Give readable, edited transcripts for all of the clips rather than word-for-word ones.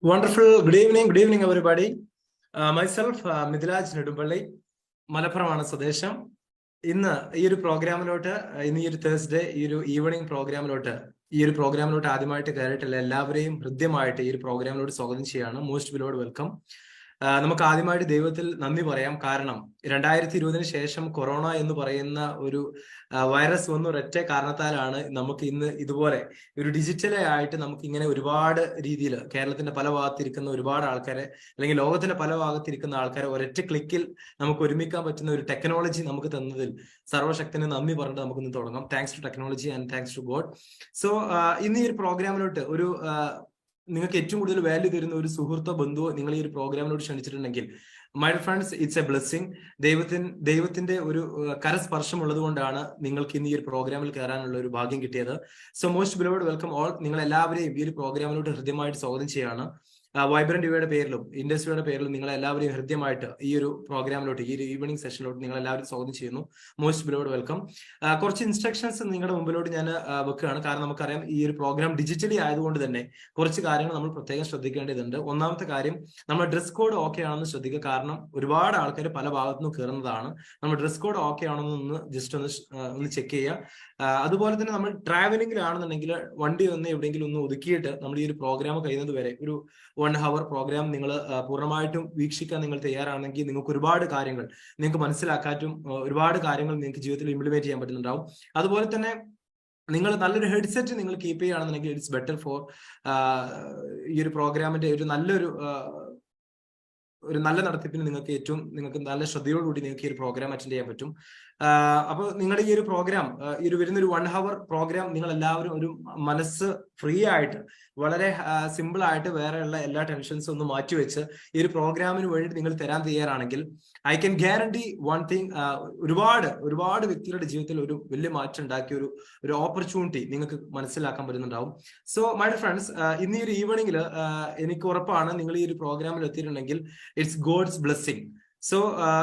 Wonderful. Good evening, everybody. Myself, Midilaj Nedumballi, മലപ്പുറമാണ് സ്വദേശം. ഇന്ന് ഈ ഒരു പ്രോഗ്രാമിലോട്ട് ഇന്ന് ഈ ഒരു തേഴ്സ്ഡേ ഈ ഒരു ഈവനിങ് പ്രോഗ്രാമിലോട്ട് ആദ്യമായിട്ട് കയറിയിട്ടുള്ള എല്ലാവരെയും ഹൃദ്യമായിട്ട് ഈ ഒരു പ്രോഗ്രാമിലോട്ട് സ്വാഗതം ചെയ്യാണ്. Most ബിലോഡ് welcome. നമുക്ക് ആദ്യമായിട്ട് ദൈവത്തിൽ നന്ദി പറയാം. കാരണം 2020 ശേഷം കൊറോണ എന്ന് പറയുന്ന ഒരു വൈറസ് വന്ന ഒരൊറ്റ കാരണത്താലാണ് നമുക്ക് ഇന്ന് ഇതുപോലെ ഒരു ഡിജിറ്റലായിട്ട് നമുക്ക് ഇങ്ങനെ ഒരുപാട് രീതിയിൽ കേരളത്തിന്റെ പല ഭാഗത്തിരിക്കുന്ന ഒരുപാട് ആൾക്കാരെ അല്ലെങ്കിൽ ലോകത്തിന്റെ പല ഭാഗത്തിരിക്കുന്ന ആൾക്കാരെ ഒരൊറ്റ ക്ലിക്കിൽ നമുക്ക് ഒരുമിക്കാൻ പറ്റുന്ന ഒരു ടെക്നോളജി നമുക്ക് തന്നതിൽ സർവശക്തന് നന്ദി പറഞ്ഞിട്ട് നമുക്ക് ഇന്ന് തുടങ്ങാം. Thanks to technology and thanks to god. So ഇന്ന് ഈ ഒരു പ്രോഗ്രാമിലോട്ട് ഒരു നിങ്ങൾക്ക് ഏറ്റവും കൂടുതൽ വാല്യൂ തരുന്ന ഒരു സുഹൃത്തോ ബന്ധുവോ നിങ്ങൾ ഈ ഒരു പ്രോഗ്രാമിലോട്ട് ക്ഷണിച്ചിട്ടുണ്ടെങ്കിൽ my friends, it's a blessing. ദൈവത്തിന്റെ ഒരു കരസ്പർശം ഉള്ളത് കൊണ്ടാണ് നിങ്ങൾക്ക് ഇന്ന് ഈ ഒരു പ്രോഗ്രാമിൽ കയറാനുള്ള ഒരു ഭാഗ്യം കിട്ടിയത്. So most ബിലോവഡ് welcome all. നിങ്ങൾ എല്ലാവരെയും ഈ ഒരു പ്രോഗ്രാമിലോട്ട് ഹൃദ്യമായിട്ട് സ്വാഗതം ചെയ്യാണ്. വൈബ്രന്റ് യുവയുടെ പേരിലും ഇൻഡസ്ട്രിയുടെ പേരിലും നിങ്ങൾ എല്ലാവരെയും ഹൃദ്യമായിട്ട് ഈ ഒരു പ്രോഗ്രാമിലോട്ട് ഈ ഒരു ഈവനിങ് സെഷനിലോട്ട് നിങ്ങൾ എല്ലാവരും സ്വാഗതം ചെയ്യുന്നു. Most ബിലോവഡ് welcome. കുറച്ച് ഇൻസ്ട്രക്ഷൻസ് നിങ്ങളുടെ മുമ്പിലോട്ട് ഞാൻ വെക്കുകയാണ്. കാരണം നമുക്കറിയാം ഈ ഒരു പ്രോഗ്രാം ഡിജിറ്റലി ആയതുകൊണ്ട് തന്നെ കുറച്ച് കാര്യങ്ങൾ നമ്മൾ പ്രത്യേകം ശ്രദ്ധിക്കേണ്ടതുണ്ട്. ഒന്നാമത്തെ കാര്യം, നമ്മൾ ഡ്രസ് കോഡ് ഓക്കെ ആണെന്ന് ശ്രദ്ധിക്കുക. കാരണം ഒരുപാട് ആൾക്കാർ പല ഭാഗത്തുനിന്ന് കയറുന്നതാണ്. നമ്മൾ ഡ്രസ് കോഡ് ഓക്കെ ആണെന്ന് ജസ്റ്റ് ഒന്ന് ചെക്ക് ചെയ്യുക. അതുപോലെ തന്നെ നമ്മൾ ട്രാവലിംഗിലാണെന്നുണ്ടെങ്കിൽ വണ്ടി ഒന്ന് എവിടെയെങ്കിലും ഒന്ന് ഒതുക്കിയിട്ട് നമ്മൾ ഈ ഒരു പ്രോഗ്രാം കഴിയുന്നത് വരെ ഒരു 1 hour പ്രോഗ്രാം നിങ്ങൾ പൂർണ്ണമായിട്ടും വീക്ഷിക്കാൻ നിങ്ങൾ തയ്യാറാണെങ്കിൽ നിങ്ങൾക്ക് ഒരുപാട് കാര്യങ്ങൾ നിങ്ങൾക്ക് മനസ്സിലാക്കാനും ഒരുപാട് കാര്യങ്ങൾ നിങ്ങൾക്ക് ജീവിതത്തിൽ ഇംപ്ലിമെന്റ് ചെയ്യാൻ പറ്റുന്നുണ്ടാവും. അതുപോലെ തന്നെ നിങ്ങൾ നല്ലൊരു ഹെഡ്സെറ്റ് നിങ്ങൾ കീപ്പ് ചെയ്യുകയാണെന്നുണ്ടെങ്കിൽ ഇറ്റ്സ് ബെറ്റർ ഫോർ ഈ ഒരു പ്രോഗ്രാമിന്റെ ഒരു നല്ല നടത്തിപ്പിന് നിങ്ങൾക്ക് നല്ല ശ്രദ്ധയോടുകൂടി നിങ്ങൾക്ക് ഈ ഒരു പ്രോഗ്രാം അറ്റൻഡ് ചെയ്യാൻ പറ്റും. അപ്പോൾ നിങ്ങളുടെ ഈ ഒരു പ്രോഗ്രാം വരുന്ന ഒരു 1 hour പ്രോഗ്രാം നിങ്ങൾ എല്ലാവരും ഒരു മനസ്സ് ഫ്രീ ആയിട്ട് വളരെ സിമ്പിൾ ആയിട്ട് വേറെയുള്ള എല്ലാ ടെൻഷൻസും ഒന്ന് മാറ്റിവെച്ച് ഈ ഒരു പ്രോഗ്രാമിന് വേണ്ടി നിങ്ങൾ തരാൻ തയ്യാറാണെങ്കിൽ I can guarantee one thing, ഒരുപാട് വ്യക്തികളുടെ ജീവിതത്തിൽ ഒരു വലിയ മാറ്റം ഉണ്ടാക്കിയ ഒരു ഓപ്പർച്യൂണിറ്റി നിങ്ങൾക്ക് മനസ്സിലാക്കാൻ പറ്റുന്നുണ്ടാവും. സോ മൈ ഫ്രണ്ട്സ്, ഇന്ന് ഈ ഒരു ഈവനിങ്ങിൽ എനിക്ക് ഉറപ്പാണ് നിങ്ങൾ ഈ ഒരു പ്രോഗ്രാമിൽ എത്തിയിട്ടുണ്ടെങ്കിൽ ഇറ്റ്സ് ഗോഡ്സ് ബ്ലെസ്സിങ്. സോ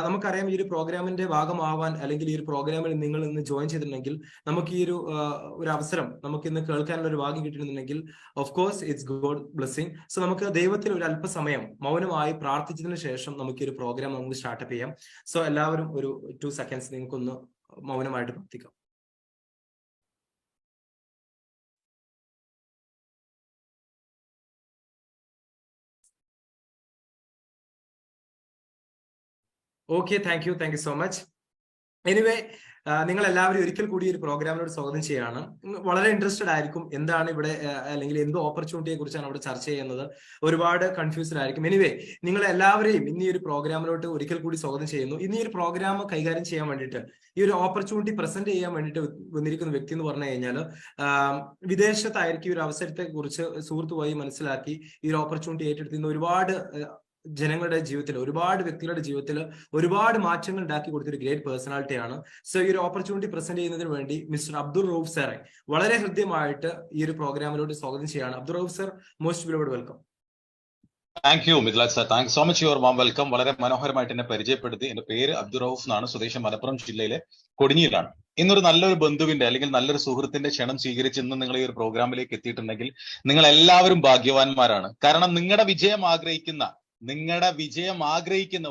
നമുക്കറിയാം ഈ ഒരു പ്രോഗ്രാമിന്റെ ഭാഗമാവാൻ അല്ലെങ്കിൽ ഈ ഒരു പ്രോഗ്രാമിൽ നിങ്ങൾ ഇന്ന് ജോയിൻ ചെയ്തിട്ടുണ്ടെങ്കിൽ നമുക്ക് ഈ ഒരു അവസരം നമുക്ക് ഇന്ന് കേൾക്കാനുള്ള ഒരു ഭാഗ്യം കിട്ടിയിട്ടുണ്ടെങ്കിൽ of course it's god blessing. So നമുക്ക് ദൈവത്തിൽ ഒരു അല്പസമയം മൗനമായി പ്രാർത്ഥിച്ചതിന് ശേഷം നമുക്ക് ഈ ഒരു പ്രോഗ്രാം നമുക്ക് സ്റ്റാർട്ടപ്പ് ചെയ്യാം. സോ എല്ലാവരും ഒരു 2 seconds നിങ്ങൾക്കൊന്ന് മൗനമായിട്ട് പ്രാർത്ഥിക്കാം. Okay, thank you so much. Anyway, നിങ്ങൾ എല്ലാവരും ഒരിക്കൽ കൂടി ഒരു പ്രോഗ്രാമിനോട് സ്വാഗതം ചെയ്യാണ്. വളരെ ഇൻട്രസ്റ്റഡ് ആയിരിക്കും എന്താണ് ഇവിടെ അല്ലെങ്കിൽ എന്ത് ഓപ്പർച്യൂണിറ്റിയെ കുറിച്ചാണ് അവിടെ ചർച്ച ചെയ്യുന്നത്. ഒരുപാട് കൺഫ്യൂസ്ഡ് ആയിരിക്കും. എനിവേ, നിങ്ങൾ എല്ലാവരെയും ഇന്ന് ഈ ഒരു പ്രോഗ്രാമിലോട്ട് ഒരിക്കൽ കൂടി സ്വാഗതം ചെയ്യുന്നു. ഇന്ന് ഈ ഒരു പ്രോഗ്രാം കൈകാര്യം ചെയ്യാൻ വേണ്ടിയിട്ട് ഈ ഒരു ഓപ്പർച്യൂണിറ്റി പ്രസന്റ് ചെയ്യാൻ വേണ്ടിയിട്ട് വന്നിരിക്കുന്ന വ്യക്തി എന്ന് പറഞ്ഞു കഴിഞ്ഞാൽ വിദേശത്തായിരിക്കും ഈ ഒരു അവസരത്തെ കുറിച്ച് സുഹൃത്തുമായി മനസ്സിലാക്കി ഈ ഒരു ഓപ്പർച്യൂണിറ്റി ഏറ്റെടുത്തിരുന്ന ഒരുപാട് ജനങ്ങളുടെ ജീവിതത്തിൽ ഒരുപാട് വ്യക്തികളുടെ ജീവിതത്തിൽ ഒരുപാട് മാറ്റങ്ങൾ ഉണ്ടാക്കി കൊടുത്തൊരു ഗ്രേറ്റ് പേഴ്സണാലിറ്റിയാണ്. സോ ഈ ഒരു ഓപ്പർച്യൂണിറ്റി പ്രസന്റ് ചെയ്യുന്നതിന് വേണ്ടി മിസ്റ്റർ അബ്ദുൾ റൌഫ് സാറെ വളരെ ഹൃദ്യമായിട്ട് ഈ ഒരു പ്രോഗ്രാമിലോട്ട് സ്വാഗതം ചെയ്യാണ്. Abdul Rauf sir, most ബിലോവഡ് welcome. Thank you Midlaj sir, thank so much your warm welcome. വളരെ മനോഹരമായിട്ട് എന്നെ പരിചയപ്പെടുത്തി. എന്റെ പേര് അബ്ദുൾ റൌഫ് എന്നാണ്, സ്വദേശം മലപ്പുറം ജില്ലയിലെ കൊടിഞ്ഞിയിലാണ്. ഇന്നൊരു നല്ലൊരു ബന്ധുവിന്റെ അല്ലെങ്കിൽ നല്ലൊരു സുഹൃത്തിന്റെ ക്ഷണം സ്വീകരിച്ച് ഇന്ന് നിങ്ങൾ ഈ ഒരു പ്രോഗ്രാമിലേക്ക് എത്തിയിട്ടുണ്ടെങ്കിൽ നിങ്ങൾ എല്ലാവരും ഭാഗ്യവാന്മാരാണ്. കാരണം നിങ്ങളുടെ വിജയം ആഗ്രഹിക്കുന്ന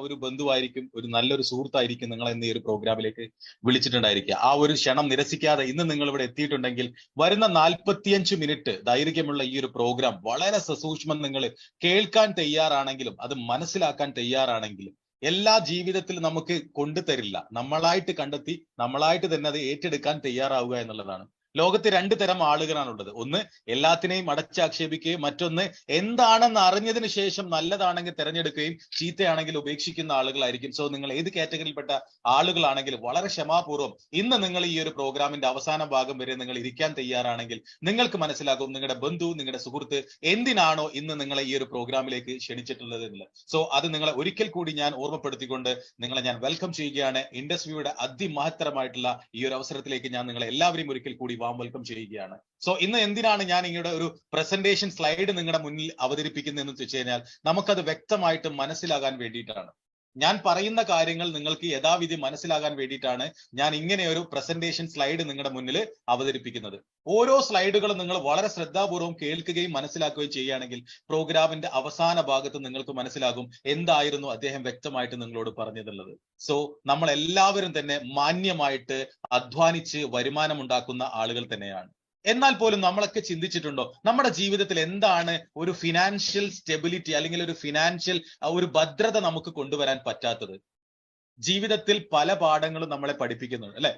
ഒരു ബന്ധുവായിരിക്കും, ഒരു നല്ലൊരു സുഹൃത്തായിരിക്കും നിങ്ങൾ ഇന്ന് ഈ ഒരു പ്രോഗ്രാമിലേക്ക് വിളിച്ചിട്ടുണ്ടായിരിക്കുക. ആ ഒരു ക്ഷണം നിരസിക്കാതെ ഇന്ന് നിങ്ങൾ ഇവിടെ എത്തിയിട്ടുണ്ടെങ്കിൽ വരുന്ന 45 മിനിറ്റ് ദൈർഘ്യമുള്ള ഈ ഒരു പ്രോഗ്രാം വളരെ സസൂക്ഷ്മം നിങ്ങൾ കേൾക്കാൻ തയ്യാറാണെങ്കിലും അത് മനസ്സിലാക്കാൻ തയ്യാറാണെങ്കിലും എല്ലാ ജീവിതത്തിൽ നമുക്ക് കൊണ്ടുതരില്ല. നമ്മളായിട്ട് കണ്ടെത്തി നമ്മളായിട്ട് തന്നെ അത് ഏറ്റെടുക്കാൻ തയ്യാറാവുക എന്നുള്ളതാണ്. ലോകത്ത് 2 തരം ആളുകളാണുള്ളത്. ഒന്ന് എല്ലാത്തിനെയും അടച്ചാക്ഷേപിക്കുകയും മറ്റൊന്ന് എന്താണെന്ന് അറിഞ്ഞതിന് ശേഷം നല്ലതാണെങ്കിൽ തിരഞ്ഞെടുക്കുകയും ചീത്തയാണെങ്കിൽ ഉപേക്ഷിക്കുന്ന ആളുകളായിരിക്കും. സോ നിങ്ങൾ ഏത് കാറ്റഗറിയിൽപ്പെട്ട ആളുകളാണെങ്കിലും വളരെ ക്ഷമാപൂർവ്വം ഇന്ന് നിങ്ങൾ ഈ ഒരു പ്രോഗ്രാമിന്റെ അവസാന ഭാഗം വരെ നിങ്ങൾ ഇരിക്കാൻ തയ്യാറാണെങ്കിൽ നിങ്ങൾക്ക് മനസ്സിലാകും നിങ്ങളുടെ ബന്ധു, നിങ്ങളുടെ സുഹൃത്ത് എന്തിനാണോ ഇന്ന് നിങ്ങളെ ഈ ഒരു പ്രോഗ്രാമിലേക്ക് ക്ഷണിച്ചിട്ടുള്ളത് എന്നുള്ളത്. സോ അത് നിങ്ങളെ ഒരിക്കൽ കൂടി ഞാൻ ഓർമ്മപ്പെടുത്തിക്കൊണ്ട് നിങ്ങളെ ഞാൻ വെൽക്കം ചെയ്യുകയാണ്. ഇൻഡസ്ട്രിയുടെ അതിമഹത്തരമായിട്ടുള്ള ഈ ഒരു അവസരത്തിലേക്ക് ഞാൻ നിങ്ങളെ എല്ലാവരെയും ഒരിക്കൽ കൂടി വാം വെൽക്കം ചെയ്യുകയാണ്. സോ ഇന്ന് എന്തിനാണ് ഞാൻ ഇങ്ങയുടെ ഒരു പ്രസന്റേഷൻ സ്ലൈഡ് നിങ്ങളുടെ മുന്നിൽ അവതരിപ്പിക്കുന്നതെന്ന് വെച്ച് കഴിഞ്ഞാൽ നമുക്കത് വ്യക്തമായിട്ട് മനസ്സിലാകാൻ വേണ്ടിയിട്ടാണ്. ഞാൻ പറയുന്ന കാര്യങ്ങൾ നിങ്ങൾക്ക് യഥാവിധി മനസ്സിലാകാൻ വേണ്ടിയിട്ടാണ് ഞാൻ ഇങ്ങനെ ഒരു പ്രസന്റേഷൻ സ്ലൈഡ് നിങ്ങളുടെ മുന്നിൽ അവതരിപ്പിക്കുന്നത്. ഓരോ സ്ലൈഡുകളും നിങ്ങൾ വളരെ ശ്രദ്ധാപൂർവം കേൾക്കുകയും മനസ്സിലാക്കുകയും ചെയ്യുകയാണെങ്കിൽ പ്രോഗ്രാമിന്റെ അവസാന ഭാഗത്ത് നിങ്ങൾക്ക് മനസ്സിലാകും എന്തായിരുന്നു അദ്ദേഹം വ്യക്തമായിട്ട് നിങ്ങളോട് പറഞ്ഞതെന്നുള്ളത്. സോ നമ്മൾ എല്ലാവരും തന്നെ മാന്യമായിട്ട് അധ്വാനിച്ച് വരുമാനം ഉണ്ടാക്കുന്ന ആളുകൾ തന്നെയാണ്. എന്നാൽ പോലും നമ്മളൊക്കെ ചിന്തിച്ചിട്ടുണ്ടോ നമ്മുടെ ജീവിതത്തിൽ എന്താണ് ഒരു ഫിനാൻഷ്യൽ സ്റ്റെബിലിറ്റി അല്ലെങ്കിൽ ഒരു ഫിനാൻഷ്യൽ ഒരു ഭദ്രത നമുക്ക് കൊണ്ടുവരാൻ പറ്റാത്തത്? ജീവിതത്തിൽ പല പാഠങ്ങളും നമ്മളെ പഠിപ്പിക്കുന്നുണ്ട് അല്ലെ?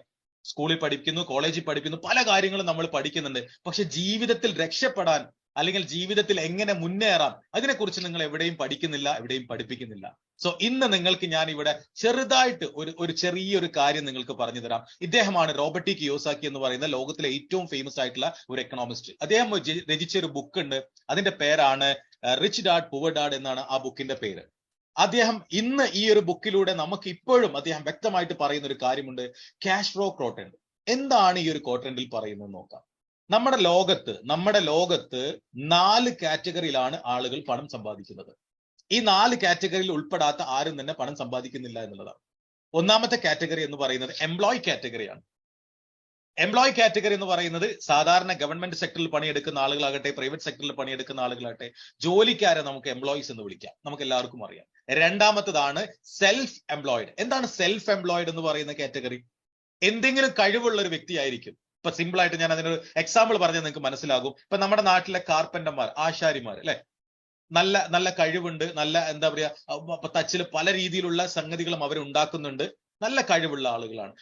സ്കൂളിൽ പഠിക്കുന്നു, കോളേജിൽ പഠിക്കുന്നു, പല കാര്യങ്ങളും നമ്മൾ പഠിക്കുന്നുണ്ട്. പക്ഷെ ജീവിതത്തിൽ രക്ഷപ്പെടാൻ അല്ലെങ്കിൽ ജീവിതത്തിൽ എങ്ങനെ മുന്നേറാം അതിനെക്കുറിച്ച് നിങ്ങൾ എവിടെയും പഠിക്കുന്നില്ല, എവിടെയും പഠിപ്പിക്കുന്നില്ല. സോ ഇന്ന് നിങ്ങൾക്ക് ഞാൻ ഇവിടെ ചെറുതായിട്ട് ഒരു ചെറിയൊരു കാര്യം നിങ്ങൾക്ക് പറഞ്ഞു തരാം. ഇദ്ദേഹമാണ് റോബർട്ട് ടി കിയോസാക്കി എന്ന് പറയുന്ന ലോകത്തിലെ ഏറ്റവും ഫേമസ് ആയിട്ടുള്ള ഒരു എക്കണോമിസ്റ്റ്. അദ്ദേഹം രചിച്ച ഒരു ബുക്ക് ഉണ്ട്, അതിന്റെ പേരാണ് റിച്ച് ഡാഡ് പുവർ ഡാഡ് എന്നാണ് ആ ബുക്കിന്റെ പേര്. അദ്ദേഹം ഇന്ന് ഈ ഒരു ബുക്കിലൂടെ നമുക്ക് ഇപ്പോഴും അദ്ദേഹം വ്യക്തമായിട്ട് പറയുന്ന ഒരു കാര്യമുണ്ട്, ക്യാഷ് ഫ്ലോ ക്വാഡ്രന്റ്. എന്താണ് ഈ ഒരു ക്വാഡ്രന്റിൽ പറയുന്നത് നോക്കാം. നമ്മുടെ ലോകത്ത് 4 കാറ്റഗറിയിലാണ് ആളുകൾ പണം സമ്പാദിക്കുന്നത്. ഈ 4 കാറ്റഗറിയിൽ ഉൾപ്പെടാത്ത ആരും തന്നെ പണം സമ്പാദിക്കുന്നില്ല എന്നുള്ളതാണ്. ഒന്നാമത്തെ കാറ്റഗറി എന്ന് പറയുന്നത് എംപ്ലോയി കാറ്റഗറിയാണ്. എംപ്ലോയി കാറ്റഗറി എന്ന് പറയുന്നത് സാധാരണ ഗവൺമെന്റ് സെക്ടറിൽ പണിയെടുക്കുന്ന ആളുകളാകട്ടെ, പ്രൈവറ്റ് സെക്ടറിൽ പണിയെടുക്കുന്ന ആളുകളാകട്ടെ, ജോലിക്കാരെ നമുക്ക് എംപ്ലോയീസ് എന്ന് വിളിക്കാം, നമുക്ക് എല്ലാവർക്കും അറിയാം. രണ്ടാമത്തതാണ് സെൽഫ് എംപ്ലോയിഡ്. എന്താണ് സെൽഫ് എംപ്ലോയിഡ് എന്ന് പറയുന്ന കാറ്റഗറി? എന്തെങ്കിലും കഴിവുള്ള ഒരു വ്യക്തിയായിരിക്കും. ഇപ്പൊ സിമ്പിൾ ആയിട്ട് ഞാൻ അതിനൊരു എക്സാമ്പിൾ പറഞ്ഞാൽ നിങ്ങൾക്ക് മനസ്സിലാകും. ഇപ്പൊ നമ്മുടെ നാട്ടിലെ കാർപ്പന്റർമാർ, ആശാരിമാർ അല്ലെ, നല്ല കഴിവുണ്ട്, നല്ല എന്താ പറയാ തച്ചില് പല രീതിയിലുള്ള സംഗതികളും അവർ ഉണ്ടാക്കുന്നുണ്ട്, നല്ല കഴിവുള്ള ആളുകളാണ്.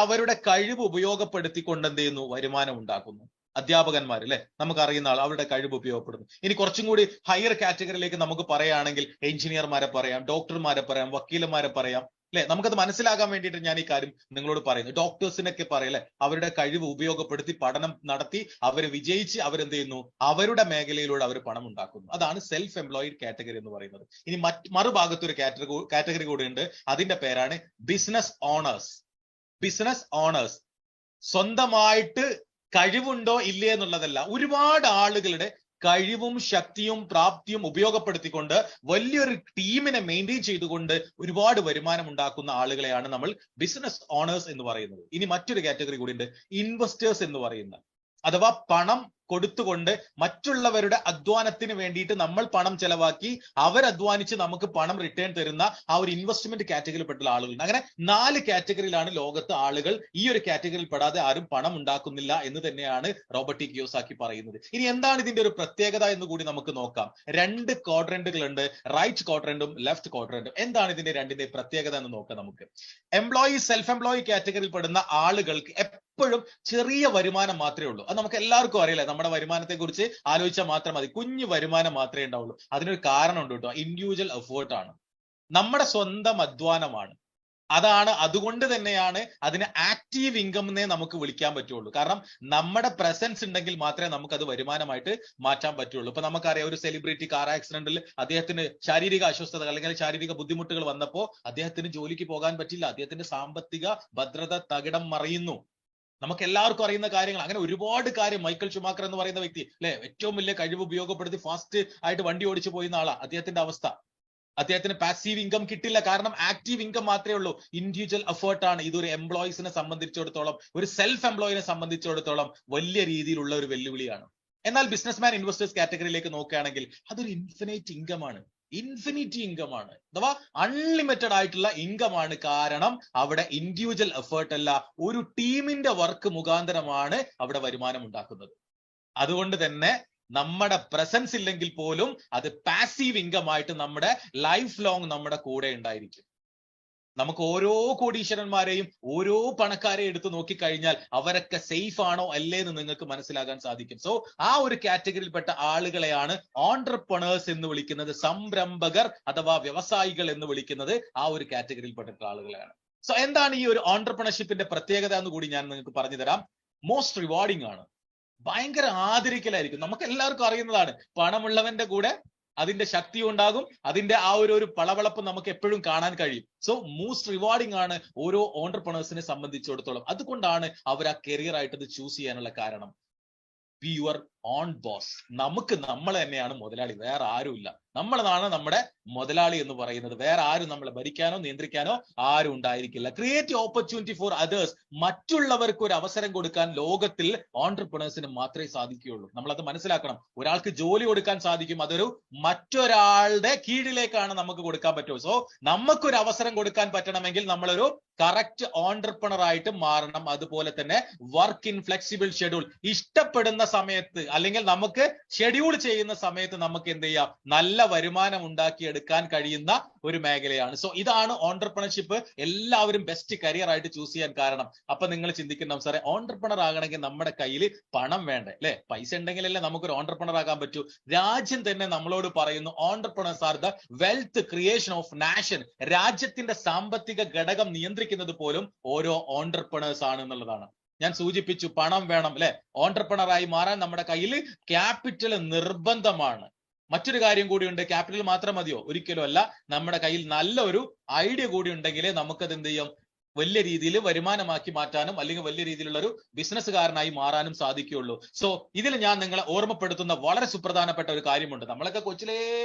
അവരുടെ കഴിവ് ഉപയോഗപ്പെടുത്തിക്കൊണ്ട് എന്ത് ചെയ്യുന്നു? വരുമാനം ഉണ്ടാക്കുന്നു. അധ്യാപകന്മാർ അല്ലെ, നമുക്കറിയുന്ന ആൾ, അവരുടെ കഴിവ് ഉപയോഗപ്പെടുന്നു. ഇനി കുറച്ചും കൂടി ഹയർ കാറ്റഗറിയിലേക്ക് നമുക്ക് പറയുകയാണെങ്കിൽ എഞ്ചിനീയർമാരെ പറയാം, ഡോക്ടർമാരെ പറയാം, വക്കീലന്മാരെ പറയാം അല്ലെ. നമുക്കത് മനസ്സിലാകാൻ വേണ്ടിയിട്ട് ഞാൻ ഈ കാര്യം നിങ്ങളോട് പറയുന്നു. ഡോക്ടേഴ്സിനൊക്കെ പറയല്ലേ, അവരുടെ കഴിവ് ഉപയോഗപ്പെടുത്തി പഠനം നടത്തി അവർ വിജയിച്ച് അവരെന്ത് ചെയ്യുന്നു? അവരുടെ മേഖലയിലൂടെ അവർ പണം ഉണ്ടാക്കുന്നു. അതാണ് സെൽഫ് എംപ്ലോയിഡ് കാറ്റഗറി എന്ന് പറയുന്നത്. ഇനി മറുഭാഗത്തൊരു കാറ്റഗറി കൂടി ഉണ്ട്, അതിന്റെ പേരാണ് ബിസിനസ് ഓണേഴ്സ്. ബിസിനസ് ഓണേഴ്സ് സ്വന്തമായിട്ട് കഴിവുണ്ടോ ഇല്ലേ എന്നുള്ളതല്ല, ഒരുപാട് ആളുകളുടെ കഴിവും ശക്തിയും പ്രാപ്തിയും ഉപയോഗപ്പെടുത്തിക്കൊണ്ട് വലിയൊരു ടീമിനെ മെയിൻറ്റെയിൻ ചെയ്തുകൊണ്ട് ഒരുപാട് വരുമാനം ഉണ്ടാക്കുന്ന ആളുകളെയാണ് നമ്മൾ ബിസിനസ് ഓണേഴ്സ് എന്ന് പറയുന്നത്. ഇനി മറ്റൊരു കാറ്റഗറി കൂടി ഉണ്ട്, ഇൻവെസ്റ്റേഴ്സ് എന്ന് പറയുന്ന, അഥവാ പണം കൊടുത്തുകൊണ്ട് മറ്റുള്ളവരുടെ അധ്വാനത്തിന് വേണ്ടിയിട്ട് നമ്മൾ പണം ചെലവാക്കി അവരധ്വാനിച്ച് നമുക്ക് പണം റിട്ടേൺ തരുന്ന ആ ഒരു ഇൻവെസ്റ്റ്മെന്റ് കാറ്റഗറിയിൽപ്പെട്ടുള്ള ആളുകളുണ്ട്. അങ്ങനെ 4 കാറ്റഗറിയിലാണ് ലോകത്ത് ആളുകൾ. ഈ ഒരു കാറ്റഗറിയിൽ പെടാതെ ആരും പണം ഉണ്ടാക്കുന്നില്ല എന്ന് തന്നെയാണ് റോബർട്ട് ടി കിയോസാക്കി പറയുന്നത്. ഇനി എന്താണ് ഇതിന്റെ ഒരു പ്രത്യേകത എന്ന് കൂടി നമുക്ക് നോക്കാം. 2 ക്വാഡ്രന്റുകളുണ്ട്, റൈറ്റ് ക്വാഡ്രന്റും ലെഫ്റ്റ് ക്വാഡ്രന്റും. എന്താണ് ഇതിന്റെ രണ്ടിന്റെ പ്രത്യേകത എന്ന് നോക്കാം നമുക്ക്. സെൽഫ് എംപ്ലോയി കാറ്റഗറിയിൽ പെടുന്ന ആളുകൾക്ക് എപ്പോഴും ചെറിയ വരുമാനം മാത്രമേ ഉള്ളൂ. അത് നമുക്ക് എല്ലാവർക്കും അറിയില്ല. നമ്മുടെ വരുമാനത്തെ കുറിച്ച് ആലോചിച്ചാൽ മാത്രം മതി, കുഞ്ഞു വരുമാനം മാത്രമേ ഉണ്ടാവുള്ളൂ. അതിനൊരു കാരണമുണ്ട് കേട്ടോ, ഇൻഡിവിജ്വൽ എഫേർട്ട് ആണ്, നമ്മുടെ സ്വന്തം അധ്വാനമാണ്. അതുകൊണ്ട് തന്നെയാണ് അതിനെ ആക്റ്റീവ് ഇൻകം എന്നേ നമുക്ക് വിളിക്കാൻ പറ്റുള്ളൂ. കാരണം നമ്മുടെ പ്രസൻസ് ഉണ്ടെങ്കിൽ മാത്രമേ നമുക്ക് അത് വരുമാനമായിട്ട് മാറ്റാൻ പറ്റുള്ളൂ. ഇപ്പൊ നമുക്കറിയാം, ഒരു സെലിബ്രിറ്റി കാർ ആക്സിഡന്റിൽ അദ്ദേഹത്തിന് ശാരീരിക അസ്വസ്ഥത അല്ലെങ്കിൽ ശാരീരിക ബുദ്ധിമുട്ടുകൾ വന്നപ്പോൾ അദ്ദേഹത്തിന് ജോലിക്ക് പോകാൻ പറ്റില്ല, അദ്ദേഹത്തിന്റെ സാമ്പത്തിക ഭദ്രത തകിടം മറിയുന്നു. നമുക്ക് എല്ലാവർക്കും അറിയുന്ന കാര്യങ്ങൾ. അങ്ങനെ ഒരുപാട് കാര്യം. മൈക്കൽ ഷുമാക്കർ എന്ന് പറയുന്ന വ്യക്തി അല്ലെ, ഏറ്റവും വലിയ കഴിവ് ഉപയോഗപ്പെടുത്തി ഫാസ്റ്റ് ആയിട്ട് വണ്ടി ഓടിച്ചു പോയിരുന്ന ആളാ. അദ്ദേഹത്തിന്റെ അവസ്ഥ, അദ്ദേഹത്തിന് പാസീവ് ഇൻകം കിട്ടില്ല, കാരണം ആക്റ്റീവ് ഇൻകം മാത്രമേ ഉള്ളൂ. ഇൻഡിവിജ്വൽ എഫേർട്ട് ആണ്. ഇതൊരു എംപ്ലോയീസിനെ സംബന്ധിച്ചിടത്തോളം, ഒരു സെൽഫ് എംപ്ലോയിനെ സംബന്ധിച്ചിടത്തോളം വലിയ രീതിയിലുള്ള ഒരു വെല്ലുവിളിയാണ്. എന്നാൽ ബിസിനസ്മാൻ ഇൻവെസ്റ്റേഴ്സ് കാറ്റഗറിയിലേക്ക് നോക്കുകയാണെങ്കിൽ അതൊരു ഇൻഫിനിറ്റ് ഇൻകം ആണ്. അഥവാ അൺലിമിറ്റഡ് ആയിട്ടുള്ള ഇൻകം ആണ്. കാരണം അവിടെ ഇൻഡിവിജ്വൽ എഫേർട്ട് അല്ല, ഒരു ടീമിന്റെ വർക്ക് മുഖാന്തരമാണ് അവിടെ വരുമാനം ഉണ്ടാക്കുന്നത്. അതുകൊണ്ട് തന്നെ നമ്മുടെ പ്രസൻസ് ഇല്ലെങ്കിൽ പോലും അത് പാസീവ് ഇൻകം ആയിട്ട് നമ്മുടെ ലൈഫ് ലോങ് നമ്മുടെ കൂടെ ഉണ്ടായിരിക്കും. നമുക്ക് ഓരോ കോടീശ്വരന്മാരെയും ഓരോ പണക്കാരെയും എടുത്ത് നോക്കിക്കഴിഞ്ഞാൽ അവരൊക്കെ സേഫ് ആണോ അല്ലേ എന്ന് നിങ്ങൾക്ക് മനസ്സിലാകാൻ സാധിക്കും. സോ ആ ഒരു കാറ്റഗറിയിൽപ്പെട്ട ആളുകളെയാണ് ഓൺട്രപ്രണേഴ്സ് എന്ന് വിളിക്കുന്നത്, സംരംഭകർ അഥവാ വ്യവസായികൾ എന്ന് വിളിക്കുന്നത് ആ ഒരു കാറ്റഗറിയിൽപ്പെട്ട ആളുകളെയാണ്. സോ എന്താണ് ഈ ഒരു ഓൺട്രപ്രണർഷിപ്പിന്റെ പ്രത്യേകത എന്ന് കൂടി ഞാൻ നിങ്ങൾക്ക് പറഞ്ഞു തരാം. മോസ്റ്റ് റിവാർഡിംഗ് ആണ്, ഭയങ്കര ആദരിക്കലായിരിക്കും. നമുക്ക് എല്ലാവർക്കും അറിയുന്നതാണ്, പണമുള്ളവന്റെ കൂടെ അതിന്റെ ശക്തി ഉണ്ടാകും, അതിന്റെ ആ ഒരു പളവളപ്പ് നമുക്ക് എപ്പോഴും കാണാൻ കഴിയും. സോ മോസ്റ്റ് റിവാർഡിംഗ് ആണ് ഓരോ ഓൺട്രപ്രണേഴ്സിനെ സംബന്ധിച്ചിടത്തോളം. അതുകൊണ്ടാണ് അവർ ആ കരിയർ ആയിട്ട് ഇത് ചൂസ് ചെയ്യാനുള്ള കാരണം. Be your own boss. നമ്മൾ തന്നെയാണ് മുതലാളി, വേറെ ആരുമില്ല. നമ്മളാണ് നമ്മുടെ മുതലാളി എന്ന് പറയുന്നത്. വേറെ ആരും നമ്മളെ ഭരിക്കാനോ നിയന്ത്രിക്കാനോ ആരും ഉണ്ടായിരിക്കില്ല. Create opportunity for others. മറ്റുള്ളവർക്ക് ഒരു അവസരം കൊടുക്കാൻ ലോകത്തിൽ ഓൺട്രപ്രണേഴ്സിന് മാത്രമേ സാധിക്കുകയുള്ളൂ. നമ്മളത് മനസ്സിലാക്കണം. ഒരാൾക്ക് ജോലി കൊടുക്കാൻ സാധിക്കും, അതൊരു മറ്റൊരാളുടെ കീഴിലേക്കാണ് നമുക്ക് കൊടുക്കാൻ പറ്റുമോ. സോ നമുക്കൊരു അവസരം കൊടുക്കാൻ പറ്റണമെങ്കിൽ നമ്മളൊരു കറക്റ്റ് ഓൺട്രപ്രണർ ആയിട്ട് മാറണം. അതുപോലെ തന്നെ വർക്ക് ഇൻ ഫ്ലെക്സിബിൾ ഷെഡ്യൂൾ. ഇഷ്ടപ്പെടുന്ന സമയത്ത് അല്ലെങ്കിൽ നമുക്ക് ഷെഡ്യൂൾ ചെയ്യുന്ന സമയത്ത് നമുക്ക് എന്ത് ചെയ്യാം, നല്ല വരുമാനം ഉണ്ടാക്കിയെടുക്കാൻ കഴിയുന്ന ഒരു മേഖലയാണ്. സോ ഇതാണ് ഓൺട്രപ്രണർഷിപ്പ് എല്ലാവരും ബെസ്റ്റ് കരിയർ ആയിട്ട് ചൂസ് ചെയ്യാൻ കാരണം. അപ്പൊ നിങ്ങൾ ചിന്തിക്കണം, സാറേ ഓൺട്രപ്രണർ ആകണമെങ്കിൽ നമ്മുടെ കയ്യിൽ പണം വേണ്ടേ അല്ലെ? പൈസ ഉണ്ടെങ്കിലല്ലേ നമുക്കൊരു ഓൺട്രപ്രണർ ആകാൻ പറ്റൂ. രാജ്യം തന്നെ നമ്മളോട് പറയുന്നു entrepreneurs are the wealth creation of nation. രാജ്യത്തിന്റെ സാമ്പത്തിക ഘടകം നിയന്ത്രിക്കുന്നത് പോലും ഓരോ ഓൺട്രപ്രണേഴ്സ് ആണ് എന്നുള്ളതാണ്. ഞാൻ സൂചിപ്പിച്ചു, പണം വേണം അല്ലെ? ഓൺട്രപ്രണറായി മാറാൻ നമ്മുടെ കയ്യിൽ ക്യാപിറ്റൽ നിർബന്ധമാണ്. മറ്റൊരു കാര്യം കൂടിയുണ്ട്, ക്യാപിറ്റൽ മാത്രം മതിയോ? ഒരിക്കലും അല്ല. നമ്മുടെ കയ്യിൽ നല്ലൊരു ഐഡിയ കൂടി ഉണ്ടെങ്കിലേ നമുക്കത് എന്ത് ചെയ്യും, വലിയ രീതിയിൽ വരുമാനമാക്കി മാറ്റാനും അല്ലെങ്കിൽ വലിയ രീതിയിലുള്ള ഒരു ബിസിനസ്സുകാരനായി മാറാനും സാധിക്കുകയുള്ളൂ. സോ ഇതിൽ ഞാൻ നിങ്ങളെ ഓർമ്മപ്പെടുത്തുന്ന വളരെ സുപ്രധാനപ്പെട്ട ഒരു കാര്യമുണ്ട്. നമ്മളൊക്കെ കൊച്ചിലേ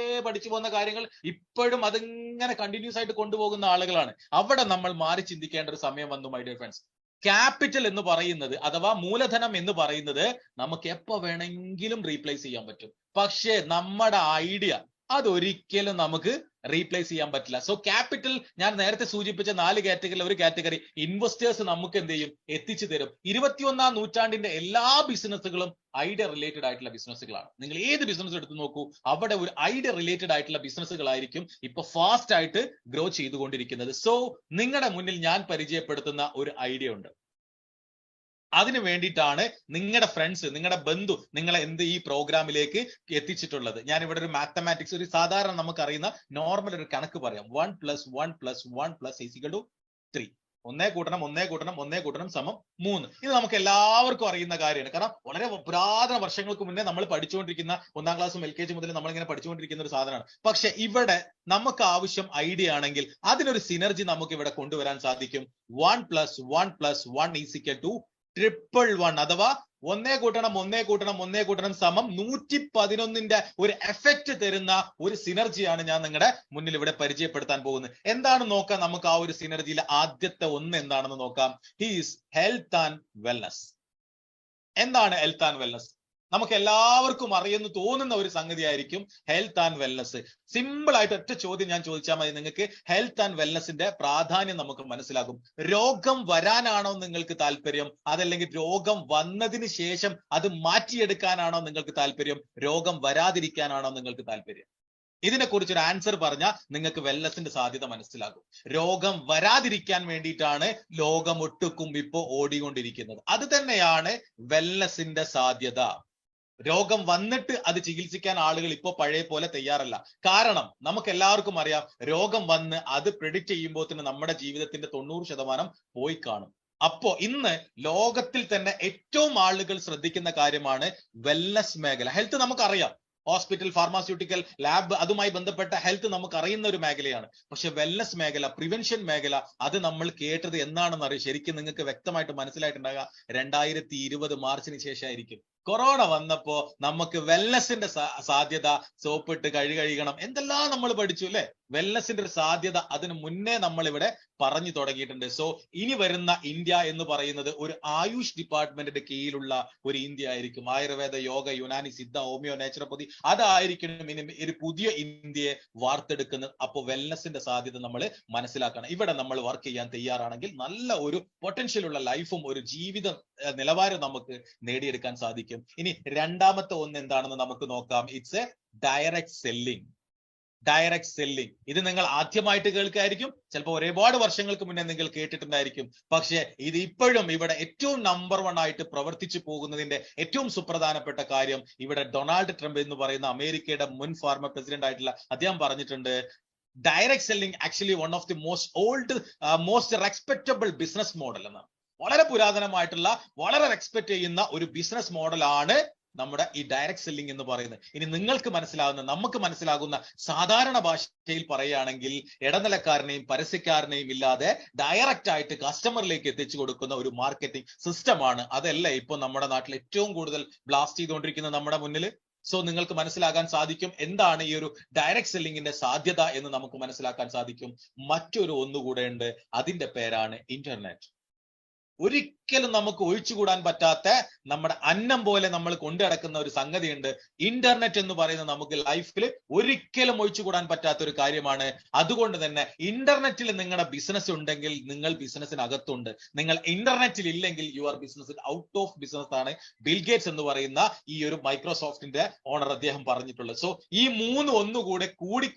പഠിച്ചു പോകുന്ന കാര്യങ്ങൾ ഇപ്പോഴും അതിങ്ങനെ കണ്ടിന്യൂസ് ആയിട്ട് കൊണ്ടുപോകുന്ന ആളുകളാണ്. അവിടെ നമ്മൾ മാറി ചിന്തിക്കേണ്ട ഒരു സമയം വന്നു മൈ ഡിയർ ഫ്രണ്ട്സ്. ക്യാപിറ്റൽ എന്ന് പറയുന്നത് അഥവാ മൂലധനം എന്ന് പറയുന്നത് നമുക്ക് എപ്പോ വേണമെങ്കിലും റീപ്ലേസ് ചെയ്യാൻ പറ്റും. പക്ഷേ നമ്മുടെ ഐഡിയ അതൊരിക്കലും നമുക്ക് റീപ്ലേസ് ചെയ്യാൻ പറ്റില്ല. സോ ക്യാപിറ്റൽ, ഞാൻ നേരത്തെ സൂചിപ്പിച്ച 4 കാറ്റഗറിയിൽ ഒരു കാറ്റഗറി ഇൻവെസ്റ്റേഴ്സ് നമുക്ക് എന്ത് ചെയ്യും, എത്തിച്ചു തരും. 21ാം നൂറ്റാണ്ടിന്റെ എല്ലാ ബിസിനസ്സുകളും ഐഡിയ റിലേറ്റഡ് ആയിട്ടുള്ള ബിസിനസ്സുകളാണ്. നിങ്ങൾ ഏത് ബിസിനസ് എടുത്തു നോക്കൂ, അവിടെ ഒരു ഐഡിയ റിലേറ്റഡ് ആയിട്ടുള്ള ബിസിനസ്സുകളായിരിക്കും ഇപ്പൊ ഫാസ്റ്റ് ആയിട്ട് ഗ്രോ ചെയ്തുകൊണ്ടിരിക്കുന്നത്. സോ നിങ്ങളുടെ മുന്നിൽ ഞാൻ പരിചയപ്പെടുത്തുന്ന ഒരു ഐഡിയ ഉണ്ട്. അതിനു വേണ്ടിയിട്ടാണ് നിങ്ങളുടെ ഫ്രണ്ട്സ്, നിങ്ങളുടെ ബന്ധു നിങ്ങളെ ഈ പ്രോഗ്രാമിലേക്ക് എത്തിച്ചിട്ടുള്ളത്. ഞാൻ ഇവിടെ ഒരു മാത്തമാറ്റിക്സ്, ഒരു സാധാരണ നമുക്കറിയുന്ന നോർമൽ ഒരു കണക്ക് പറയാം. 1 + 1 + 1 = 3. 1 കൂട്ടണം 1 കൂട്ടണം 1 കൂട്ടണം = 3. ഇത് നമുക്ക് എല്ലാവർക്കും അറിയുന്ന കാര്യമാണ്. കാരണം വളരെ പുരാതന വർഷങ്ങൾക്ക് മുന്നേ നമ്മൾ പഠിച്ചുകൊണ്ടിരിക്കുന്ന 1ാം ക്ലാസ്സും LKG മുതൽ നമ്മളിങ്ങനെ പഠിച്ചുകൊണ്ടിരിക്കുന്ന ഒരു സാധനമാണ്. പക്ഷെ ഇവിടെ നമുക്ക് ആവശ്യം ഐഡിയ ആണെങ്കിൽ അതിനൊരു സിനർജി നമുക്ക് ഇവിടെ കൊണ്ടുവരാൻ സാധിക്കും. 1 + 1 + 1 = 111. അഥവാ 1 കൂട്ടണം 1 കൂട്ടണം 1 കൂട്ടണം = 111ന്റെ ഒരു എഫക്റ്റ് തരുന്ന ഒരു സിനർജിയാണ് ഞാൻ നിങ്ങളുടെ മുന്നിൽ ഇവിടെ പരിചയപ്പെടുത്താൻ പോകുന്നത്. എന്താണ് നോക്കാം നമുക്ക്. ആ ഒരു സിനർജിയിൽ ആദ്യത്തെ ഒന്ന് എന്താണെന്ന് നോക്കാം. He's health and wellness. എന്താണ് ഹെൽത്ത് ആൻഡ് വെൽനസ്? നമുക്ക് എല്ലാവർക്കും അറിയുന്നു തോന്നുന്ന ഒരു സംഗതി ആയിരിക്കും ഹെൽത്ത് ആൻഡ് വെൽനസ്. സിമ്പിൾ ആയിട്ട് ഒറ്റ ചോദ്യം ഞാൻ ചോദിച്ചാൽ മതി, നിങ്ങൾക്ക് ഹെൽത്ത് ആൻഡ് വെൽനസിന്റെ പ്രാധാന്യം നമുക്ക് മനസ്സിലാകും. രോഗം വരാനാണോ നിങ്ങൾക്ക് താല്പര്യം, അതല്ലെങ്കിൽ രോഗം വന്നതിന് ശേഷം അത് മാറ്റിയെടുക്കാനാണോ നിങ്ങൾക്ക് താല്പര്യം, രോഗം വരാതിരിക്കാനാണോ നിങ്ങൾക്ക് താല്പര്യം? ഇതിനെക്കുറിച്ചൊരു ആൻസർ പറഞ്ഞാൽ നിങ്ങൾക്ക് വെൽനസിന്റെ സാധ്യത മനസ്സിലാകും. രോഗം വരാതിരിക്കാൻ വേണ്ടിയിട്ടാണ് ലോകം ഒട്ടുക്കും ഇപ്പോ ഓടിക്കൊണ്ടിരിക്കുന്നത്. അത് തന്നെയാണ് വെൽനസിന്റെ സാധ്യത. രോഗം വന്നിട്ട് അത് ചികിത്സിക്കാൻ ആളുകൾ ഇപ്പോ പഴയ പോലെ തയ്യാറല്ല. കാരണം നമുക്ക് എല്ലാവർക്കും അറിയാം, രോഗം വന്ന് അത് പ്രെഡിക്റ്റ് ചെയ്യുമ്പോൾ തന്നെ നമ്മുടെ ജീവിതത്തിന്റെ 90% പോയി കാണും. അപ്പോ ഇന്ന് ലോകത്തിൽ തന്നെ ഏറ്റവും ആളുകൾ ശ്രദ്ധിക്കുന്ന കാര്യമാണ് വെൽനസ് മേഖല. ഹെൽത്ത് നമുക്കറിയാം, ഹോസ്പിറ്റൽ, ഫാർമാസ്യൂട്ടിക്കൽ, ലാബ്, അതുമായി ബന്ധപ്പെട്ട ഹെൽത്ത് നമുക്ക് അറിയുന്ന ഒരു മേഖലയാണ്. പക്ഷെ വെൽനസ് മേഖല, പ്രിവെൻഷൻ മേഖല, അത് നമ്മൾ കേട്ടത് എന്നാണെന്ന് അറിയാം. ശരിക്കും നിങ്ങൾക്ക് വ്യക്തമായിട്ട് മനസ്സിലായിട്ടുണ്ടാകുക 2020 മാർച്ചിന് ശേഷമായിരിക്കും. കൊറോണ വന്നപ്പോ നമുക്ക് വെൽനസിന്റെ സാധ്യത, സോപ്പിട്ട് കഴിയണം, എന്തെല്ലാം നമ്മൾ പഠിച്ചു അല്ലെ? വെൽനസിന്റെ ഒരു സാധ്യത അതിന് മുന്നേ നമ്മൾ ഇവിടെ പറഞ്ഞു തുടങ്ങിയിട്ടുണ്ട്. സോ ഇനി വരുന്ന ഇന്ത്യ എന്ന് പറയുന്നത് ഒരു ആയുഷ് ഡിപ്പാർട്ട്മെന്റിന്റെ കീഴിലുള്ള ഒരു ഇന്ത്യ ആയിരിക്കും. ആയുർവേദ, യോഗ, യുനാനി, സിദ്ധ, ഹോമിയോ, നാച്ചുറോപ്പതി, അതായിരിക്കും ഇനി ഒരു പുതിയ ഇന്ത്യയെ വാർത്തെടുക്കുന്നത്. അപ്പൊ വെൽനസിന്റെ സാധ്യത നമ്മൾ മനസ്സിലാക്കണം. ഇവിടെ നമ്മൾ വർക്ക് ചെയ്യാൻ തയ്യാറാണെങ്കിൽ നല്ല ഒരു പൊട്ടൻഷ്യൽ ഉള്ള ലൈഫും ഒരു ജീവിത നിലവാരം നമുക്ക് നേടിയെടുക്കാൻ സാധിക്കും. ഇനി രണ്ടാമത്തെ ഒന്ന് എന്താണെന്ന് നമുക്ക് നോക്കാം. It's A direct selling. Direct selling, ഇത് നിങ്ങൾ ആദ്യമായിട്ട് കേൾക്കായിരിക്കും. ചിലപ്പോൾ ഒരുപാട് വർഷങ്ങൾക്ക് മുന്നേ നിങ്ങൾ കേട്ടിട്ടുണ്ടായിരിക്കും. പക്ഷെ ഇത് ഇപ്പോഴും ഇവിടെ ഏറ്റവും നമ്പർ 1 ആയിട്ട് പ്രവർത്തിച്ചു പോകുന്നതിന്റെ ഏറ്റവും സുപ്രധാനപ്പെട്ട കാര്യം, ഇവിടെ ഡൊണാൾഡ് ട്രംപ് എന്ന് പറയുന്ന അമേരിക്കയുടെ മുൻ ഫോർമർ പ്രസിഡന്റ് ആയിട്ടുള്ള അദ്ദേഹം പറഞ്ഞിട്ടുണ്ട്, direct selling actually one of the most respectable business model എന്നാണ്. വളരെ പുരാതനമായിട്ടുള്ള, വളരെ റെസ്പെക്ട് ചെയ്യുന്ന ഒരു ബിസിനസ് മോഡലാണ് നമ്മുടെ ഈ ഡയറക്ട് സെല്ലിംഗ് എന്ന് പറയുന്നത്. ഇനി നിങ്ങൾക്ക് മനസ്സിലാകുന്ന, നമുക്ക് മനസ്സിലാകുന്ന സാധാരണ ഭാഷയിൽ പറയുകയാണെങ്കിൽ ഇടനിലക്കാരനെയും പരസ്യക്കാരനെയും ഇല്ലാതെ ഡയറക്റ്റ് ആയിട്ട് കസ്റ്റമറിലേക്ക് എത്തിച്ചു കൊടുക്കുന്ന ഒരു മാർക്കറ്റിംഗ് സിസ്റ്റമാണ്. അതല്ല ഇപ്പൊ നമ്മുടെ നാട്ടിൽ ഏറ്റവും കൂടുതൽ ബ്ലാസ്റ്റ് ചെയ്തുകൊണ്ടിരിക്കുന്നത് നമ്മുടെ മുന്നിൽ. സോ നിങ്ങൾക്ക് മനസ്സിലാക്കാൻ സാധിക്കും എന്താണ് ഈ ഒരു ഡയറക്ട് സെല്ലിങ്ങിന്റെ സാധ്യത എന്ന് നമുക്ക് മനസ്സിലാക്കാൻ സാധിക്കും. മറ്റൊരു ഒന്നുകൂടെ ഉണ്ട്, അതിന്റെ പേരാണ് ഇന്റർനെറ്റ്. ഒരിക്കലും നമുക്ക് ഒഴിച്ചുകൂടാൻ പറ്റാത്ത, നമ്മുടെ അന്നം പോലെ നമ്മൾ കൊണ്ടു നടക്കുന്ന ഒരു സംഗതിയുണ്ട്. ഇന്റർനെറ്റ് എന്ന് പറയുന്നത് നമുക്ക് ലൈഫിൽ ഒരിക്കലും ഒഴിച്ചുകൂടാൻ പറ്റാത്ത ഒരു കാര്യമാണ്. അതുകൊണ്ട് തന്നെ ഇന്റർനെറ്റിൽ നിങ്ങളുടെ ബിസിനസ് ഉണ്ടെങ്കിൽ നിങ്ങൾ ബിസിനസ്സിനകത്തുണ്ട്. നിങ്ങൾ ഇന്റർനെറ്റിൽ ഇല്ലെങ്കിൽ you are business out of business ആണ് ബിൽ ഗേറ്റ്സ് എന്ന് പറയുന്ന ഈ ഒരു മൈക്രോസോഫ്റ്റിന്റെ ഓണർ അദ്ദേഹം പറഞ്ഞിട്ടുള്ളത്. സോ ഈ മൂന്ന് ഒന്നുകൂടെ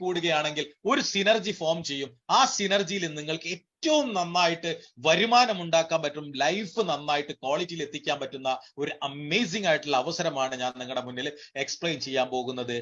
കൂടുകയാണെങ്കിൽ ഒരു സിനർജി ഫോം ചെയ്യും. ആ സിനർജിയിൽ നിങ്ങൾക്ക് ഏറ്റവും നന്നായിട്ട് വരുമാനം ഉണ്ടാക്കാൻ പറ്റും, ലൈഫ് നന്നായിട്ട് ക്വാളിറ്റിയിൽ എത്തിക്കാൻ പറ്റുന്ന ഒരു അമേസിംഗ് ആയിട്ടുള്ള അവസരമാണ് ഞാൻ നിങ്ങളുടെ മുന്നിൽ എക്സ്പ്ലെയിൻ ചെയ്യാൻ പോകുന്നത്.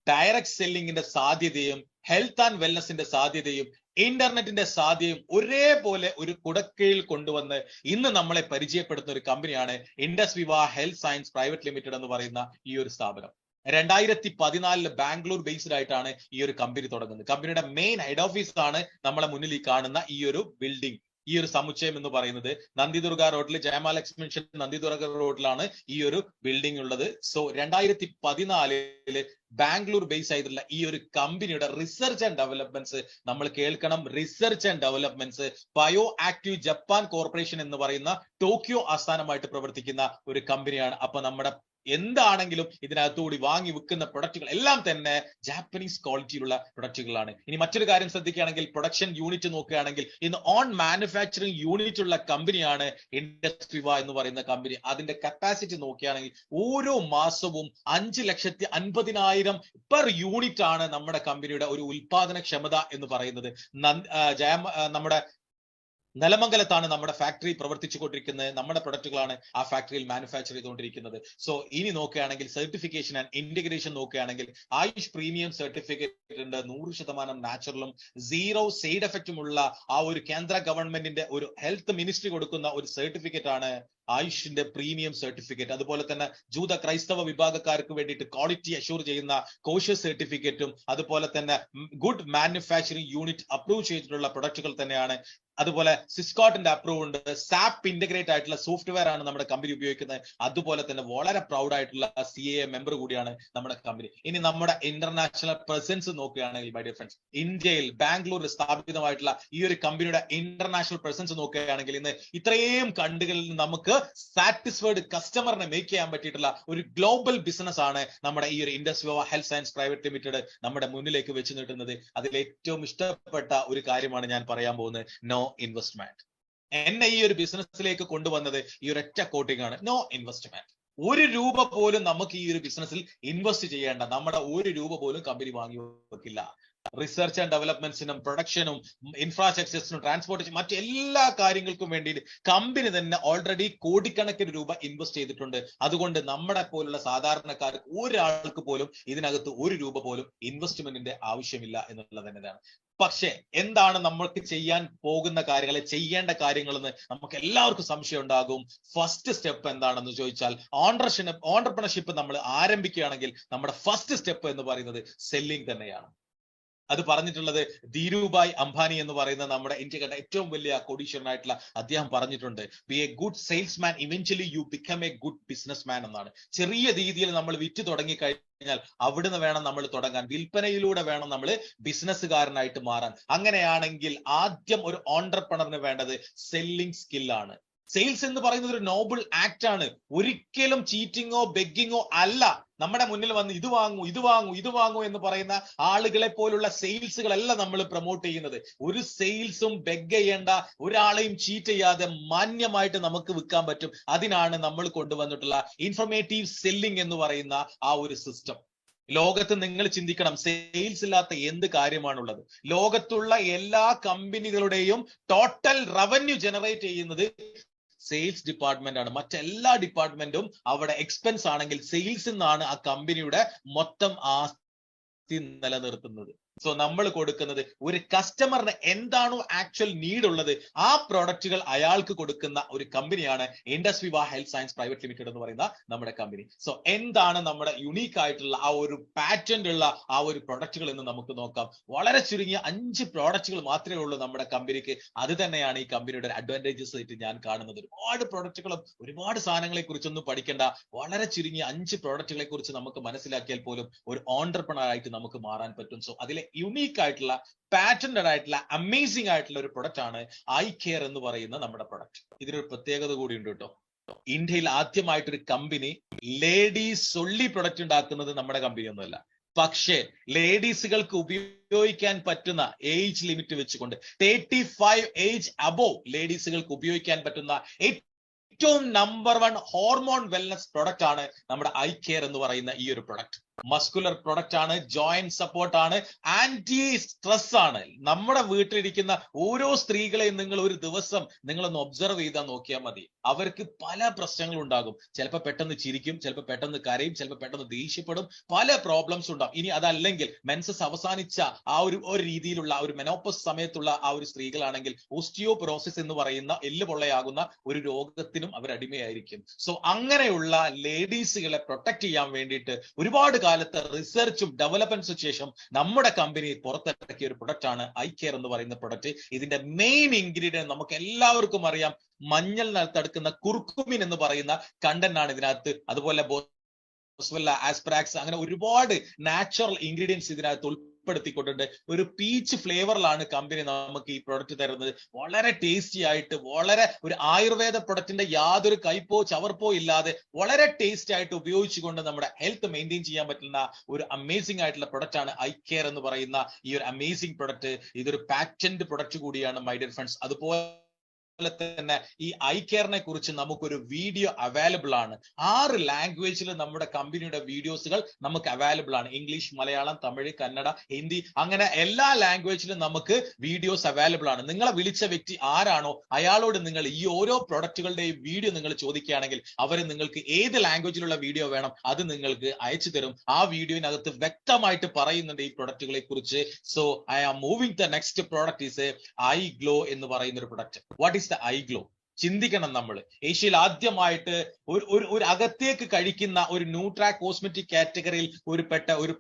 ഡയറക്ട് സെല്ലിങ്ങിന്റെ സാധ്യതയും ഹെൽത്ത് ആൻഡ് വെൽനസിന്റെ സാധ്യതയും ഇന്റർനെറ്റിന്റെ സാധ്യതയും ഒരേപോലെ ഒരു കുടക്കീഴിൽ കൊണ്ടുവന്ന് ഇന്ന് നമ്മളെ പരിചയപ്പെടുത്തുന്ന ഒരു കമ്പനിയാണ് ഇൻഡസ് വിവ ഹെൽത്ത് സയൻസ് പ്രൈവറ്റ് ലിമിറ്റഡ് എന്ന് പറയുന്ന ഈ ഒരു സ്ഥാപനം. 2014 ബാംഗ്ലൂർ ബേസ്ഡ് ആയിട്ടാണ് ഈ ഒരു കമ്പനി തുടങ്ങുന്നത്. കമ്പനിയുടെ മെയിൻ ഹെഡ് ഓഫീസ് ആണ് നമ്മളെ മുന്നിൽ ഈ കാണുന്ന ഈ ഒരു ബിൽഡിംഗ്, ഈ ഒരു സമുച്ചയം എന്ന് പറയുന്നത്. നന്ദിദുർഗ റോഡിൽ, ജയമാലക്ഷ്മി മെൻഷൻ നന്ദിദുർഗ റോഡിലാണ് ഈ ഒരു ബിൽഡിംഗ് ഉള്ളത്. സോ 2014 ബാംഗ്ലൂർ ബേസ് ആയിട്ടുള്ള ഈ ഒരു കമ്പനിയുടെ റിസർച്ച് ആൻഡ് ഡെവലപ്മെന്റ്സ് നമ്മൾ കേൾക്കണം. Research and developments bio active Japan corporation എന്ന് പറയുന്ന ടോക്കിയോ ആസ്ഥാനമായിട്ട് പ്രവർത്തിക്കുന്ന ഒരു കമ്പനിയാണ്. അപ്പൊ നമ്മുടെ എന്താണെങ്കിലും ഇതിനകത്തുകൂടി വാങ്ങി വെക്കുന്ന പ്രൊഡക്റ്റുകൾ എല്ലാം തന്നെ ജാപ്പനീസ് ക്വാളിറ്റിയിലുള്ള പ്രൊഡക്റ്റുകളാണ്. ഇനി മറ്റൊരു കാര്യം ശ്രദ്ധിക്കുകയാണെങ്കിൽ, പ്രൊഡക്ഷൻ യൂണിറ്റ് നോക്കുകയാണെങ്കിൽ ഇന്ന് ഓൺ മാനുഫാക്ചറിങ് യൂണിറ്റ് ഉള്ള കമ്പനിയാണ് ഇൻഡസ് വിവ എന്ന് പറയുന്ന കമ്പനി. അതിന്റെ കപ്പാസിറ്റി നോക്കുകയാണെങ്കിൽ ഓരോ മാസവും 5,50,000 പെർ യൂണിറ്റ് ആണ് നമ്മുടെ കമ്പനിയുടെ ഒരു ഉൽപാദന ക്ഷമത എന്ന് പറയുന്നത്. നമ്മുടെ നെലമംഗലത്താണ് നമ്മുടെ ഫാക്ടറി പ്രവർത്തിച്ചു കൊണ്ടിരിക്കുന്നത്. നമ്മുടെ പ്രൊഡക്റ്റുകളാണ് ആ ഫാക്ടറിയിൽ മാനുഫാക്ചർ ചെയ്തുകൊണ്ടിരിക്കുന്നത്. സോ ഇനി നോക്കുകയാണെങ്കിൽ സർട്ടിഫിക്കേഷൻ ആൻഡ് ഇന്റഗ്രേഷൻ നോക്കുകയാണെങ്കിൽ ആയുഷ് പ്രീമിയം സർട്ടിഫിക്കറ്റ് ഉണ്ട്. 100% നാച്ചുറലും 0 സൈഡ് എഫക്റ്റും ഉള്ള ആ ഒരു കേന്ദ്ര ഗവൺമെന്റിന്റെ ഒരു ഹെൽത്ത് മിനിസ്ട്രി കൊടുക്കുന്ന ഒരു സർട്ടിഫിക്കറ്റ് ആണ് ആയുഷിന്റെ പ്രീമിയം സർട്ടിഫിക്കറ്റ്. അതുപോലെ തന്നെ ജൂത ക്രൈസ്തവ വിഭാഗക്കാർക്ക് വേണ്ടിയിട്ട് ക്വാളിറ്റി അഷ്യൂർ ചെയ്യുന്ന കോഷ്യസ് സർട്ടിഫിക്കറ്റും, അതുപോലെ തന്നെ ഗുഡ് മാനുഫാക്ചറിംഗ് യൂണിറ്റ് അപ്രൂവ് ചെയ്തിട്ടുള്ള പ്രൊഡക്റ്റുകൾ തന്നെയാണ്. അതുപോലെ സിസ്കോട്ടിന്റെ അപ്രൂവ് ഉണ്ട്. സാപ്പ് ഇന്റഗ്രേറ്റ് ആയിട്ടുള്ള സോഫ്റ്റ്വെയർ ആണ് നമ്മുടെ കമ്പനി ഉപയോഗിക്കുന്നത്. അതുപോലെ തന്നെ വളരെ പ്രൗഡ് ആയിട്ടുള്ള CAA മെമ്പർ കൂടിയാണ് നമ്മുടെ കമ്പനി. ഇനി നമ്മുടെ ഇന്റർനാഷണൽ പ്രസൻസ് നോക്കുകയാണെങ്കിൽ മൈ ഡിയർ ഫ്രണ്ട്സ്, ഇന്ത്യയിൽ ബാംഗ്ലൂരിൽ സ്ഥാപിതമായിട്ടുള്ള ഈ ഒരു കമ്പനിയുടെ ഇന്റർനാഷണൽ പ്രസൻസ് നോക്കുകയാണെങ്കിൽ ഇന്ന് ഇത്രയും കണ്ടുകളിൽ നമുക്ക് സാറ്റിസ്ഫൈഡ് കസ്റ്റമറിനെ മേക്ക് ചെയ്യാൻ പറ്റിയിട്ടുള്ള ഒരു ഗ്ലോബൽ ബിസിനസ് ആണ് നമ്മുടെ ഈ ഒരു ഇൻഡസ് വിവ ഹെൽത്ത് സയൻസ് പ്രൈവറ്റ് ലിമിറ്റഡ് നമ്മുടെ മുന്നിലേക്ക് വെച്ച് നീട്ടുന്നത്. അതിൽ ഏറ്റവും ഇഷ്ടപ്പെട്ട ഒരു കാര്യമാണ് ഞാൻ പറയാൻ പോകുന്നത്, നോ ഇൻവെസ്റ്റ്മെന്റ്. എന്നെ ഈ ഒരു ബിസിനസ്സിലേക്ക് കൊണ്ടുവന്നത് ഈ ഒരു ഒറ്റ കോട്ടിംഗ് ആണ്, നോ ഇൻവെസ്റ്റ്മെന്റ്. 1 രൂപ പോലും നമുക്ക് ഈ ഒരു ബിസിനസ്സിൽ ഇൻവെസ്റ്റ് ചെയ്യേണ്ട, നമ്മുടെ 1 രൂപ പോലും കമ്പനി വാങ്ങി വെക്കില്ല. റിസർച്ച് ആൻഡ് ഡെവലപ്മെന്റ്സിനും പ്രൊഡക്ഷനും ഇൻഫ്രാസ്ട്രക്ചേഴ്സിനും ട്രാൻസ്പോർട്ടേഷൻ മറ്റെല്ലാ കാര്യങ്ങൾക്കും വേണ്ടി കമ്പനി തന്നെ ഓൾറെഡി കോടിക്കണക്കിന് രൂപ ഇൻവെസ്റ്റ് ചെയ്തിട്ടുണ്ട്. അതുകൊണ്ട് നമ്മുടെ പോലുള്ള സാധാരണക്കാർക്ക് ഒരാൾക്ക് പോലും ഇതിനകത്ത് 1 രൂപ പോലും ഇൻവെസ്റ്റ്മെന്റിന്റെ ആവശ്യമില്ല എന്നുള്ളത് തന്നെയാണ്. പക്ഷെ എന്താണ് നമ്മൾക്ക് ചെയ്യാൻ പോകുന്ന കാര്യങ്ങൾ, ചെയ്യേണ്ട കാര്യങ്ങളെന്ന് നമുക്ക് എല്ലാവർക്കും സംശയം ഉണ്ടാകും. ഫസ്റ്റ് സ്റ്റെപ്പ് എന്താണെന്ന് ചോദിച്ചാൽ, ഓണ്ടർപ്രണർഷിപ്പ് നമ്മൾ ആരംഭിക്കുകയാണെങ്കിൽ നമ്മുടെ ഫസ്റ്റ് സ്റ്റെപ്പ് എന്ന് പറയുന്നത് സെല്ലിംഗ് തന്നെയാണ്. അത് പറഞ്ഞിട്ടുള്ളത് ധീരുഭായ് അംബാനി എന്ന് പറയുന്ന നമ്മുടെ ഇന്ത്യ കണ്ട ഏറ്റവും വലിയ കോടീശ്വരനായിട്ടുള്ള അദ്ദേഹം പറഞ്ഞിട്ടുണ്ട്, B A good salesman eventually you become A good businessman എന്നാണ്. ചെറിയ രീതിയിൽ നമ്മൾ വിറ്റ് തുടങ്ങി കഴിഞ്ഞാൽ അവിടുന്ന് വേണം നമ്മൾ തുടങ്ങാൻ, വിൽപ്പനയിലൂടെ വേണം നമ്മൾ ബിസിനസ്സുകാരനായിട്ട് മാറാൻ. അങ്ങനെയാണെങ്കിൽ ആദ്യം ഒരു ഓണ്ടർപ്രണറിന് വേണ്ടത് സെല്ലിംഗ് സ്കില്ലാണ്. സെയിൽസ് എന്ന് പറയുന്നത് ഒരു നോബിൾ ആക്ട് ആണ്. ഒരിക്കലും ചീറ്റിങ്ങോ ബെഗ്ഗിങ്ങോ അല്ല. നമ്മുടെ മുന്നിൽ വന്ന് ഇത് വാങ്ങൂ ഇത് വാങ്ങൂ ഇത് വാങ്ങൂ എന്ന് പറയുന്ന ആളുകളെ പോലുള്ള സെയിൽസുകളല്ല നമ്മൾ പ്രൊമോട്ട് ചെയ്യുന്നത്. ഒരു സെയിൽസും ബെഗ് ചെയ്യേണ്ട, ഒരാളെയും ചീറ്റ് ചെയ്യാതെ മാന്യമായിട്ട് നമുക്ക് വിൽക്കാൻ പറ്റും. അതിനാണ് നമ്മൾ കൊണ്ടുവന്നിട്ടുള്ള ഇൻഫർമേറ്റീവ് സെല്ലിംഗ് എന്ന് പറയുന്ന ആ ഒരു സിസ്റ്റം. ലോകത്ത് നിങ്ങൾ ചിന്തിക്കണം, സെയിൽസ് ഇല്ലാത്ത എന്ത് കാര്യമാണുള്ളത്? ലോകത്തുള്ള എല്ലാ കമ്പനികളുടെയും ടോട്ടൽ റവന്യൂ ജനറേറ്റ് ചെയ്യുന്നത് സെയിൽസ് ഡിപ്പാർട്ട്മെന്റ് ആണ്. മറ്റെല്ലാ ഡിപ്പാർട്ട്മെന്റും അവിടെ എക്സ്പെൻസ് ആണെങ്കിൽ സെയിൽസ് നിന്നാണ് ആ കമ്പനിയുടെ മൊത്തം ആസ്തി നിലനിർത്തുന്നത്. സോ നമ്മൾ കൊടുക്കുന്നത് ഒരു കസ്റ്റമറിന് എന്താണോ ആക്ച്വൽ നീഡ് ഉള്ളത് ആ പ്രോഡക്റ്റുകൾ അയാൾക്ക് കൊടുക്കുന്ന ഒരു കമ്പനിയാണ് ഇൻഡസ് വിവ ഹെൽത്ത് സയൻസ് പ്രൈവറ്റ് ലിമിറ്റഡ് എന്ന് പറയുന്ന നമ്മുടെ കമ്പനി. സോ എന്താണ് നമ്മുടെ യുണീക്ക് ആയിട്ടുള്ള ആ ഒരു പാറ്റന്റ് ഉള്ള ആ ഒരു പ്രൊഡക്റ്റുകൾ എന്ന് നമുക്ക് നോക്കാം. വളരെ ചുരുങ്ങിയ 5 പ്രോഡക്റ്റുകൾ മാത്രമേ ഉള്ളൂ നമ്മുടെ കമ്പനിക്ക്. അത് തന്നെയാണ് ഈ കമ്പനിയുടെ അഡ്വാൻറ്റേജസ് ആയിട്ട് ഞാൻ കാണുന്നത്. ഒരുപാട് പ്രൊഡക്റ്റുകളും ഒരുപാട് സാധനങ്ങളെ കുറിച്ചൊന്നും പഠിക്കേണ്ട, വളരെ ചുരുങ്ങിയ 5 പ്രോഡക്റ്റുകളെ കുറിച്ച് നമുക്ക് മനസ്സിലാക്കിയാൽ പോലും ഒരു ഓൺടർപ്രണർ ആയിട്ട് നമുക്ക് മാറാൻ പറ്റും. സോ അതിലെ യുണീക്ക് ആയിട്ടുള്ള പാറ്റന്റഡ് ആയിട്ടുള്ള അമേസിംഗ് ആയിട്ടുള്ള ഒരു പ്രൊഡക്റ്റ് ആണ് ഐ കെയർ എന്ന് പറയുന്ന നമ്മുടെ പ്രൊഡക്റ്റ്. ഇതിനൊരു പ്രത്യേകത കൂടി ഉണ്ട് കേട്ടോ. ഇന്ത്യയിൽ ആദ്യമായിട്ടൊരു കമ്പനി ലേഡീസ് ഒള്ളി പ്രൊഡക്റ്റ് ഉണ്ടാക്കുന്നത് നമ്മുടെ കമ്പനി ഒന്നുമല്ല. പക്ഷേ ലേഡീസുകൾക്ക് ഉപയോഗിക്കാൻ പറ്റുന്ന ഏജ് ലിമിറ്റ് വെച്ചുകൊണ്ട് 35 ഏജ് അബോവ് ലേഡീസുകൾക്ക് ഉപയോഗിക്കാൻ പറ്റുന്ന ഏറ്റവും നമ്പർ 1 ഹോർമോൺ വെൽനസ് പ്രൊഡക്റ്റ് ആണ് നമ്മുടെ ഐ കെയർ എന്ന് പറയുന്ന ഈ ഒരു പ്രൊഡക്റ്റ്. മസ്കുലർ പ്രൊഡക്റ്റ് ആണ്, ജോയിന്റ് സപ്പോർട്ട് ആണ്, ആന്റി സ്ട്രെസ് ആണ്. നമ്മുടെ വീട്ടിലിരിക്കുന്ന ഓരോ സ്ത്രീകളെയും നിങ്ങൾ ഒരു ദിവസം നിങ്ങളൊന്ന് ഒബ്സർവ് ചെയ്താൽ നോക്കിയാൽ മതി. അവർക്ക് പല പ്രശ്നങ്ങളും ഉണ്ടാകും. ചിലപ്പോൾ പെട്ടെന്ന് ചിരിക്കും, ചിലപ്പോൾ പെട്ടെന്ന് കരയും, ചിലപ്പോൾ പെട്ടെന്ന് ദേഷ്യപ്പെടും, പല പ്രോബ്ലംസ് ഉണ്ടാകും. ഇനി അതല്ലെങ്കിൽ മെൻസസ് അവസാനിച്ച ആ ഒരു രീതിയിലുള്ള ഒരു മെനോപ്പസ് സമയത്തുള്ള ആ ഒരു സ്ത്രീകളാണെങ്കിൽ ഓസ്റ്റിയോപൊറോസിസ് എന്ന് പറയുന്ന എല്ല് പൊള്ളയാകുന്ന ഒരു രോഗത്തിനും അവർ അടിമയായിരിക്കും. സോ അങ്ങനെയുള്ള ലേഡീസുകളെ പ്രൊട്ടക്ട് ചെയ്യാൻ വേണ്ടിയിട്ട് ഒരുപാട് കാലത്ത് റിസർച്ചും ഡെവലപ്മെന്റ്സും ശേഷം നമ്മുടെ കമ്പനി പുറത്തിറക്കിയ ഒരു പ്രൊഡക്റ്റ് ആണ് ഐ കെയർ എന്ന് പറയുന്ന പ്രൊഡക്റ്റ്. ഇതിന്റെ മെയിൻ ഇൻഗ്രീഡിയന്റ് നമുക്ക് എല്ലാവർക്കും അറിയാം, മഞ്ഞൾ തടുക്കുന്ന കുർക്കുമിൻ എന്ന് പറയുന്ന കണ്ടന്റ് ആണ് ഇതിനകത്ത്. അതുപോലെ ബോസ്വെല്ല, ആസ്പരാക്സ്, അങ്ങനെ ഒരുപാട് നാച്ചുറൽ ഇൻഗ്രീഡിയൻസ് ഇതിനകത്ത് ഉൾപ്പെടുത്തിക്കൊണ്ടുണ്ട്. ഒരു പീച്ച് ഫ്ലേവറിലാണ് കമ്പനി നമുക്ക് ഈ പ്രൊഡക്റ്റ് തരുന്നത്. വളരെ ടേസ്റ്റി ആയിട്ട്, വളരെ ഒരു ആയുർവേദ പ്രൊഡക്റ്റിന്റെ യാതൊരു കയ്പോ ചവർപ്പോ ഇല്ലാതെ വളരെ ടേസ്റ്റി ആയിട്ട് ഉപയോഗിച്ചുകൊണ്ട് നമ്മുടെ ഹെൽത്ത് മെയിൻറ്റെയിൻ ചെയ്യാൻ പറ്റുന്ന ഒരു അമേസിംഗ് ആയിട്ടുള്ള പ്രൊഡക്റ്റ് ആണ് ഐ കെയർ എന്ന് പറയുന്ന ഈ ഒരു അമേസിംഗ് പ്രൊഡക്റ്റ്. ഇതൊരു പാറ്റന്റ് പ്രൊഡക്റ്റ് കൂടിയാണ് മൈ ഡിയർ ഫ്രണ്ട്സ്. അതുപോലെ തന്നെ ഈ ഐ കെയറിനെ കുറിച്ച് നമുക്കൊരു വീഡിയോ അവൈലബിൾ ആണ്. 6 ലാംഗ്വേജിൽ നമ്മുടെ കമ്പനിയുടെ വീഡിയോസുകൾ നമുക്ക് അവൈലബിൾ ആണ്. ഇംഗ്ലീഷ്, മലയാളം, തമിഴ്, കന്നഡ, ഹിന്ദി, അങ്ങനെ എല്ലാ ലാംഗ്വേജിലും നമുക്ക് വീഡിയോസ് അവൈലബിൾ ആണ്. നിങ്ങളെ വിളിച്ച വ്യക്തി ആരാണോ അയാളോട് നിങ്ങൾ ഈ ഓരോ പ്രൊഡക്റ്റുകളുടെയും വീഡിയോ നിങ്ങൾ ചോദിക്കുകയാണെങ്കിൽ അവർ നിങ്ങൾക്ക് ഏത് ലാംഗ്വേജിലുള്ള വീഡിയോ വേണം അത് നിങ്ങൾക്ക് അയച്ചു തരും. ആ വീഡിയോനകത്ത് വ്യക്തമായിട്ട് പറയുന്നുണ്ട് ഈ പ്രൊഡക്റ്റുകളെ കുറിച്ച്. So I am moving the next product is iGlow എന്ന് പറയുന്ന ഒരു product. What is the iGlow? ചിന്തിക്കണം. നമ്മൾ ഏഷ്യയിൽ ആദ്യമായിട്ട് ഒരു അകത്തേക്ക് കഴിക്കുന്ന ഒരു ന്യൂട്രാ കോസ്മെറ്റിക് കാറ്റഗറിയിൽ ഒരു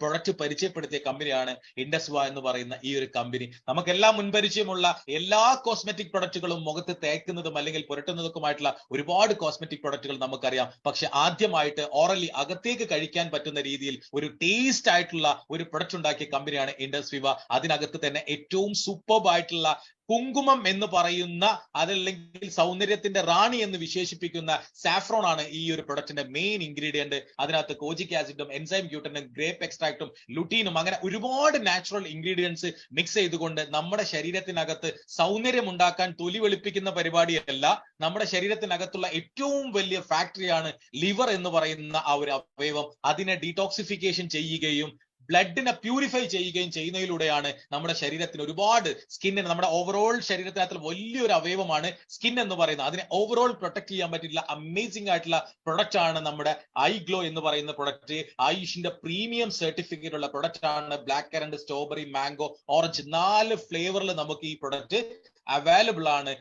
പ്രൊഡക്റ്റ് പരിചയപ്പെടുത്തിയ കമ്പനിയാണ് ഇൻഡസ് വിവ എന്ന് പറയുന്ന ഈ ഒരു കമ്പനി. നമുക്കെല്ലാം മുൻപരിചയമുള്ള എല്ലാ കോസ്മെറ്റിക് പ്രൊഡക്റ്റുകളും മുഖത്ത് തേക്കുന്നതും അല്ലെങ്കിൽ പുരട്ടുന്നതുമായിട്ടുള്ള ഒരുപാട് കോസ്മെറ്റിക് പ്രൊഡക്റ്റുകൾ നമുക്കറിയാം. പക്ഷെ ആദ്യമായിട്ട് ഓറലി അകത്തേക്ക് കഴിക്കാൻ പറ്റുന്ന രീതിയിൽ ഒരു ടേസ്റ്റ് ആയിട്ടുള്ള ഒരു പ്രൊഡക്റ്റ് ഉണ്ടാക്കിയ കമ്പനിയാണ് ഇൻഡസ് വിവ. അതിനകത്ത് തന്നെ ഏറ്റവും സൂപ്പർബ് ആയിട്ടുള്ള കുങ്കുമം എന്ന് പറയുന്ന, അതല്ലെങ്കിൽ സൗന്ദര്യത്തിന്റെ റാണി എന്ന് വിശേഷിപ്പിക്കുന്ന സാഫ്രോൺ ആണ് ഈ ഒരു പ്രൊഡക്റ്റിന്റെ മെയിൻ ഇൻഗ്രീഡിയന്റ്. അതിനകത്ത് കോജിക് ആസിഡും എൻസൈം ഗ്ലൂട്ടനും ഗ്രേപ്പ് എക്സ്ട്രാക്റ്റും ലുട്ടീനും അങ്ങനെ ഒരുപാട് നാച്ചുറൽ ഇൻഗ്രീഡിയൻസ് മിക്സ് ചെയ്തുകൊണ്ട് നമ്മുടെ ശരീരത്തിനകത്ത് സൗന്ദര്യം ഉണ്ടാക്കാൻ തൊലി വെളുപ്പിക്കുന്ന പരിപാടിയല്ല. നമ്മുടെ ശരീരത്തിനകത്തുള്ള ഏറ്റവും വലിയ ഫാക്ടറിയാണ് ലിവർ എന്ന് പറയുന്ന ആ ഒരു അവയവം. അതിനെ ഡീടോക്സിഫിക്കേഷൻ ചെയ്യുകയും ബ്ലഡിനെ പ്യൂരിഫൈ ചെയ്യുകയും ചെയ്യുന്നതിലൂടെയാണ് നമ്മുടെ ശരീരത്തിന് ഒരുപാട് സ്കിന്നിന്, നമ്മുടെ ഓവറോൾ ശരീരത്തിനകത്ത് വലിയൊരു അവയവമാണ് സ്കിൻ എന്ന് പറയുന്നത്. അതിനെ ഓവറോൾ പ്രൊട്ടക്ട് ചെയ്യാൻ പറ്റില്ല അമേസിംഗ് ആയിട്ടുള്ള പ്രൊഡക്റ്റ് ആണ് നമ്മുടെ ഐ ഗ്ലോ എന്ന് പറയുന്ന പ്രൊഡക്റ്റ്. ആയുഷിന്റെ പ്രീമിയം സർട്ടിഫിക്കറ്റ് ഉള്ള പ്രൊഡക്റ്റ് ആണ്. Black currant, strawberry, mango, orange 4 ഫ്ലേവറിൽ നമുക്ക് ഈ പ്രൊഡക്റ്റ് അവൈലബിൾ ആണ്.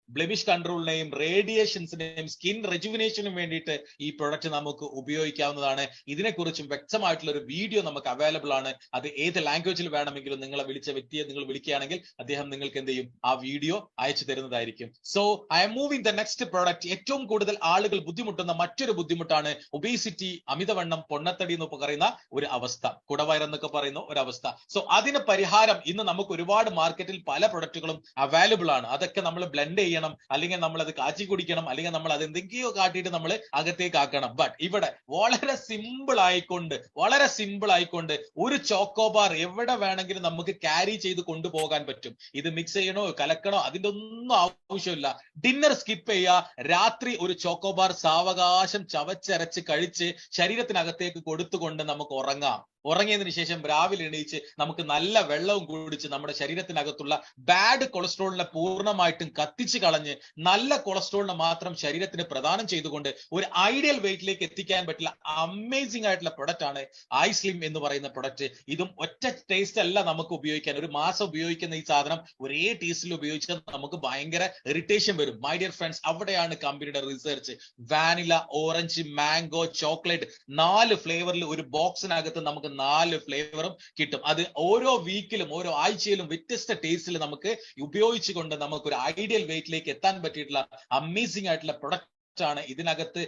ബ്ലെമിഷ് കൺട്രോളിനെയും റേഡിയേഷൻസിനെയും സ്കിൻ റെജുവിനേഷനും വേണ്ടിയിട്ട് ഈ പ്രൊഡക്റ്റ് നമുക്ക് ഉപയോഗിക്കാവുന്നതാണ്. ഇതിനെക്കുറിച്ചും വ്യക്തമായിട്ടുള്ള ഒരു വീഡിയോ നമുക്ക് അവൈലബിൾ ആണ്. അത് ഏത് ലാംഗ്വേജിൽ വേണമെങ്കിലും നിങ്ങളെ വിളിച്ച വ്യക്തിയെ നിങ്ങൾ വിളിക്കുകയാണെങ്കിൽ അദ്ദേഹം നിങ്ങൾക്ക് എന്ത് ചെയ്യും, ആ വീഡിയോ അയച്ചു തരുന്നതായിരിക്കും. So I M moving the next product. ഏറ്റവും കൂടുതൽ ആളുകൾ ബുദ്ധിമുട്ടുന്ന മറ്റൊരു ബുദ്ധിമുട്ടാണ് ഒബേസിറ്റി, അമിതവണ്ണം, പൊണ്ണത്തടി എന്ന് പറയുന്ന ഒരു അവസ്ഥ, കുടവയറെന്നൊക്കെ പറയുന്ന ഒരു അവസ്ഥ. സോ അതിന് പരിഹാരം ഇന്ന് നമുക്ക് ഒരുപാട് മാർക്കറ്റിൽ പല പ്രൊഡക്റ്റുകളും അവൈലബിൾ ആണ്. അതൊക്കെ നമ്മൾ ബ്ലെൻഡ് ചെയ്യണം, അല്ലെങ്കിൽ നമ്മൾ അത് കാച്ചി കുടിക്കണം, അല്ലെങ്കിൽ നമ്മൾ അത് എന്തെങ്കിയോ കാട്ടിയിട്ട് നമ്മൾ അകത്തേക്ക് ആക്കണം. ബട്ട് ഇവിടെ വളരെ സിമ്പിൾ ആയിക്കൊണ്ട് ഒരു ചോക്കോബാർ എവിടെ വേണമെങ്കിലും നമുക്ക് ക്യാരി ചെയ്ത് കൊണ്ടുപോകാൻ പറ്റും. ഇത് മിക്സ് ചെയ്യണോ കലക്കണോ അതിന്റെ ഒന്നും ആവശ്യമില്ല. ഡിന്നർ സ്കിപ്പ് ചെയ്യുക, രാത്രി ഒരു ചോക്കോബാർ സാവകാശം ചവച്ചരച്ച് കഴിച്ച് ശരീരത്തിനകത്തേക്ക് കൊടുത്തുകൊണ്ട് നമുക്ക് ഉറങ്ങാം. ഉറങ്ങിയതിനു ശേഷം രാവിലെ എണീച്ച് നമുക്ക് നല്ല വെള്ളവും കുടിച്ച് നമ്മുടെ ശരീരത്തിനകത്തുള്ള ബാഡ് കൊളസ്ട്രോളിനെ പൂർണ്ണമായിട്ടും കത്തിച്ച് കളഞ്ഞ് നല്ല കൊളസ്ട്രോളിനെ മാത്രം ശരീരത്തിന് പ്രദാനം ചെയ്തുകൊണ്ട് ഒരു ഐഡിയൽ വെയിറ്റിലേക്ക് എത്തിക്കാൻ പറ്റില്ല അമേസിംഗ് ആയിട്ടുള്ള പ്രൊഡക്റ്റ് ആണ് ഐസ്ലിം എന്ന് പറയുന്ന പ്രൊഡക്റ്റ്. ഇതും ഒറ്റ ടേസ്റ്റ് അല്ല നമുക്ക് ഉപയോഗിക്കാൻ. ഒരു മാസം ഉപയോഗിക്കുന്ന ഈ സാധനം ഒരേ ടേസ്റ്റിൽ ഉപയോഗിച്ചാൽ നമുക്ക് ഭയങ്കര ഇറിറ്റേഷൻ വരും. മൈ ഡിയർ ഫ്രണ്ട്സ്, അവിടെയാണ് കമ്പനിയുടെ research. Vanilla, orange, mango, chocolate 4 ഫ്ലേവറിൽ ഒരു ബോക്സിനകത്ത് നമുക്ക് 4 ഫ്ലേവറും കിട്ടും. അത് ഓരോ വീക്കിലും ഓരോ ആഴ്ചയിലും വ്യത്യസ്ത ടേസ്റ്റിൽ നമുക്ക് ഉപയോഗിച്ചുകൊണ്ട് നമുക്ക് ഒരു ഐഡിയൽ വെയിറ്റിലേക്ക് എത്താൻ പറ്റിയിട്ടുള്ള അമേസിംഗ് ആയിട്ടുള്ള പ്രൊഡക്റ്റ് ആണ്. ഇതിനകത്ത്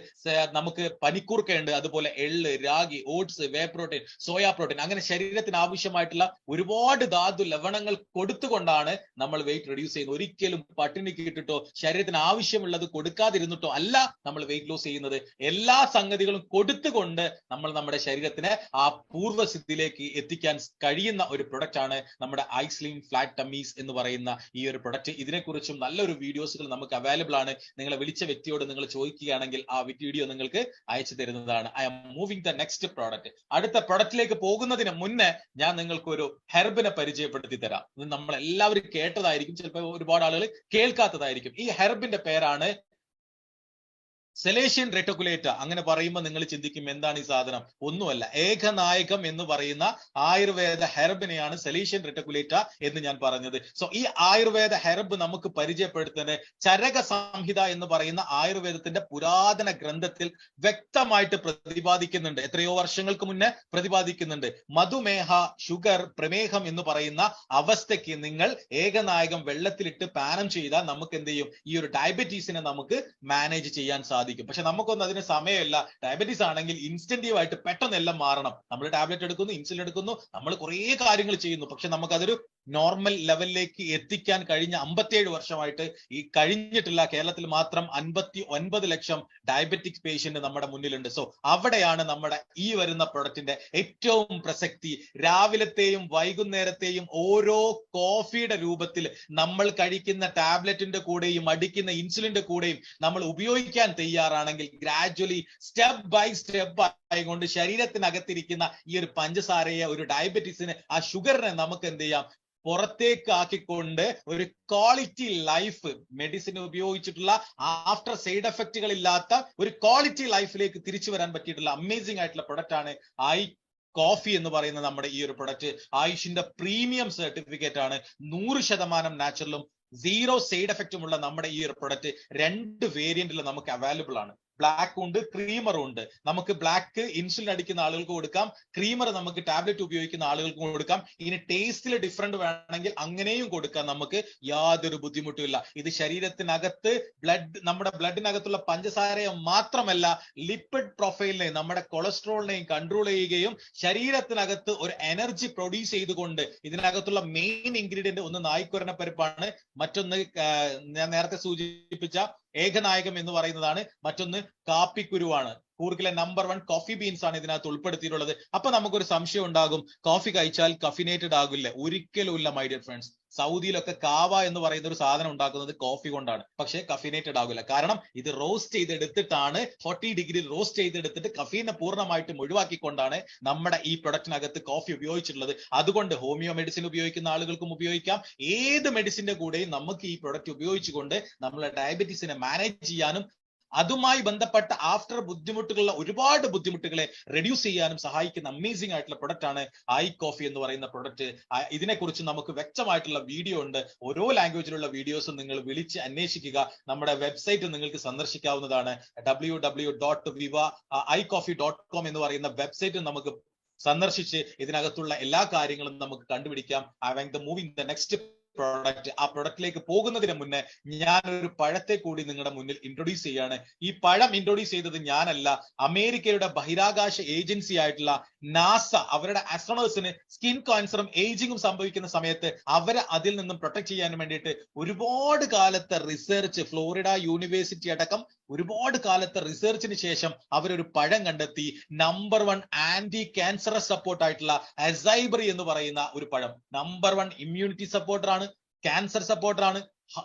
നമുക്ക് പനിക്കൂർക്കയുണ്ട്, അതുപോലെ എള്ള്, രാഗി, ഓട്സ്, വേ പ്രോട്ടീൻ, സോയാ പ്രോട്ടീൻ, അങ്ങനെ ശരീരത്തിന് ആവശ്യമായിട്ടുള്ള ഒരുപാട് ധാതു ലവണങ്ങൾ കൊടുത്തുകൊണ്ടാണ് നമ്മൾ വെയിറ്റ് റെഡ്യൂസ് ചെയ്യുന്നത്. ഒരിക്കലും പട്ടിണിക്ക് ഇട്ടിട്ടോ ശരീരത്തിന് ആവശ്യമുള്ളത് കൊടുക്കാതിരുന്നിട്ടോ അല്ല നമ്മൾ വെയിറ്റ് ലോസ് ചെയ്യുന്നത്. എല്ലാ സംഗതികളും കൊടുത്തുകൊണ്ട് നമ്മൾ നമ്മുടെ ശരീരത്തിനെ ആ പൂർവ്വസ്ഥിതിയിലേക്ക് എത്തിക്കാൻ കഴിയുന്ന ഒരു പ്രൊഡക്റ്റ് ആണ് നമ്മുടെ ഐസ്ലിം ഫ്ലാറ്റ് ടമ്മീസ് എന്ന് പറയുന്ന ഈ ഒരു പ്രൊഡക്റ്റ്. ഇതിനെക്കുറിച്ചും നല്ലൊരു വീഡിയോസുകൾ നമുക്ക് അവൈലബിൾ ആണ്. നിങ്ങളെ വിളിച്ച വ്യക്തിയോട് നിങ്ങൾ ചോദിക്കുകയാണെങ്കിൽ ആ വീഡിയോ നിങ്ങൾക്ക് അയച്ചു തരുന്നതാണ്. I am moving the next product. അടുത്ത പ്രൊഡക്റ്റിലേക്ക് പോകുന്നതിന് മുന്നേ ഞാൻ നിങ്ങൾക്ക് ഒരു ഹെർബിനെ പരിചയപ്പെടുത്തി തരാം. ഇത് നമ്മൾ എല്ലാവരും കേട്ടതായിരിക്കും, ചിലപ്പോൾ ഒരുപാട് ആളുകൾ കേൾക്കാത്തതായിരിക്കും. ഈ ഹെർബിന്റെ പേരാണ് സെലേഷ്യൻ റെട്ടിക്കുലേറ്റ. അങ്ങനെ പറയുമ്പോൾ നിങ്ങൾ ചിന്തിക്കും എന്താണ് ഈ സാധനം? ഒന്നുമല്ല, ഏകനായകം എന്ന് പറയുന്ന ആയുർവേദ ഹെർബിനെയാണ് സെലേഷ്യൻ റെട്ടിക്കുലേറ്റ എന്ന് ഞാൻ പറഞ്ഞത്. സോ ഈ ആയുർവേദ ഹെർബ് നമുക്ക് പരിചയപ്പെടുത്തുന്നത് ചരക സംഹിത എന്ന് പറയുന്ന ആയുർവേദത്തിന്റെ പുരാതന ഗ്രന്ഥത്തിൽ വ്യക്തമായിട്ട് പ്രതിപാദിക്കുന്നുണ്ട്. എത്രയോ വർഷങ്ങൾക്ക് മുന്നേ പ്രതിപാദിക്കുന്നുണ്ട്. മധുമേഹ, ഷുഗർ, പ്രമേഹം എന്ന് പറയുന്ന അവസ്ഥയ്ക്ക് നിങ്ങൾ ഏകനായകം വെള്ളത്തിലിട്ട് പാനം ചെയ്താൽ നമുക്ക് എന്ത് ചെയ്യും? ഈ ഒരു ഡയബറ്റീസിനെ നമുക്ക് മാനേജ് ചെയ്യാൻ സാധിക്കും. പക്ഷെ നമുക്കൊന്നും അതിന് സമയമില്ല. ഡയബറ്റീസ് ആണെങ്കിൽ ഇൻസ്റ്റന്റീവ് ആയിട്ട് പെട്ടെന്ന് എല്ലാം മാറണം. നമ്മൾ ടാബ്ലറ്റ് എടുക്കുന്നു, ഇൻസുലിൻ എടുക്കുന്നു, നമ്മൾ കുറേ കാര്യങ്ങൾ ചെയ്യുന്നു. പക്ഷെ നമുക്കതൊരു നോർമൽ ലെവലിലേക്ക് എത്തിക്കാൻ കഴിഞ്ഞ 57 വർഷമായിട്ട് ഈ കഴിഞ്ഞിട്ടില്ല. കേരളത്തിൽ മാത്രം 59 ലക്ഷം ഡയബറ്റിക് പേഷ്യന്റ് നമ്മുടെ മുന്നിലുണ്ട്. സോ അവിടെയാണ് നമ്മുടെ ഈ വരുന്ന പ്രൊഡക്റ്റിന്റെ ഏറ്റവും പ്രസക്തി. രാവിലത്തെയും വൈകുന്നേരത്തെയും ഓരോ കോഫിയുടെ രൂപത്തിൽ നമ്മൾ കഴിക്കുന്ന ടാബ്ലറ്റിന്റെ കൂടെയും അടിക്കുന്ന ഇൻസുലിന്റെ കൂടെയും നമ്മൾ ഉപയോഗിക്കാൻ തയ്യാറാണെങ്കിൽ ഗ്രാജുവലി സ്റ്റെപ്പ് ബൈ സ്റ്റെപ്പ് ആയിക്കൊണ്ട് ശരീരത്തിനകത്തിരിക്കുന്ന ഈ ഒരു പഞ്ചസാരയെ, ഒരു ഡയബറ്റീസിന്, ആ ഷുഗറിനെ നമുക്ക് എന്ത് ചെയ്യാം? പുറത്തേക്ക് ആക്കിക്കൊണ്ട് ഒരു ക്വാളിറ്റി ലൈഫ്, മെഡിസിൻ ഉപയോഗിച്ചിട്ടുള്ള ആഫ്റ്റർ സൈഡ് എഫക്റ്റുകൾ ഇല്ലാത്ത ഒരു ക്വാളിറ്റി ലൈഫിലേക്ക് തിരിച്ചു വരാൻ പറ്റിയിട്ടുള്ള അമേസിംഗ് ആയിട്ടുള്ള പ്രൊഡക്റ്റ് ആണ് കോഫി എന്ന് പറയുന്ന നമ്മുടെ ഈ ഒരു പ്രൊഡക്റ്റ്. ആയുഷിന്റെ പ്രീമിയം സർട്ടിഫിക്കറ്റ് ആണ്. 100% നാച്ചുറലും 0 സൈഡ് എഫക്റ്റുമുള്ള നമ്മുടെ ഈ ഒരു പ്രൊഡക്റ്റ് 2 വേരിയന്റിൽ നമുക്ക് അവൈലബിൾ ആണ്. ബ്ലാക്ക് ഉണ്ട്, ക്രീമറും ഉണ്ട്. നമുക്ക് ബ്ലാക്ക് ഇൻസുലിൻ അടിക്കുന്ന ആളുകൾക്ക് കൊടുക്കാം, ക്രീമർ നമുക്ക് ടാബ്ലറ്റ് ഉപയോഗിക്കുന്ന ആളുകൾക്ക് കൊടുക്കാം. ഇനി ടേസ്റ്റിൽ ഡിഫറൻറ്റ് വേണമെങ്കിൽ അങ്ങനെയും കൊടുക്കാം. നമുക്ക് യാതൊരു ബുദ്ധിമുട്ടുമില്ല. ഇത് ശരീരത്തിനകത്ത് നമ്മുടെ ബ്ലഡിനകത്തുള്ള പഞ്ചസാരയെ മാത്രമല്ല ലിപ്പിഡ് പ്രൊഫൈലിനെയും നമ്മുടെ കൊളസ്ട്രോളിനെയും കൺട്രോൾ ചെയ്യുകയും ശരീരത്തിനകത്ത് ഒരു എനർജി പ്രൊഡ്യൂസ് ചെയ്തുകൊണ്ട്, ഇതിനകത്തുള്ള മെയിൻ ഇൻഗ്രീഡിയന്റ് ഒന്ന് നായ്ക്കുരന പരിപ്പാണ്, മറ്റൊന്ന് ഞാൻ നേരത്തെ സൂചിപ്പിച്ച ഏകനായകം എന്ന് പറയുന്നതാണ്, മറ്റൊന്ന് കാപ്പിക്കുരുവാണ്. കൂർഗിലെ നമ്പർ 1 കോഫി ബീൻസ് ആണ് ഇതിനകത്ത് ഉൾപ്പെടുത്തിയിട്ടുള്ളത്. അപ്പൊ നമുക്കൊരു സംശയം ഉണ്ടാകും, കോഫി കഴിച്ചാൽ കഫിനേറ്റഡ് ആകില്ലേ? ഒരിക്കലും ഇല്ല മൈ ഡിയർ ഫ്രണ്ട്സ്. സൗദിയിലൊക്കെ കാവ എന്ന് പറയുന്ന ഒരു സാധനം ഉണ്ടാക്കുന്നത് കോഫി കൊണ്ടാണ്, പക്ഷേ കഫിനേറ്റഡ് ആകില്ല. കാരണം ഇത് റോസ്റ്റ് ചെയ്തെടുത്തിട്ടാണ്, 40 ഡിഗ്രി റോസ്റ്റ് ചെയ്തെടുത്തിട്ട് കഫീനെ പൂർണ്ണമായിട്ടും ഒഴിവാക്കിക്കൊണ്ടാണ് നമ്മുടെ ഈ പ്രൊഡക്റ്റിനകത്ത് കോഫി ഉപയോഗിച്ചിട്ടുള്ളത്. അതുകൊണ്ട് ഹോമിയോ മെഡിസിൻ ഉപയോഗിക്കുന്ന ആളുകൾക്കും ഉപയോഗിക്കാം. ഏത് മെഡിസിന്റെ കൂടെയും നമുക്ക് ഈ പ്രൊഡക്റ്റ് ഉപയോഗിച്ചുകൊണ്ട് നമ്മളെ ഡയബറ്റീസിനെ മാനേജ് ചെയ്യാനും അതുമായി ബന്ധപ്പെട്ട ആഫ്റ്റർ ബുദ്ധിമുട്ടുകളുള്ള ഒരുപാട് ബുദ്ധിമുട്ടുകളെ റെഡ്യൂസ് ചെയ്യാനും സഹായിക്കുന്ന അമേസിംഗ് ആയിട്ടുള്ള പ്രൊഡക്റ്റ് ആണ് ഐ കോഫി എന്ന് പറയുന്ന പ്രൊഡക്റ്റ്. ഇതിനെക്കുറിച്ച് നമുക്ക് വ്യക്തമായിട്ടുള്ള വീഡിയോ ഉണ്ട്. ഓരോ ലാംഗ്വേജിലുള്ള വീഡിയോസും നിങ്ങൾ വിളിച്ച് അന്വേഷിക്കുക. നമ്മുടെ വെബ്സൈറ്റ് നിങ്ങൾക്ക് സന്ദർശിക്കാവുന്നതാണ്. www.viva.icoffee.com എന്ന് പറയുന്ന വെബ്സൈറ്റ് നമുക്ക് സന്ദർശിച്ച് ഇതിനകത്തുള്ള എല്ലാ കാര്യങ്ങളും നമുക്ക് കണ്ടുപിടിക്കാം. I am moving the next product. ആ പ്രൊഡക്റ്റിലേക്ക് പോകുന്നതിന് മുന്നേ ഞാനൊരു പഴത്തെ കൂടി നിങ്ങളുടെ മുന്നിൽ ഇൻട്രൊഡ്യൂസ് ചെയ്യാണ്. ഈ പഴം ഇൻട്രൊഡ്യൂസ് ചെയ്തത് ഞാനല്ല, അമേരിക്കയുടെ ബഹിരാകാശ ഏജൻസി ആയിട്ടുള്ള നാസ അവരുടെ ആസ്ട്രോണേഴ്സിന് സ്കിൻ ക്യാൻസറും ഏജിങ്ങും സംഭവിക്കുന്ന സമയത്ത് അവരെ അതിൽ നിന്നും പ്രൊട്ടക്ട് ചെയ്യാൻ വേണ്ടിയിട്ട് ഒരുപാട് കാലത്തെ റിസർച്ച്, ഫ്ലോറിഡ യൂണിവേഴ്സിറ്റി അടക്കം ഒരുപാട് കാലത്തെ റിസർച്ചിന് ശേഷം അവരൊരു പഴം കണ്ടെത്തി. നമ്പർ 1 ആന്റി ക്യാൻസറസ് സപ്പോർട്ട് ആയിട്ടുള്ള അസൈബറി എന്ന് പറയുന്ന ഒരു പഴം. നമ്പർ 1 ഇമ്മ്യൂണിറ്റി സപ്പോർട്ടർ ആണ്, ക്യാൻസർ സപ്പോർട്ടർ ആണ്,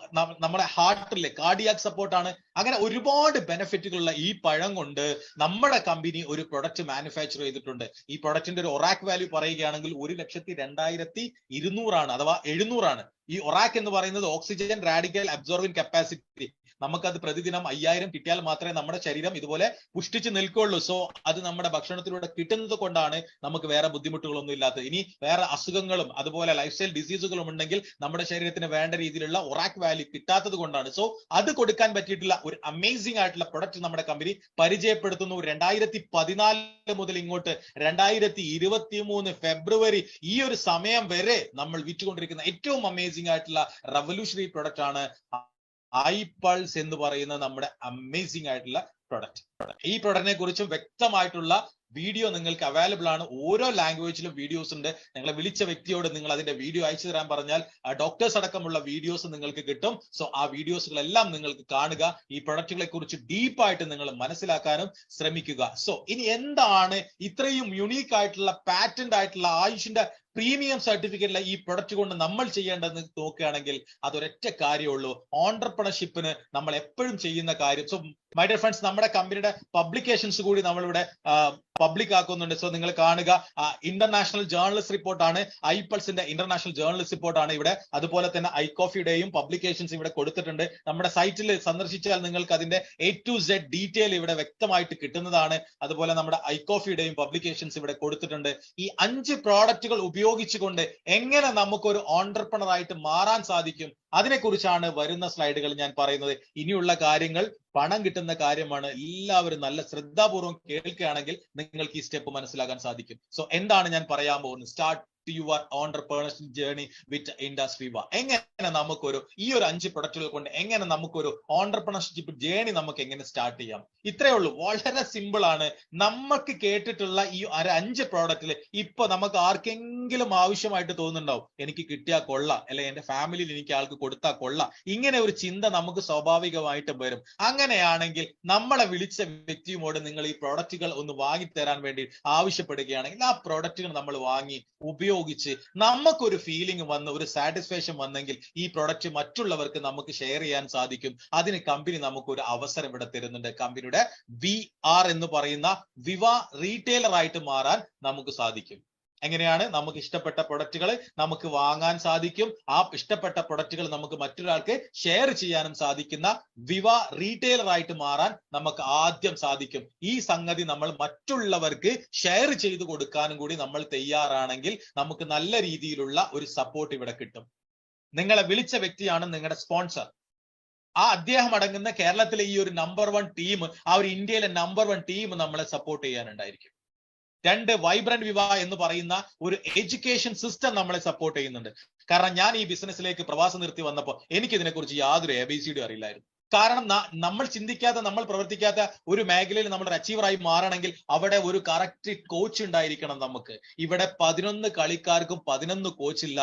നമ്മുടെ ഹാർട്ടിലെ കാർഡിയാക് സപ്പോർട്ടാണ്. അങ്ങനെ ഒരുപാട് ബെനിഫിറ്റുകളുള്ള ഈ പഴം കൊണ്ട് നമ്മുടെ കമ്പനി ഒരു പ്രൊഡക്റ്റ് മാനുഫാക്ചർ ചെയ്തിട്ടുണ്ട്. ഈ പ്രൊഡക്റ്റിന്റെ ഒരു ഒറാക് വാല്യൂ പറയുകയാണെങ്കിൽ 1,02,200 അഥവാ 700. ഈ ഒറാക് എന്ന് പറയുന്നത് ഓക്സിജൻ റാഡിക്കൽ അബ്സോർബിംഗ് കപ്പാസിറ്റി. നമുക്കത് പ്രതിദിനം 5000 കിട്ടിയാൽ മാത്രമേ നമ്മുടെ ശരീരം ഇതുപോലെ പുഷ്ടിച്ച് നിൽക്കുള്ളൂ. സോ അത് നമ്മുടെ ഭക്ഷണത്തിലൂടെ കിട്ടുന്നത് കൊണ്ടാണ് നമുക്ക് വേറെ ബുദ്ധിമുട്ടുകളൊന്നും ഇല്ലാത്തത്. ഇനി വേറെ അസുഖങ്ങളും അതുപോലെ ലൈഫ് സ്റ്റൈൽ ഡിസീസുകളും ഉണ്ടെങ്കിൽ നമ്മുടെ ശരീരത്തിന് വേണ്ട രീതിയിലുള്ള ഒറാക് വാല്യൂ കിട്ടാത്തത് കൊണ്ടാണ്. സോ അത് കൊടുക്കാൻ പറ്റിയിട്ടുള്ള ഒരു അമേസിംഗ് ആയിട്ടുള്ള പ്രൊഡക്റ്റ് നമ്മുടെ കമ്പനി പരിചയപ്പെടുത്തുന്നു. 2014 മുതൽ ഇങ്ങോട്ട് 2023 ഫെബ്രുവരി ഈ ഒരു സമയം വരെ നമ്മൾ വിറ്റുകൊണ്ടിരിക്കുന്ന ഏറ്റവും അമേസിംഗ് ആയിട്ടുള്ള റവല്യൂഷണറി പ്രൊഡക്റ്റ് ആണ് iPulse എന്ന് പറയുന്ന നമ്മുടെ അമേസിംഗ് ആയിട്ടുള്ള പ്രൊഡക്റ്റ്. ഈ പ്രൊഡക്റ്റിനെ കുറിച്ച് വ്യക്തമായിട്ടുള്ള വീഡിയോ നിങ്ങൾക്ക് അവൈലബിൾ ആണ്. ഓരോ ലാംഗ്വേജിലും വീഡിയോസ് ഉണ്ട്. നിങ്ങളെ വിളിച്ച വ്യക്തിയോട് നിങ്ങൾ അതിന്റെ വീഡിയോ അയച്ചു തരാൻ പറഞ്ഞാൽ ഡോക്ടേഴ്സ് അടക്കമുള്ള വീഡിയോസ് നിങ്ങൾക്ക് കിട്ടും. സോ ആ വീഡിയോസുകളെല്ലാം നിങ്ങൾക്ക് കാണുക. ഈ പ്രൊഡക്റ്റുകളെ കുറിച്ച് ഡീപ്പായിട്ട് നിങ്ങൾ മനസ്സിലാക്കാനും ശ്രമിക്കുക. സോ ഇനി എന്താണ് ഇത്രയും യുണീക്ക് ആയിട്ടുള്ള പാറ്റന്റ് ആയിട്ടുള്ള ആയുഷിന്റെ പ്രീമിയം സർട്ടിഫിക്കറ്റിലെ ഈ പ്രൊഡക്റ്റ് കൊണ്ട് നമ്മൾ ചെയ്യേണ്ടതെന്ന് നോക്കുകയാണെങ്കിൽ അതൊരൊറ്റ കാര്യമുള്ളൂ. ഓൺടർപ്രണർഷിപ്പിന് നമ്മൾ എപ്പോഴും ചെയ്യുന്ന കാര്യം. സോ മൈ ഡിയർ ഫ്രണ്ട്സ്, നമ്മുടെ കമ്പനിയുടെ പബ്ലിക്കേഷൻസ് കൂടി നമ്മളിവിടെ പബ്ലിക് ആക്കുന്നുണ്ട്. സോ നിങ്ങൾ കാണുക, ഇന്റർനാഷണൽ ജേർണലിസ്റ്റ് റിപ്പോർട്ടാണ്, iPulseന്റെ ഇന്റർനാഷണൽ ജേർണലിസ്റ്റ് റിപ്പോർട്ടാണ് ഇവിടെ. അതുപോലെ തന്നെ iCoffeeയുടെയും പബ്ലിക്കേഷൻസ് ഇവിടെ കൊടുത്തിട്ടുണ്ട്. നമ്മുടെ സൈറ്റിൽ സന്ദർശിച്ചാൽ നിങ്ങൾക്ക് അതിന്റെ A to Z ഡീറ്റെയിൽ ഇവിടെ വ്യക്തമായിട്ട് കിട്ടുന്നതാണ്. അതുപോലെ നമ്മുടെ iCoffeeയുടെയും പബ്ലിക്കേഷൻസ് ഇവിടെ കൊടുത്തിട്ടുണ്ട്. ഈ 5 പ്രോഡക്റ്റുകൾ ഉപയോഗിച്ചുകൊണ്ട് എങ്ങനെ നമുക്കൊരു ഓൺടർപ്രണർ ആയിട്ട് മാറാൻ സാധിക്കും അതിനെക്കുറിച്ചാണ് വരുന്ന സ്ലൈഡുകൾ ഞാൻ പറയുന്നത്. ഇനിയുള്ള കാര്യങ്ങൾ പണം കിട്ടുന്ന കാര്യമാണ്. എല്ലാവരും നല്ല ശ്രദ്ധാപൂർവം കേൾക്കുകയാണെങ്കിൽ നിങ്ങൾക്ക് ഈ സ്റ്റെപ്പ് മനസ്സിലാക്കാൻ സാധിക്കും. സോ എന്താണ് ഞാൻ പറയാൻ പോകുന്നത്? Start your entrepreneurship journey with Indus Viva. എങ്ങനെ നമുക്കൊരു ഈ ഒരു 5 പ്രൊഡക്റ്റുകൾ കൊണ്ട് എങ്ങനെ നമുക്കൊരു ഓൺടർപ്രണർഷിപ്പ് ജേർണി നമുക്ക് എങ്ങനെ സ്റ്റാർട്ട് ചെയ്യാം? ഇത്രയേ ഉള്ളൂ. വളരെ സിമ്പിൾ ആണ്. നമുക്ക് കേട്ടിട്ടുള്ള ഈ 5 പ്രോഡക്റ്റില് ഇപ്പൊ നമുക്ക് ആർക്കെങ്കിലും ആവശ്യമായിട്ട് തോന്നുന്നുണ്ടാവും, എനിക്ക് കിട്ടിയാൽ കൊള്ളാം, അല്ലെ എന്റെ ഫാമിലിയിൽ എനിക്ക് ആൾക്ക് കൊടുത്താൽ കൊള്ളാം. ഇങ്ങനെ ഒരു ചിന്ത നമുക്ക് സ്വാഭാവികമായിട്ട് വരും. അങ്ങനെയാണെങ്കിൽ നമ്മളെ വിളിച്ച വ്യക്തിയുമോട് നിങ്ങൾ ഈ പ്രോഡക്റ്റുകൾ ഒന്ന് വാങ്ങിത്തരാൻ വേണ്ടി ആവശ്യപ്പെടുകയാണെങ്കിൽ ആ പ്രോഡക്റ്റുകൾ നമ്മൾ വാങ്ങി ഉപയോഗിച്ച് നമുക്കൊരു ഫീലിംഗ് വന്ന് ഒരു സാറ്റിസ്ഫാക്ഷൻ വന്നെങ്കിൽ ഈ പ്രൊഡക്റ്റ് മറ്റുള്ളവർക്ക് നമുക്ക് ഷെയർ ചെയ്യാൻ സാധിക്കും. അതിന് കമ്പനി നമുക്ക് ഒരു അവസരം ഇവിടെ തരുന്നുണ്ട്. കമ്പനിയുടെ VR എന്ന് പറയുന്ന വിവ റീറ്റെയിലർ ആയിട്ട് മാറാൻ നമുക്ക് സാധിക്കും. എങ്ങനെയാണ്? നമുക്ക് ഇഷ്ടപ്പെട്ട പ്രൊഡക്റ്റുകൾ നമുക്ക് വാങ്ങാൻ സാധിക്കും. ആ ഇഷ്ടപ്പെട്ട പ്രൊഡക്റ്റുകൾ നമുക്ക് മറ്റൊരാൾക്ക് ഷെയർ ചെയ്യാനും സാധിക്കുന്ന വിവ റീറ്റെയിലർ ആയിട്ട് മാറാൻ നമുക്ക് ആദ്യം സാധിക്കും. ഈ സംഗതി നമ്മൾ മറ്റുള്ളവർക്ക് ഷെയർ ചെയ്തു കൊടുക്കാനും കൂടി നമ്മൾ തയ്യാറാണെങ്കിൽ നമുക്ക് നല്ല രീതിയിലുള്ള ഒരു സപ്പോർട്ട് ഇവിടെ കിട്ടും. നിങ്ങളെ വിളിച്ച വ്യക്തിയാണ് നിങ്ങളുടെ സ്പോൺസർ. ആ അദ്ദേഹം അടങ്ങുന്ന കേരളത്തിലെ ഈ ഒരു നമ്പർ 1 ടീം, ആ ഒരു ഇന്ത്യയിലെ നമ്പർ 1 ടീം നമ്മളെ സപ്പോർട്ട് ചെയ്യാനുണ്ടായിരിക്കും. 2, വൈബ്രന്റ് വിവ എന്ന് പറയുന്ന ഒരു എഡ്യൂക്കേഷൻ സിസ്റ്റം നമ്മളെ സപ്പോർട്ട് ചെയ്യുന്നുണ്ട്. കാരണം ഞാൻ ഈ ബിസിനസ്സിലേക്ക് പ്രവാസം നിർത്തി വന്നപ്പോൾ എനിക്ക് ഇതിനെക്കുറിച്ച് യാതൊരു ABCD അറിയില്ലായിരുന്നു. കാരണം നമ്മൾ ചിന്തിക്കാത്ത, നമ്മൾ പ്രവർത്തിക്കാത്ത ഒരു മേഖലയിൽ നമ്മൾ ഒരു അച്ചീവറായി മാറണമെങ്കിൽ അവിടെ ഒരു കറക്റ്റ് കോച്ച് ഉണ്ടായിരിക്കണം. നമുക്ക് ഇവിടെ 11 കളിക്കാർക്കും 11 കോച്ചില്ല.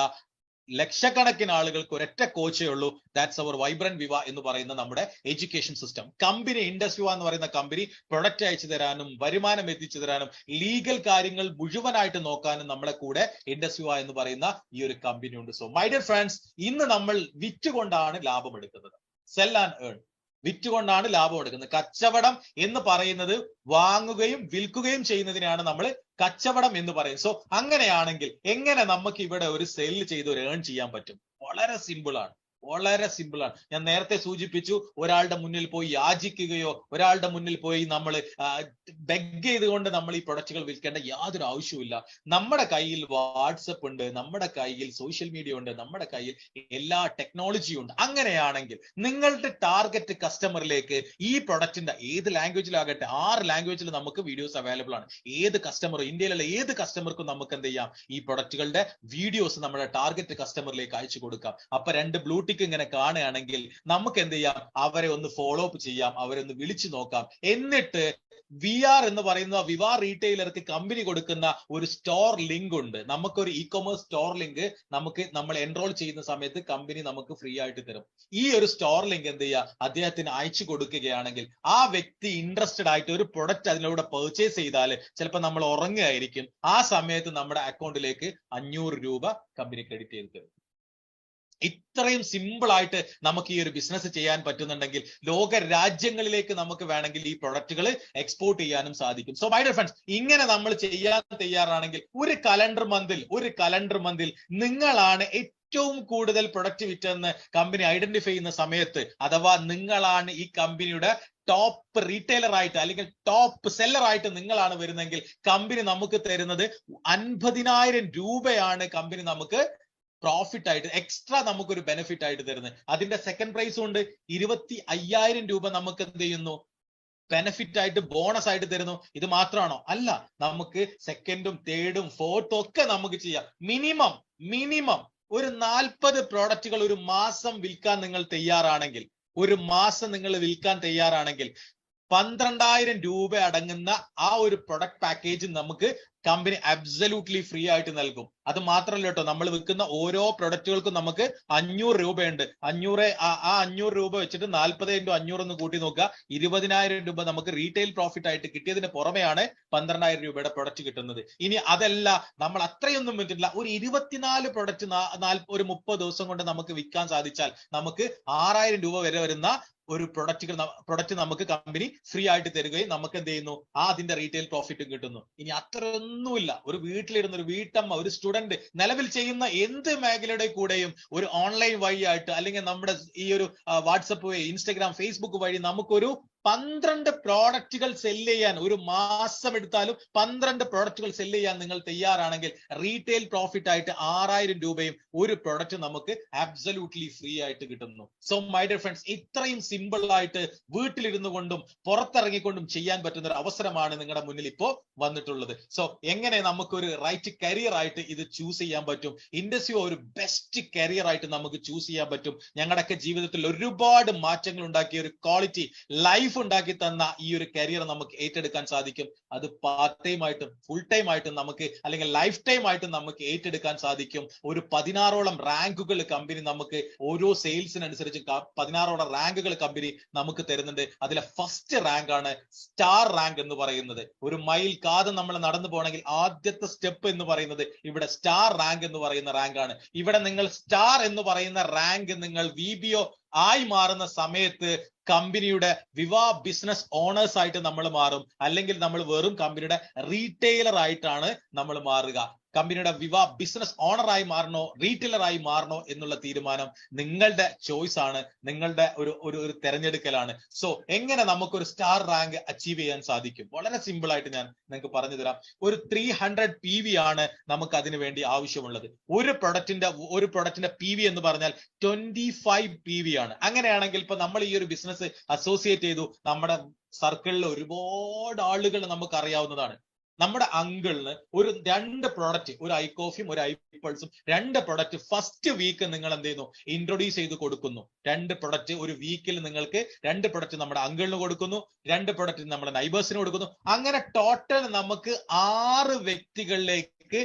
ലക്ഷക്കണക്കിന് ആളുകൾക്ക് ഒരൊറ്റ കോച്ചേ ഉള്ളൂ. ദാറ്റ്സ് അവർ വൈബ്രന്റ് വിവ എന്ന് പറയുന്ന നമ്മുടെ എഡ്യൂക്കേഷൻ സിസ്റ്റം. കമ്പനി ഇൻഡസ് വിവ എന്ന് പറയുന്ന കമ്പനി പ്രൊഡക്റ്റ് അയച്ചു തരാനും വരുമാനം എത്തിച്ചു തരാനും ലീഗൽ കാര്യങ്ങൾ മുഴുവനായിട്ട് നോക്കാനും നമ്മളെ കൂടെ ഇൻഡസ് വിവ എന്ന് പറയുന്ന ഈ ഒരു കമ്പനി ഉണ്ട്. സോ മൈ ഡിയർ ഫ്രണ്ട്സ്, ഇന്ന് നമ്മൾ വിറ്റുകൊണ്ടാണ് ലാഭം എടുക്കുന്നത്. സെൽ ആൻഡ് ഏൺ, വിറ്റുകൊണ്ടാണ് ലാഭം എടുക്കുന്നത്. കച്ചവടം എന്ന് പറയുന്നത് വാങ്ങുകയും വിൽക്കുകയും ചെയ്യുന്നതിനാണ് നമ്മൾ കച്ചവടം എന്ന് പറയും. സോ അങ്ങനെയാണെങ്കിൽ എങ്ങനെ നമുക്ക് ഇവിടെ ഒരു സെൽ ചെയ്ത് ഒരു ഏൺ ചെയ്യാൻ പറ്റും? വളരെ സിമ്പിൾ ആണ്. വളരെ സിമ്പിൾ ആണ്. ഞാൻ നേരത്തെ സൂചിപ്പിച്ചു, ഒരാളുടെ മുന്നിൽ പോയി യാചിക്കുകയോ ഒരാളുടെ മുന്നിൽ പോയി നമ്മൾ ബെഗ് ചെയ്തുകൊണ്ട് നമ്മൾ ഈ പ്രൊഡക്റ്റുകൾ വിൽക്കേണ്ട യാതൊരു ആവശ്യവുമില്ല. നമ്മുടെ കയ്യിൽ വാട്സപ്പ് ഉണ്ട്, നമ്മുടെ കയ്യിൽ സോഷ്യൽ മീഡിയ ഉണ്ട്, നമ്മുടെ കയ്യിൽ എല്ലാ ടെക്നോളജിയും ഉണ്ട്. അങ്ങനെയാണെങ്കിൽ നിങ്ങളുടെ ടാർഗറ്റ് കസ്റ്റമറിലേക്ക് ഈ പ്രൊഡക്റ്റിന്റെ ഏത് ലാംഗ്വേജിലാകട്ടെ, 6 ലാംഗ്വേജിൽ നമുക്ക് വീഡിയോസ് അവൈലബിൾ ആണ്. ഏത് കസ്റ്റമർ, ഇന്ത്യയിലുള്ള ഏത് കസ്റ്റമർക്കും നമുക്ക് എന്ത് ചെയ്യാം, ഈ പ്രൊഡക്റ്റുകളുടെ വീഡിയോസ് നമ്മുടെ ടാർഗറ്റ് കസ്റ്റമറിലേക്ക് അയച്ചു കൊടുക്കാം. അപ്പൊ 2 ബ്ലൂടിക്ക് ഇങ്ങനെ കാണുകയാണെങ്കിൽ നമുക്ക് എന്ത് ചെയ്യാം, അവരെ ഒന്ന് ഫോളോ അപ്പ് ചെയ്യാം, അവരെ ഒന്ന് വിളിച്ചു നോക്കാം. എന്നിട്ട് VR എന്ന് പറയുന്ന വിവ റീറ്റെയിലർക്ക് കമ്പനി കൊടുക്കുന്ന ഒരു സ്റ്റോർ ലിങ്ക് ഉണ്ട്. നമുക്കൊരു ഇ-കൊമേഴ്സ് സ്റ്റോർ ലിങ്ക് നമ്മൾ എൻറോൾ ചെയ്യുന്ന സമയത്ത് കമ്പനി നമുക്ക് ഫ്രീ ആയിട്ട് തരും. ഈ ഒരു സ്റ്റോർ ലിങ്ക് എന്ത് ചെയ്യുക, അദ്ദേഹത്തിന് അയച്ചു കൊടുക്കുകയാണെങ്കിൽ ആ വ്യക്തി ഇൻട്രസ്റ്റഡ് ആയിട്ട് ഒരു പ്രൊഡക്റ്റ് അതിലൂടെ പർച്ചേസ് ചെയ്താൽ ചിലപ്പോൾ നമ്മൾ ഉറങ്ങുകയായിരിക്കും. ആ സമയത്ത് നമ്മുടെ അക്കൗണ്ടിലേക്ക് 500 രൂപ കമ്പനി ക്രെഡിറ്റ് ചെയ്ത് തരും. ഇത്രയും സിമ്പിൾ ആയിട്ട് നമുക്ക് ഈ ഒരു ബിസിനസ് ചെയ്യാൻ പറ്റുന്നുണ്ടെങ്കിൽ ലോക രാജ്യങ്ങളിലേക്ക് നമുക്ക് വേണമെങ്കിൽ ഈ പ്രൊഡക്റ്റുകൾ എക്സ്പോർട്ട് ചെയ്യാനും സാധിക്കും. സോ മൈ ഡിയർ ഫ്രണ്ട്സ്, ഇങ്ങനെ നമ്മൾ ചെയ്യാൻ തയ്യാറാണെങ്കിൽ ഒരു കലണ്ടർ മന്തിൽ നിങ്ങളാണ് ഏറ്റവും കൂടുതൽ പ്രൊഡക്റ്റ് വിറ്റെന്ന് കമ്പനി ഐഡന്റിഫൈ ചെയ്യുന്ന സമയത്ത്, അഥവാ നിങ്ങളാണ് ഈ കമ്പനിയുടെ ടോപ്പ് റീറ്റെയിലർ ആയിട്ട് അല്ലെങ്കിൽ ടോപ്പ് സെല്ലർ ആയിട്ട് നിങ്ങളാണ് വരുന്നെങ്കിൽ കമ്പനി നമുക്ക് തരുന്നത് 50,000 രൂപയാണ് കമ്പനി നമുക്ക് പ്രോഫിറ്റ് ആയിട്ട്, എക്സ്ട്രാ നമുക്കൊരു ബെനിഫിറ്റ് ആയിട്ട് തരുന്നത്. അതിന്റെ സെക്കൻഡ് പ്രൈസും ഉണ്ട്. 25,000 രൂപ നമുക്ക് എന്ത് ചെയ്യുന്നു, ബെനിഫിറ്റ് ആയിട്ട്, ബോണസ് ആയിട്ട് തരുന്നു. ഇത് മാത്രമാണോ? അല്ല, നമുക്ക് സെക്കൻഡും തേർഡും ഫോർത്തും ഒക്കെ നമുക്ക് ചെയ്യാം. മിനിമം ഒരു 40 പ്രോഡക്റ്റുകൾ ഒരു മാസം വിൽക്കാൻ നിങ്ങൾ തയ്യാറാണെങ്കിൽ, 12,000 രൂപ അടങ്ങുന്ന ആ ഒരു പ്രൊഡക്റ്റ് പാക്കേജ് നമുക്ക് കമ്പനി അബ്സല്യൂട്ട്ലി ഫ്രീ ആയിട്ട് നൽകും. അത് മാത്രമല്ല കേട്ടോ, നമ്മൾ വിൽക്കുന്ന ഓരോ പ്രൊഡക്റ്റുകൾക്കും നമുക്ക് 500 രൂപയുണ്ട്. 500 രൂപ വെച്ചിട്ട് 40 × 500 എന്ന് കൂട്ടി നോക്കുക, 20,000 രൂപ നമുക്ക് റീറ്റെയിൽ പ്രോഫിറ്റ് ആയിട്ട് കിട്ടിയതിന് പുറമെയാണ് 12,000 രൂപയുടെ പ്രൊഡക്റ്റ് കിട്ടുന്നത്. ഇനി അതല്ല, നമ്മൾ അത്രയൊന്നും വിറ്റില്ല, ഒരു 24 പ്രൊഡക്റ്റ് ഒരു 30 ദിവസം കൊണ്ട് നമുക്ക് വിൽക്കാൻ സാധിച്ചാൽ നമുക്ക് 6,000 രൂപ വരെ വരുന്ന ഒരു പ്രൊഡക്റ്റ് നമുക്ക് കമ്പനി ഫ്രീ ആയിട്ട് തരികയും നമുക്ക് എന്ത് ചെയ്യുന്നു, അതിന്റെ റീറ്റെയിൽ പ്രോഫിറ്റും കിട്ടുന്നു. ഇനി അത്രയൊന്നുമില്ല, ഒരു വീട്ടിലിരുന്ന ഒരു വീട്ടമ്മ, ഒരു സ്റ്റുഡന്റ് നിലവിൽ ചെയ്യുന്ന എന്ത് മേഖലയുടെ കൂടെയും ഒരു ഓൺലൈൻ വഴിയായിട്ട് അല്ലെങ്കിൽ നമ്മുടെ ഈ ഒരു വാട്സപ്പ് വഴി, ഇൻസ്റ്റഗ്രാം, ഫേസ്ബുക്ക് വഴി നമുക്കൊരു 12 പ്രോഡക്റ്റുകൾ സെല്ല് ചെയ്യാൻ, ഒരു മാസം എടുത്താലും 12 പ്രോഡക്റ്റുകൾ സെല്ല് ചെയ്യാൻ നിങ്ങൾ തയ്യാറാണെങ്കിൽ റീറ്റെയിൽ പ്രോഫിറ്റ് ആയിട്ട് 6,000 രൂപയും ഒരു പ്രൊഡക്റ്റ് നമുക്ക് അബ്സല്യൂട്ട്ലി ഫ്രീ ആയിട്ട് കിട്ടുന്നു. സോ മൈ ഡിയർ ഫ്രണ്ട്സ്, ഇത്രയും സിമ്പിൾ ആയിട്ട് വീട്ടിലിരുന്നു കൊണ്ടും പുറത്തിറങ്ങിക്കൊണ്ടും ചെയ്യാൻ പറ്റുന്ന ഒരു അവസരമാണ് നിങ്ങളുടെ മുന്നിൽ ഇപ്പോ വന്നിട്ടുള്ളത്. സോ എങ്ങനെ നമുക്കൊരു റൈറ്റ് കരിയർ ആയിട്ട് ഇത് ചൂസ് ചെയ്യാൻ പറ്റും, ഇൻഡസ്ട്രി ഒരു ബെസ്റ്റ് കരിയർ ആയിട്ട് നമുക്ക് ചൂസ് ചെയ്യാൻ പറ്റും. ഞങ്ങളുടെയൊക്കെ ജീവിതത്തിൽ ഒരുപാട് മാറ്റങ്ങൾ ഉണ്ടാക്കിയ ഒരു ക്വാളിറ്റി ലൈഫ് ഉണ്ടാക്കി തന്ന ഈ ഒരു കരിയർ നമുക്ക് ഏറ്റെടുക്കാൻ സാധിക്കും. അത് പാർട്ട് ടൈം ആയിട്ടും ഫുൾ ടൈം ആയിട്ടും നമുക്ക്, അല്ലെങ്കിൽ ലൈഫ് ടൈം ആയിട്ടും നമുക്ക് ഏറ്റെടുക്കാൻ സാധിക്കും. ഒരു 16ഓളം റാങ്കുകൾ കമ്പനി നമുക്ക് ഓരോ സെയിൽസിനനുസരിച്ച് 16ഓളം റാങ്കുകൾ കമ്പനി നമുക്ക് തരുന്നുണ്ട്. അതിലെ ഫസ്റ്റ് റാങ്ക് ആണ് സ്റ്റാർ റാങ്ക് എന്ന് പറയുന്നത്. ഒരു മൈൽ കാതെ നമ്മൾ നടന്നു പോകണമെങ്കിൽ ആദ്യത്തെ സ്റ്റെപ്പ് എന്ന് പറയുന്നത് ഇവിടെ സ്റ്റാർ റാങ്ക് എന്ന് പറയുന്ന റാങ്ക് ആണ്. ഇവിടെ നിങ്ങൾ സ്റ്റാർ എന്ന് പറയുന്ന റാങ്ക് നിങ്ങൾ VBO ആയി മാറുന്ന സമയത്ത് കമ്പനിയുടെ വിവാ ബിസിനസ് ഓണേഴ്സ് ആയിട്ട് നമ്മൾ മാറും, അല്ലെങ്കിൽ നമ്മൾ വെറും കമ്പനിയുടെ റീറ്റെയിലർ ആയിട്ടാണ് നമ്മൾ മാറുക. കമ്പനിയുടെ വിവാ ബിസിനസ് ഓണറായി മാറണോ റീറ്റെയിലർ ആയി മാറണോ എന്നുള്ള തീരുമാനം നിങ്ങളുടെ ചോയ്സ് ആണ്, നിങ്ങളുടെ ഒരു തെരഞ്ഞെടുക്കലാണ്. സോ എങ്ങനെ നമുക്കൊരു സ്റ്റാർ റാങ്ക് അച്ചീവ് ചെയ്യാൻ സാധിക്കും? വളരെ സിമ്പിൾ ആയിട്ട് ഞാൻ നിങ്ങൾക്ക് പറഞ്ഞു തരാം. ഒരു 300 PV ആണ് നമുക്ക് അതിനു വേണ്ടി ആവശ്യമുള്ളത്. ഒരു പ്രൊഡക്റ്റിന്റെ PV എന്ന് പറഞ്ഞാൽ 25 PV ആണ്. അങ്ങനെയാണെങ്കിൽ ഇപ്പൊ നമ്മൾ ഈ ഒരു ബിസിനസ് അസോസിയേറ്റ് ചെയ്തു, നമ്മുടെ സർക്കിളിൽ ഒരുപാട് ആളുകൾ നമുക്ക് അറിയാവുന്നതാണ്. നമ്മുടെ അങ്കിളിന് ഒരു 2 പ്രൊഡക്റ്റ്, ഒരു ഐകോഫിയും ഒരു ഐപൾസും 2 പ്രൊഡക്റ്റ് ഫസ്റ്റ് വീക്ക് നിങ്ങൾ എന്ത് ചെയ്യുന്നു, ഇൻട്രൊഡ്യൂസ് ചെയ്ത് കൊടുക്കുന്നു. 2 പ്രൊഡക്റ്റ് ഒരു വീക്കിൽ നിങ്ങൾക്ക് 2 പ്രൊഡക്റ്റ് നമ്മുടെ അങ്കിളിന് കൊടുക്കുന്നു, 2 പ്രൊഡക്റ്റ് നമ്മുടെ നൈബേഴ്സിന് കൊടുക്കുന്നു. അങ്ങനെ ടോട്ടൽ നമുക്ക് 6 വ്യക്തികളിലേക്ക്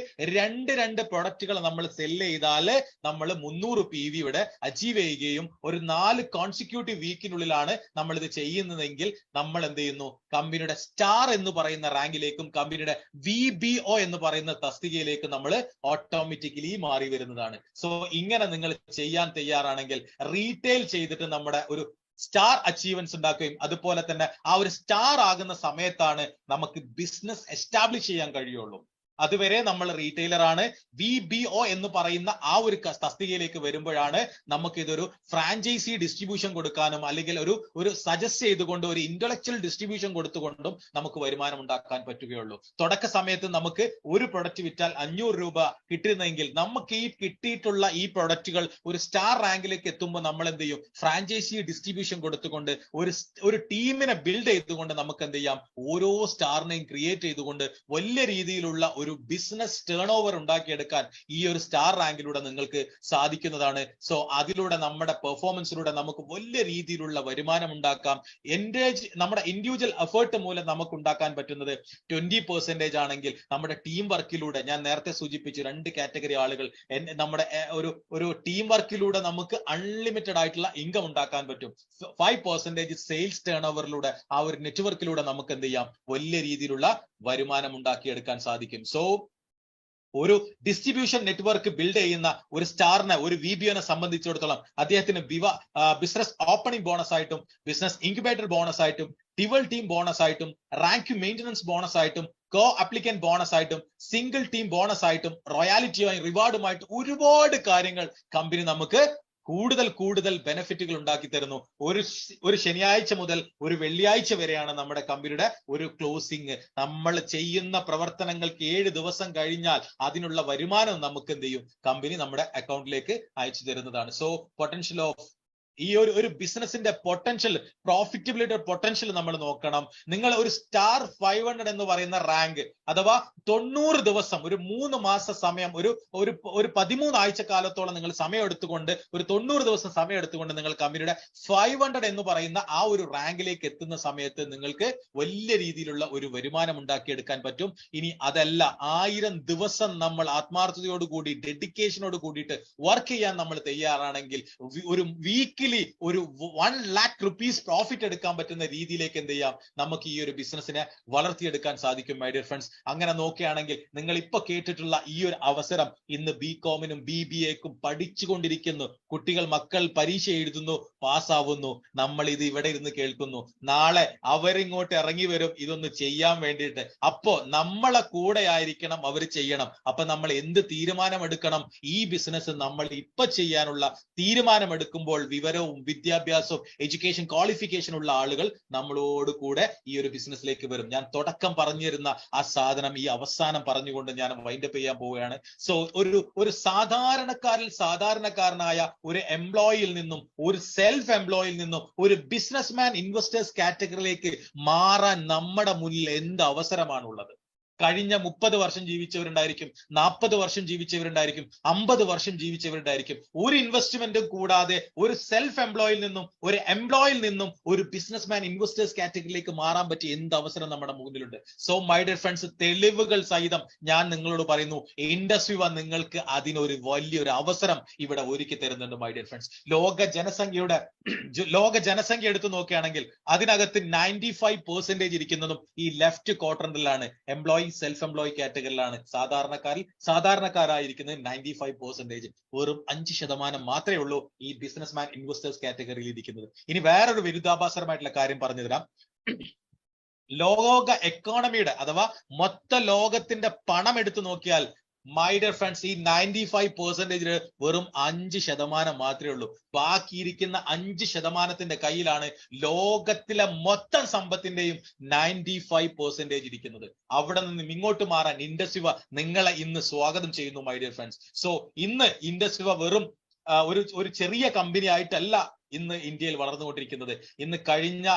2 പ്രൊഡക്റ്റുകൾ നമ്മൾ സെല്ല് ചെയ്താല് നമ്മൾ 300 PV ഇവിടെ അച്ചീവ് ചെയ്യുകയും ഒരു 4 കോൺസിക്യൂട്ടീവ് വീക്കിനുള്ളിലാണ് നമ്മൾ ഇത് ചെയ്യുന്നതെങ്കിൽ നമ്മൾ എന്ത് ചെയ്യുന്നു, കമ്പനിയുടെ സ്റ്റാർ എന്ന് പറയുന്ന റാങ്കിലേക്കും കമ്പനിയുടെ VBO എന്ന് പറയുന്ന തസ്തികയിലേക്ക് നമ്മൾ ഓട്ടോമാറ്റിക്കലി മാറി വരുന്നതാണ്. സോ ഇങ്ങനെ നിങ്ങൾ ചെയ്യാൻ തയ്യാറാണെങ്കിൽ റീറ്റെയിൽ ചെയ്തിട്ട് നമ്മുടെ ഒരു സ്റ്റാർ അച്ചീവ്മെന്റ്സ് ഉണ്ടാക്കുകയും അതുപോലെ തന്നെ ആ ഒരു സ്റ്റാർ ആകുന്ന സമയത്താണ് നമുക്ക് ബിസിനസ് എസ്റ്റാബ്ലിഷ് ചെയ്യാൻ കഴിയുള്ളൂ. അതുവരെ നമ്മൾ റീറ്റെയിലർ ആണ്. VBO എന്ന് പറയുന്ന ആ ഒരു തസ്തികയിലേക്ക് വരുമ്പോഴാണ് നമുക്ക് ഇതൊരു ഫ്രാഞ്ചൈസി ഡിസ്ട്രിബ്യൂഷൻ കൊടുക്കാനും അല്ലെങ്കിൽ ഒരു സജസ്റ്റ് ചെയ്തുകൊണ്ട് ഒരു ഇന്റലക്ച്വൽ ഡിസ്ട്രിബ്യൂഷൻ കൊടുത്തുകൊണ്ടും നമുക്ക് വരുമാനം ഉണ്ടാക്കാൻ പറ്റുകയുള്ളൂ. തുടക്ക സമയത്ത് നമുക്ക് ഒരു പ്രൊഡക്റ്റ് വിറ്റാൽ 500 രൂപ കിട്ടുന്നെങ്കിൽ നമുക്ക് ഈ കിട്ടിയിട്ടുള്ള ഈ പ്രൊഡക്റ്റുകൾ ഒരു സ്റ്റാർ റാങ്കിലേക്ക് എത്തുമ്പോൾ നമ്മൾ എന്ത് ചെയ്യും, ഫ്രാഞ്ചൈസി ഡിസ്ട്രിബ്യൂഷൻ കൊടുത്തുകൊണ്ട് ഒരു ടീമിനെ ബിൽഡ് ചെയ്തുകൊണ്ട് നമുക്ക് എന്ത് ചെയ്യാം, ഓരോ സ്റ്റാറിനെയും ക്രിയേറ്റ് ചെയ്തുകൊണ്ട് വലിയ രീതിയിലുള്ള ഒരു ബിസിനസ് ടേൺ ഓവർ ഉണ്ടാക്കിയെടുക്കാൻ ഈ ഒരു സ്റ്റാർ റാങ്കിലൂടെ നിങ്ങൾക്ക് സാധിക്കുന്നതാണ്. സോ അതിലൂടെ നമ്മുടെ പെർഫോമൻസിലൂടെ നമുക്ക് വലിയ രീതിയിലുള്ള വരുമാനം ഉണ്ടാക്കാം. നമ്മുടെ ഇൻഡിവിജ്വൽ എഫേർട്ട് മൂലം നമുക്ക് ഉണ്ടാക്കാൻ പറ്റുന്നത് 20% ആണെങ്കിൽ നമ്മുടെ ടീം വർക്കിലൂടെ, ഞാൻ നേരത്തെ സൂചിപ്പിച്ചു 2 കാറ്റഗറി ആളുകൾ, നമ്മുടെ ഒരു ടീം വർക്കിലൂടെ നമുക്ക് അൺലിമിറ്റഡ് ആയിട്ടുള്ള ഇൻകം ഉണ്ടാക്കാൻ പറ്റും. 5% സെയിൽസ് ടേൺ ഓവറിലൂടെ, ആ ഒരു നെറ്റ്വർക്കിലൂടെ നമുക്ക് എന്ത് ചെയ്യാം, വലിയ രീതിയിലുള്ള വരുമാനം ഉണ്ടാക്കിയെടുക്കാൻ സാധിക്കും. സോ ഒരു ഡിസ്ട്രിബ്യൂഷൻ നെറ്റ്വർക്ക് ബിൽഡ് ചെയ്യുന്ന ഒരു സ്റ്റാറിനെ, ഒരു VBOനെ സംബന്ധിച്ചിടത്തോളം അദ്ദേഹത്തിന് ബിസിനസ് ഓപ്പണിംഗ് ബോണസ് ആയിട്ടും, ബിസിനസ് ഇൻക്യുബേറ്റർ ബോണസ് ആയിട്ടും, ടിവൽ ടീം ബോണസ് ആയിട്ടും, റാങ്ക് മെയിൻ്റനൻസ് ബോണസ് ആയിട്ടും, കോ അപ്ലിക്കന്റ് ബോണസ് ആയിട്ടും, സിംഗിൾ ടീം ബോണസ് ആയിട്ടും, റോയാലിറ്റിയായും റിവാർഡുമായിട്ട് ഒരുപാട് കാര്യങ്ങൾ കമ്പനി നമുക്ക് കൂടുതൽ ബെനിഫിറ്റുകൾ ഉണ്ടാക്കി തരുന്നു. ഒരു ശനിയാഴ്ച മുതൽ ഒരു വെള്ളിയാഴ്ച വരെയാണ് നമ്മുടെ കമ്പനിയുടെ ഒരു ക്ലോസിംഗ്. നമ്മൾ ചെയ്യുന്ന പ്രവർത്തനങ്ങൾക്ക് 7 ദിവസം കഴിഞ്ഞാൽ അതിനുള്ള വരുമാനം നമുക്ക് എന്ത് ചെയ്യും, കമ്പനി നമ്മുടെ അക്കൗണ്ടിലേക്ക് അയച്ചു തരുന്നതാണ്. സോ പൊട്ടൻഷ്യൽ ഓഫ് ഈ ഒരു ബിസിനസിന്റെ പൊട്ടൻഷ്യൽ, പ്രോഫിറ്റബിലിറ്റി പൊട്ടൻഷ്യൽ നമ്മൾ നോക്കണം. നിങ്ങൾ ഒരു സ്റ്റാർ 500 എന്ന് പറയുന്ന റാങ്ക് അഥവാ 90 ദിവസം, ഒരു 3 മാസ സമയം, ഒരു 13 ആഴ്ച കാലത്തോളം നിങ്ങൾ സമയം എടുത്തുകൊണ്ട്, ഒരു 90 ദിവസം സമയം എടുത്തുകൊണ്ട് നിങ്ങൾ കമ്പനിയുടെ 500 എന്ന് പറയുന്ന ആ ഒരു റാങ്കിലേക്ക് എത്തുന്ന സമയത്ത് നിങ്ങൾക്ക് വലിയ രീതിയിലുള്ള ഒരു വരുമാനം ഉണ്ടാക്കിയെടുക്കാൻ പറ്റും. ഇനി അതല്ല, 1000 ദിവസം നമ്മൾ ആത്മാർത്ഥതയോടുകൂടി, ഡെഡിക്കേഷനോട് കൂടിയിട്ട് വർക്ക് ചെയ്യാൻ നമ്മൾ തയ്യാറാണെങ്കിൽ ഒരു വീക്കിലി ഒരു 1 lakh rupees പ്രോഫിറ്റ് എടുക്കാൻ പറ്റുന്ന രീതിയിലേക്ക് എന്ത് ചെയ്യാം, നമുക്ക് ഈ ഒരു ബിസിനസിനെ വളർത്തിയെടുക്കാൻ സാധിക്കും മൈ ഡിയർ ഫ്രണ്ട്സ്. അങ്ങനെ നോക്കുകയാണെങ്കിൽ നിങ്ങൾ ഇപ്പൊ കേട്ടിട്ടുള്ള ഈ ഒരു അവസരം ഇന്ന് BComനും BBAക്കും പഠിച്ചുകൊണ്ടിരിക്കുന്നു കുട്ടികൾ, മക്കൾ പരീക്ഷ എഴുതുന്നു, പാസ്സാവുന്നു. നമ്മൾ ഇത് ഇവിടെ ഇരുന്ന് കേൾക്കുന്നു. നാളെ അവരിങ്ങോട്ട് ഇറങ്ങി വരും ഇതൊന്ന് ചെയ്യാൻ വേണ്ടിയിട്ട്. അപ്പോ നമ്മളെ കൂടെ ആയിരിക്കണം അവർ ചെയ്യണം. അപ്പൊ നമ്മൾ എന്ത് തീരുമാനമെടുക്കണം? ഈ ബിസിനസ് നമ്മൾ ഇപ്പൊ ചെയ്യാനുള്ള തീരുമാനമെടുക്കുമ്പോൾ വിവരവും വിദ്യാഭ്യാസവും എഡ്യൂക്കേഷൻ ക്വാളിഫിക്കേഷൻ ഉള്ള ആളുകൾ നമ്മളോട് കൂടെ ഈ ഒരു ബിസിനസ്സിലേക്ക് വരും. ഞാൻ തുടക്കം പറഞ്ഞിരുന്ന ആ സാധനം ഈ അവസാനം പറഞ്ഞുകൊണ്ട് ഞാൻ വൈൻഡപ്പ് ചെയ്യാൻ പോവുകയാണ്. സോ ഒരു സാധാരണക്കാരനായ ഒരു എംപ്ലോയിയിൽ നിന്നും, ഒരു സെൽഫ് എംപ്ലോയിൽ നിന്നും ഒരു ബിസിനസ്മാൻ ഇൻവെസ്റ്റേഴ്സ് കാറ്റഗറിയിലേക്ക് മാറാൻ നമ്മുടെ മുന്നിൽ എന്ത് അവസരമാണുള്ളത്? കഴിഞ്ഞ 30 വർഷം ജീവിച്ചവരുണ്ടായിരിക്കും, 40 വർഷം ജീവിച്ചവരുണ്ടായിരിക്കും, 50 വർഷം ജീവിച്ചവരുണ്ടായിരിക്കും. ഒരു ഇൻവെസ്റ്റ്മെന്റും കൂടാതെ ഒരു സെൽഫ് എംപ്ലോയിൽ നിന്നും, ഒരു എംപ്ലോയിൽ നിന്നും ഒരു ബിസിനസ്മാൻ ഇൻവെസ്റ്റേഴ്സ് കാറ്റഗറിയിലേക്ക് മാറാൻ പറ്റിയ എന്ത് അവസരം നമ്മുടെ മുന്നിലുണ്ട്? സോ മൈ ഡിയർ ഫ്രണ്ട്സ്, തെളിവുകൾ സഹിതം ഞാൻ നിങ്ങളോട് പറയുന്നു, ഇൻഡസ്ട്രി വൺ നിങ്ങൾക്ക് അതിനൊരു വലിയൊരു അവസരം ഇവിടെ ഒരുക്കി തരുന്നുണ്ട് മൈ ഡിയർ ഫ്രണ്ട്സ്. ലോക ജനസംഖ്യ എടുത്തു നോക്കുകയാണെങ്കിൽ അതിനകത്ത് 95% ഇരിക്കുന്നതും ഈ ലെഫ്റ്റ് ക്വാഡ്രന്റിലാണ്. എംപ്ലോയി, സെൽഫ് എംപ്ലോയി കാറ്റഗറിയിലാണ്. സാധാരണക്കാരായിരിക്കുന്നത് 95%. വെറും 5% മാത്രമേ ഉള്ളൂ ഈ ബിസിനസ്മാൻ ഇൻവെസ്റ്റേഴ്സ് കാറ്റഗറിയിൽ ഇരിക്കുന്നത്. ഇനി വേറൊരു വിരുദ്ധാഭാസമായിട്ടുള്ള കാര്യം പറഞ്ഞു തരാം. ലോക എക്കോണമിയുടെ അഥവാ മൊത്ത ലോകത്തിന്റെ പണം എടുത്തു നോക്കിയാൽ മൈ ഡിയർ ഫ്രണ്ട്സ്, ഈ 95% വെറും 5% മാത്രമേ ഉള്ളൂ. ബാക്കിയിരിക്കുന്ന 5% കയ്യിലാണ് ലോകത്തിലെ മൊത്തം സമ്പത്തിന്റെയും 95% ഇരിക്കുന്നത്. അവിടെ നിന്ന് ഇങ്ങോട്ട് മാറാൻ ഇൻഡസ്ട്രി നിങ്ങളെ ഇന്ന് സ്വാഗതം ചെയ്യുന്നു മൈ ഡിയർ ഫ്രണ്ട്സ്. സോ ഇന്ന് ഇൻഡസ്ട്രി വെറും ഒരു ചെറിയ കമ്പനി ആയിട്ടല്ല ഇന്ന് ഇന്ത്യയിൽ വളർന്നുകൊണ്ടിരിക്കുന്നത്. ഇന്ന് കഴിഞ്ഞ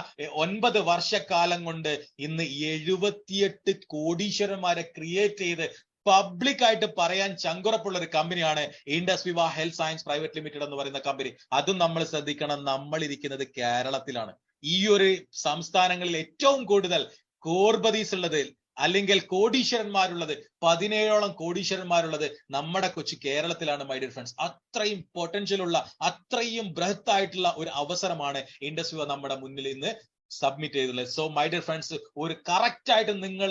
9 വർഷക്കാലം കൊണ്ട് ഇന്ന് 78 കോടീശ്വരന്മാരെ ക്രിയേറ്റ് ചെയ്ത് പബ്ലിക് ആയിട്ട് പറയാൻ ചങ്കുറപ്പുള്ള ഒരു കമ്പനിയാണ് ഇൻഡസ് വിവ ഹെൽത്ത് സയൻസ് പ്രൈവറ്റ് ലിമിറ്റഡ് എന്ന് പറയുന്ന കമ്പനി. അതും നമ്മൾ ശ്രദ്ധിക്കണം, നമ്മൾ ഇരിക്കുന്നത് കേരളത്തിലാണ്. ഈ ഒരു സംസ്ഥാനങ്ങളിൽ ഏറ്റവും കൂടുതൽ കോർപതീസ് ഉള്ളത്, അല്ലെങ്കിൽ കോടീശ്വരന്മാരുള്ളത്, 17ഓളം കോടീശ്വരന്മാരുള്ളത് നമ്മുടെ കൊച്ചു കേരളത്തിലാണ് മൈ ഡിയർ ഫ്രണ്ട്സ്. അത്രയും പൊട്ടൻഷ്യൽ ഉള്ള, അത്രയും ബൃഹത്തായിട്ടുള്ള ഒരു അവസരമാണ് ഇൻഡസ്ട്രി നമ്മുടെ മുന്നിൽ ഇന്ന് സബ്മിറ്റ് ചെയ്തിട്ടുള്ളത്. സോ മൈ ഡിയർ ഫ്രണ്ട്സ്, ഒരു കറക്റ്റ് ആയിട്ട് നിങ്ങൾ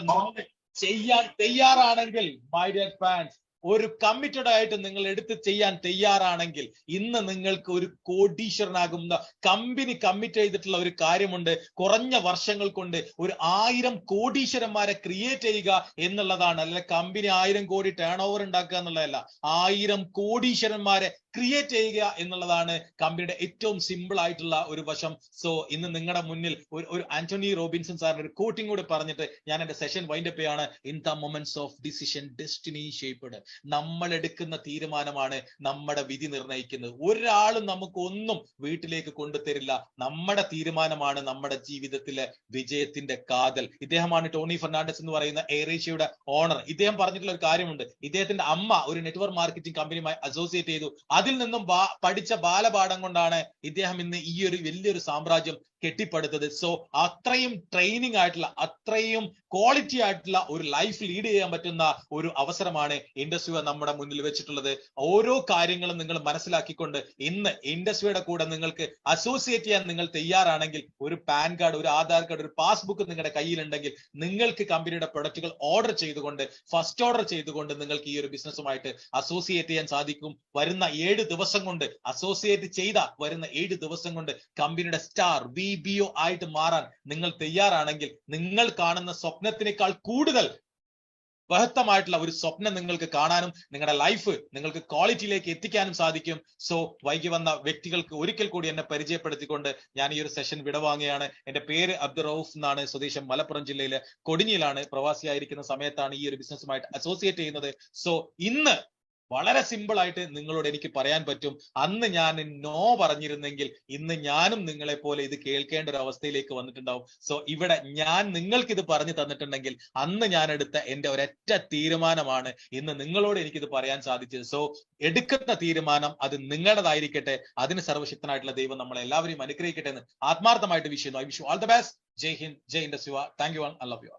ചെയ്യാൻ തയ്യാറാണെങ്കിൽ മൈ ഡിയർ ഫ്രണ്ട്സ്, ഒരു കമ്മിറ്റഡ് ആയിട്ട് നിങ്ങൾ എടുത്ത് ചെയ്യാൻ തയ്യാറാണെങ്കിൽ ഇന്ന് നിങ്ങൾക്ക് ഒരു കോടീശ്വരനാകുന്ന കമ്പനി കമ്മിറ്റ് ചെയ്തിട്ടുള്ള ഒരു കാര്യമുണ്ട്. കുറഞ്ഞ വർഷങ്ങൾ കൊണ്ട് ഒരു 1000 കോടീശ്വരന്മാരെ ക്രിയേറ്റ് ചെയ്യുക എന്നുള്ളതാണ്. അല്ല കമ്പനി 1000 കോടി ടേൺ ഓവർ ഉണ്ടാക്കുക എന്നുള്ളതല്ല, 1000 കോടീശ്വരന്മാരെ ക്രിയേറ്റ് ചെയ്യുക എന്നുള്ളതാണ് കമ്പനിയുടെ ഏറ്റവും സിമ്പിൾ ആയിട്ടുള്ള ഒരു വശം. സോ ഇന്ന് നിങ്ങളുടെ മുന്നിൽ ഒരു ആന്റണി റോബിൻസൺ സാറിന്റെ ഒരു കോട്ടിംഗ് കൂടെ പറഞ്ഞിട്ട് ഞാൻ എന്റെ സെഷൻ വൈൻഡപ്പ് ചെയ്യാണ്. In the moments of decision destiny shaped. നമ്മൾ എടുക്കുന്ന തീരുമാനമാണ് നമ്മുടെ വിധി നിർണ്ണയിക്കുന്നത്. ഒരാളും നമുക്ക് ഒന്നും വീട്ടിലേക്ക് കൊണ്ടുതരില്ല. നമ്മുടെ തീരുമാനമാണ് നമ്മുടെ ജീവിതത്തിലെ വിജയത്തിന്റെ കാതൽ. ഇദ്ദേഹമാണ് ടോണി ഫെർണാണ്ടസ് എന്ന് പറയുന്ന എയറേഷ്യയുടെ ഓണർ. ഇദ്ദേഹം പറഞ്ഞിട്ടുള്ള ഒരു കാര്യമുണ്ട്. ഇദ്ദേഹത്തിന്റെ അമ്മ ഒരു നെറ്റ്വർക്ക് മാർക്കറ്റിംഗ് കമ്പനിയുമായി അസോസിയേറ്റ് ചെയ്തു. അതിൽ നിന്നും പഠിച്ച ബാലപാഠം കൊണ്ടാണ് ഇദ്ദേഹം ഇന്ന് ഈ ഒരു വലിയൊരു സാമ്രാജ്യം കെട്ടിപ്പടുത്തത്. സോ അത്രയും ട്രെയിനിങ് ആയിട്ടുള്ള, അത്രയും ക്വാളിറ്റി ആയിട്ടുള്ള ഒരു ലൈഫ് ലീഡ് ചെയ്യാൻ പറ്റുന്ന ഒരു അവസരമാണ് ഇൻഡസ്വ നമ്മുടെ മുന്നിൽ വെച്ചിട്ടുള്ളത്. ഓരോ കാര്യങ്ങളും നിങ്ങൾ മനസ്സിലാക്കിക്കൊണ്ട് ഇന്ന് ഇൻഡസ്വയുടെ കൂടെ നിങ്ങൾക്ക് അസോസിയേറ്റ് ചെയ്യാൻ നിങ്ങൾ തയ്യാറാണെങ്കിൽ, ഒരു പാൻ കാർഡ്, ഒരു ആധാർ കാർഡ്, ഒരു പാസ്ബുക്ക് നിങ്ങളുടെ കയ്യിലുണ്ടെങ്കിൽ നിങ്ങൾക്ക് കമ്പനിയുടെ പ്രൊഡക്റ്റുകൾ ഓർഡർ ചെയ്തുകൊണ്ട്, ഫസ്റ്റ് ഓർഡർ ചെയ്തുകൊണ്ട് നിങ്ങൾക്ക് ഈ ഒരു ബിസിനസ്സുമായിട്ട് അസോസിയേറ്റ് ചെയ്യാൻ സാധിക്കും. വരുന്ന 7 ദിവസം കൊണ്ട്, അസോസിയേറ്റ് ചെയ്ത വരുന്ന 7 ദിവസം കൊണ്ട് കമ്പനിയുടെ സ്റ്റാർ VBO ആയിട്ട് മാറാൻ നിങ്ങൾ തയ്യാറാണെങ്കിൽ, നിങ്ങൾ കാണുന്ന സ്വപ്നത്തിനേക്കാൾ കൂടുതൽ ബൃഹത്തമായിട്ടുള്ള ഒരു സ്വപ്നം നിങ്ങൾക്ക് കാണാനും നിങ്ങളുടെ ലൈഫ് നിങ്ങൾക്ക് ക്വാളിറ്റിയിലേക്ക് എത്തിക്കാനും സാധിക്കും. സോ വൈകി വന്ന വ്യക്തികൾക്ക് ഒരിക്കൽ കൂടി എന്നെ പരിചയപ്പെടുത്തിക്കൊണ്ട് ഞാൻ ഈ ഒരു സെഷൻ വിടവാങ്ങുകയാണ്. എന്റെ പേര് അബ്ദുൾ റൌഫ് എന്നാണ്. സ്വദേശം മലപ്പുറം ജില്ലയിലെ കൊടിഞ്ഞിയിലാണ്. പ്രവാസിയായിരിക്കുന്ന സമയത്താണ് ഈ ഒരു ബിസിനസ്സുമായിട്ട് അസോസിയേറ്റ് ചെയ്യുന്നത്. സോ ഇന്ന് വളരെ സിമ്പിൾ ആയിട്ട് നിങ്ങളോട് എനിക്ക് പറയാൻ പറ്റും, അന്ന് ഞാൻ നോ പറഞ്ഞിരുന്നെങ്കിൽ ഇന്ന് ഞാനും നിങ്ങളെ പോലെ ഇത് കേൾക്കേണ്ട ഒരു അവസ്ഥയിലേക്ക് വന്നിട്ടുണ്ടാവും. സോ ഇവിടെ ഞാൻ നിങ്ങൾക്ക് ഇത് പറഞ്ഞു തന്നിട്ടുണ്ടെങ്കിൽ അന്ന് ഞാൻ എടുത്ത എന്റെ ഒരൊറ്റ തീരുമാനമാണ് ഇന്ന് നിങ്ങളോട് എനിക്കിത് പറയാൻ സാധിച്ചത്. സോ എടുക്കുന്ന തീരുമാനം അത് നിങ്ങളുടേതായിരിക്കട്ടെ. അതിന് സർവശക്തനായിട്ടുള്ള ദൈവം നമ്മളെ എല്ലാവരെയും അനുഗ്രഹിക്കട്ടെ എന്ന് ആത്മാർത്ഥമായിട്ട് wish I wish you all the best. Jai Hind, Jai ഇൻഡസ്വ. Thank you all, I love you.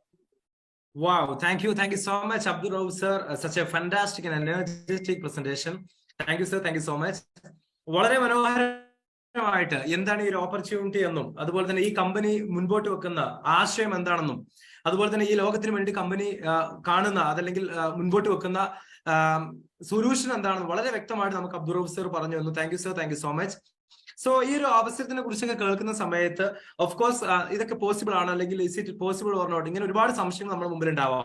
Wow, thank you so much, Abdul Rauf sir. Such a fantastic and energetic presentation. Thank you, sir. Thank you so much. വളരെ മനോഹരമായിട്ട് എന്താണ് ഈ ഒരു opportunity എന്നും, അതുപോലെ തന്നെ ഈ കമ്പനി മുൻപോട്ട് വെക്കുന്ന ആശയം എന്താണെന്നും, അതുപോലെ തന്നെ ഈ ലോകത്തിന് വേണ്ടി കമ്പനി കാണുന്ന അതല്ലെങ്കിൽ മുൻപോട്ട് വെക്കുന്ന സൊല്യൂഷൻ എന്താണെന്നും വളരെ വ്യക്തമായിട്ട് നമുക്ക് അബ്ദുൾ റൌഫ് സർ പറഞ്ഞു തന്നു. Thank you sir, thank you so much. So ഈ ഒരു അവസരത്തിനെ കുറിച്ചൊക്കെ കേൾക്കുന്ന സമയത്ത് ഓഫ് കോഴ്സ് ഇതൊക്കെ പോസിബിൾ ആണ്, അല്ലെങ്കിൽ is it possible or not, ഇങ്ങനെ ഒരുപാട് സംശയങ്ങൾ നമ്മുടെ മുമ്പിൽ ഉണ്ടാവാം.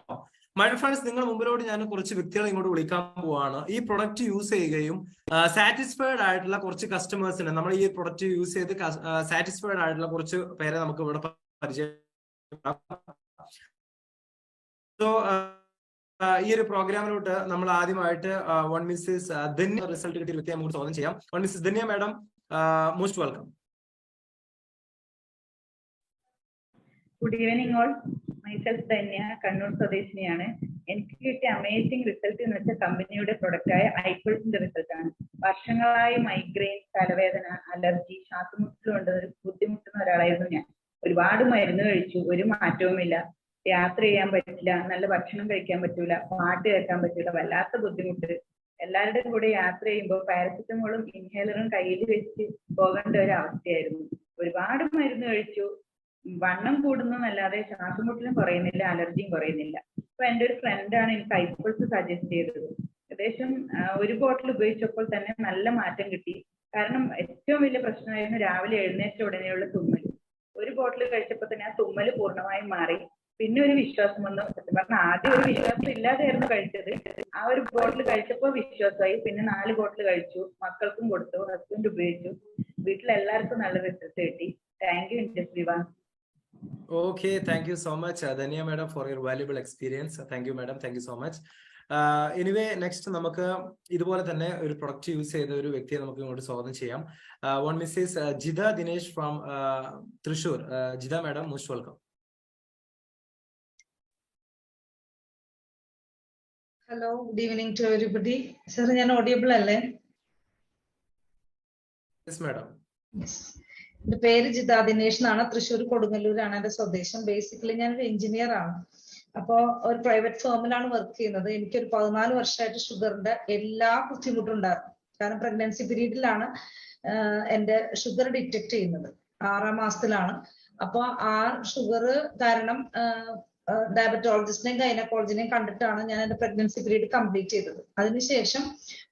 മൈ ഫ്രണ്ട്സ്, നിങ്ങൾ മുമ്പിലോട്ട് ഞാൻ കുറച്ച് വ്യക്തികളെ ഇങ്ങോട്ട് വിളിക്കാൻ പോവാണ്. ഈ പ്രൊഡക്റ്റ് യൂസ് ചെയ്യുകയും സാറ്റിസ്ഫൈഡ് ആയിട്ടുള്ള കുറച്ച് കസ്റ്റമേഴ്സിനെ, നമ്മൾ ഈ പ്രൊഡക്റ്റ് യൂസ് ചെയ്ത് സാറ്റിസ്ഫൈഡ് ആയിട്ടുള്ള കുറച്ച് പേരെ നമുക്ക് ഇവിടെ പരിചയപ്പെടാം. സോ ഈ ഒരു പ്രോഗ്രാമിലോട്ട് നമ്മൾ ആദ്യമായിട്ട് വൺ മിസ്സസ് ധന്യ റിസൾട്ട് കിട്ടിയ വ്യക്തിയെ നമുക്ക് സ്വാഗതം ചെയ്യാം. One Mrs Dhanya madam, most welcome. Good evening all. Myself Dhanya, Kannur സ്വദേശിനിയാണ്. എനിക്ക് കിട്ടിയ അമേസിംഗ് റിസൾട്ട് എന്ന് വെച്ചാൽ കമ്പനിയുടെ പ്രൊഡക്റ്റായ ഐപ്പിൾസിന്റെ റിസൾട്ട് ആണ്. വർഷങ്ങളായി മൈഗ്രെയിൻ, തലവേദന, അലർജി, ശ്വാസമുട്ടൽ കൊണ്ട് ബുദ്ധിമുട്ടുന്ന ഒരാളായിരുന്നു ഞാൻ. ഒരുപാട് മരുന്ന് കഴിച്ചു, ഒരു മാറ്റവുമില്ല. യാത്ര ചെയ്യാൻ പറ്റില്ല, നല്ല ഭക്ഷണം കഴിക്കാൻ പറ്റൂല, പാട്ട് കേൾക്കാൻ പറ്റൂല, വല്ലാത്ത ബുദ്ധിമുട്ട്. എല്ലാവരുടെയും കൂടെ യാത്ര ചെയ്യുമ്പോൾ പാരസിറ്റമോളും ഇൻഹേലറും കയ്യിൽ വെച്ച് പോകേണ്ട ഒരു അവസ്ഥയായിരുന്നു. ഒരുപാട് മരുന്ന് കഴിച്ചു, വണ്ണം കൂടുന്നതല്ലാതെ ശ്വാസമുട്ടലും കുറയുന്നില്ല, അലർജിയും കുറയുന്നില്ല. അപ്പൊ എൻ്റെ ഒരു ഫ്രണ്ടാണ് എനിക്ക് ഐപ്പിൾസ് സജസ്റ്റ് ചെയ്തത്. ഏകദേശം ഒരു ബോട്ടിൽ ഉപയോഗിച്ചപ്പോൾ തന്നെ നല്ല മാറ്റം കിട്ടി. കാരണം ഏറ്റവും വലിയ പ്രശ്നമായിരുന്നു രാവിലെ എഴുന്നേറ്റ ഉടനെയുള്ള തുമ്മൽ. ഒരു ബോട്ടിൽ കഴിച്ചപ്പോൾ തന്നെ ആ തുമ്മൽ പൂർണ്ണമായും മാറി. പിന്നെ ഒരു വിശ്വാസം വന്നു. പറഞ്ഞാൽ ആദ്യം ഒരു വിശ്വാസം ഇല്ലാതെയായിരുന്നു കഴിച്ചത്. ആ ഒരു ബോട്ടിൽ കഴിച്ചപ്പോൾ വിശ്വാസമായി. പിന്നെ 4 ബോട്ടിൽ കഴിച്ചു, മക്കൾക്കും കൊടുത്തു, ഹസ്ബൻഡ് ഉപയോഗിച്ചു. വീട്ടിലെല്ലാവർക്കും നല്ല റിസൾട്ട് കിട്ടി. Thank you industry one. Okay, thank you so much, Dhanya madam, for your valuable experience. Thank you, madam. Thank you so much. Anyway next നമുക്ക് ഇതുപോലെ തന്നെ ഒരു പ്രൊഡക്റ്റ് യൂസ് ചെയ്ത ഒരു വ്യക്തിയെ നമുക്ക് ഇങ്ങോട്ട് സ്വാഗതം ചെയ്യാം. One Mrs Jitha Dinesh from Thrissur. Jitha madam, most welcome. Hello, good evening to everybody. Sir, ഞാൻ ഓഡിയബിൾ അല്ലേ? Yes madam. എന്റെ പേര് ജിത ദിനേഷ് എന്നാണ്. തൃശ്ശൂർ കൊടുങ്ങല്ലൂരാണ് എന്റെ സ്വദേശം. ബേസിക്കലി ഞാനൊരു എഞ്ചിനീയർ ആണ്. അപ്പോ ഒരു പ്രൈവറ്റ് ഫേമിലാണ് വർക്ക് ചെയ്യുന്നത്. എനിക്കൊരു 14 വർഷമായിട്ട് ഷുഗറിന്റെ എല്ലാ ബുദ്ധിമുട്ടും ഉണ്ടായിരുന്നു. കാരണം പ്രഗ്നൻസി പീരീഡിലാണ് എന്റെ ഷുഗർ ഡിറ്റക്ട് ചെയ്യുന്നത്. 6ാം മാസത്തിലാണ്. അപ്പൊ ആ ഷുഗർ കാരണം ഡയബറ്റോളജിസ്റ്റിനെയും ഗൈനക്കോളജിനെയും കണ്ടിട്ടാണ് ഞാൻ എന്റെ പ്രഗ്നൻസി പീരീഡ് കംപ്ലീറ്റ് ചെയ്തത്. അതിനുശേഷം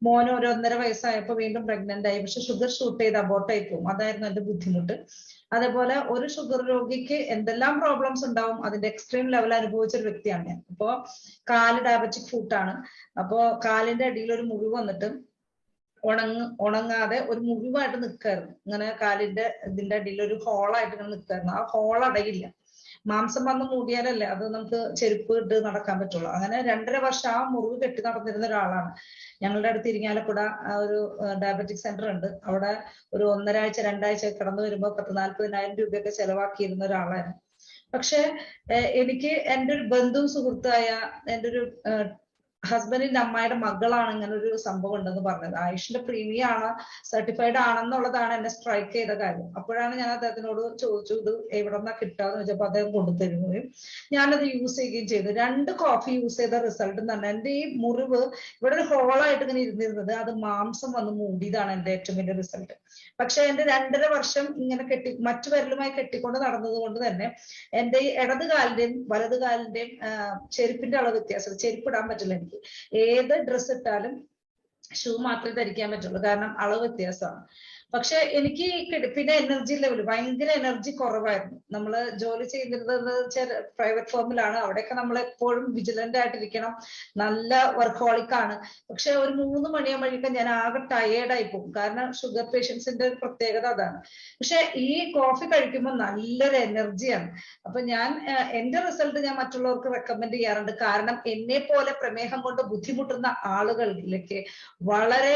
മോന് ഒരു 1.5 വയസ്സായപ്പോ വീണ്ടും പ്രഗ്നന്റ് ആയി. പക്ഷെ ഷുഗർ ഷൂട്ട് ചെയ്ത് അബോർട്ടായി പോകും. അതായിരുന്നു എന്റെ ബുദ്ധിമുട്ട്. അതേപോലെ ഒരു ഷുഗർ രോഗിക്ക് എന്തെല്ലാം പ്രോബ്ലംസ് ഉണ്ടാവും അതിന്റെ എക്സ്ട്രീം ലെവൽ അനുഭവിച്ച ഒരു വ്യക്തിയാണ് ഞാൻ. അപ്പോ കാല് ഡയബറ്റിക് ഫുട്ടാണ്. അപ്പോ കാലിന്റെ അടിയിൽ ഒരു മുറിവ് വന്നിട്ട് ഉണങ്ങാതെ ഒരു മുറിവായിട്ട് നിൽക്കായിരുന്നു. ഇങ്ങനെ കാലിന്റെ ഇതിന്റെ അടിയിൽ ഒരു ഹോളായിട്ട് ഇങ്ങനെ നിൽക്കായിരുന്നു. ആ ഹോൾ അടയില്ല. മാംസം വന്ന് മൂടിയാലല്ലേ അത് നമുക്ക് ചെരുപ്പ് ഇട്ട് നടക്കാൻ പറ്റുള്ളൂ. അങ്ങനെ 2.5 വർഷം ആ മുറിവ് കെട്ടി നടന്നിരുന്ന ഒരാളാണ്. ഞങ്ങളുടെ അടുത്ത് ഇരിങ്ങാലക്കുട ഒരു ഡയബറ്റിക് സെന്റർ ഉണ്ട്. അവിടെ ഒരു 1.5 ആഴ്ച 2 ആഴ്ച കിടന്നു വരുമ്പോൾ 10,000-40,000 രൂപയൊക്കെ ചെലവാക്കിയിരുന്ന ഒരാളായിരുന്നു. പക്ഷെ എനിക്ക് എൻ്റെ ഒരു ബന്ധു സുഹൃത്തായ എൻ്റെ ഒരു ഹസ്ബൻഡിന്റെ അമ്മായിയുടെ മകളാണ് ഇങ്ങനെ ഒരു സംഭവം ഉണ്ടെന്ന് പറഞ്ഞത്. ആയുഷിന്റെ പ്രീമിയം ആണ്, സർട്ടിഫൈഡ് ആണെന്നുള്ളതാണ് എന്നെ സ്ട്രൈക്ക് ചെയ്ത കാര്യം. അപ്പോഴാണ് ഞാൻ അദ്ദേഹത്തിനോട് ചോദിച്ചു ഇത് എവിടെ നിന്നാ കിട്ടാന്ന് വെച്ചപ്പോൾ അദ്ദേഹം കൊണ്ടുതരുകയും ഞാനത് യൂസ് ചെയ്യുകയും ചെയ്തു. 2 കോഫി യൂസ് ചെയ്ത റിസൾട്ട് എന്ന് പറഞ്ഞാൽ എന്റെ ഈ മുറിവ് ഇവിടെ ഒരു ഹോളായിട്ട് ഇങ്ങനെ ഇരുന്നിരുന്നത് അത് മാംസം വന്ന് മൂടിയതാണ് എന്റെ ഏറ്റവും വലിയ റിസൾട്ട്. പക്ഷെ എന്റെ 2.5 വർഷം ഇങ്ങനെ മറ്റു വിരലുമായി കെട്ടിക്കൊണ്ട് നടന്നത് കൊണ്ട് തന്നെ എന്റെ ഈ ഇടത് കാലിന്റെയും വലത് കാലിന്റെയും ചെരുപ്പിന്റെ അളവ് വ്യത്യാസം, ചെരുപ്പ് ഇടാൻ പറ്റില്ല എനിക്ക്. ഏത് ഡ്രസ്സ് ഇട്ടാലും ഷൂ മാത്രമേ ധരിക്കാൻ പറ്റുള്ളൂ, കാരണം അളവ് വ്യത്യാസമാണ്. പക്ഷെ എനിക്ക് പിന്നെ എനർജി ലെവൽ ഭയങ്കര എനർജി കുറവായിരുന്നു. നമ്മള് ജോലി ചെയ്തിരുന്നത് പ്രൈവറ്റ് ഫേമിലാണ്. അവിടെയൊക്കെ നമ്മൾ എപ്പോഴും വിജിലന്റ് ആയിട്ടിരിക്കണം, നല്ല വർക്കോളിക് ആണ്. പക്ഷെ ഒരു 3 മണിയാകുമ്പോഴേക്കും ഞാൻ ആകെ ടയേർഡായി പോകും, കാരണം ഷുഗർ പേഷ്യൻസിന്റെ ഒരു പ്രത്യേകത അതാണ്. പക്ഷെ ഈ കോഫി കഴിക്കുമ്പോൾ നല്ലൊരു എനർജിയാണ്. അപ്പൊ ഞാൻ എന്റെ റിസൾട്ട് ഞാൻ മറ്റുള്ളവർക്ക് റെക്കമെൻഡ് ചെയ്യാറുണ്ട്. കാരണം എന്നെ പോലെ പ്രമേഹം കൊണ്ട് ബുദ്ധിമുട്ടുന്ന ആളുകളിലേക്ക് വളരെ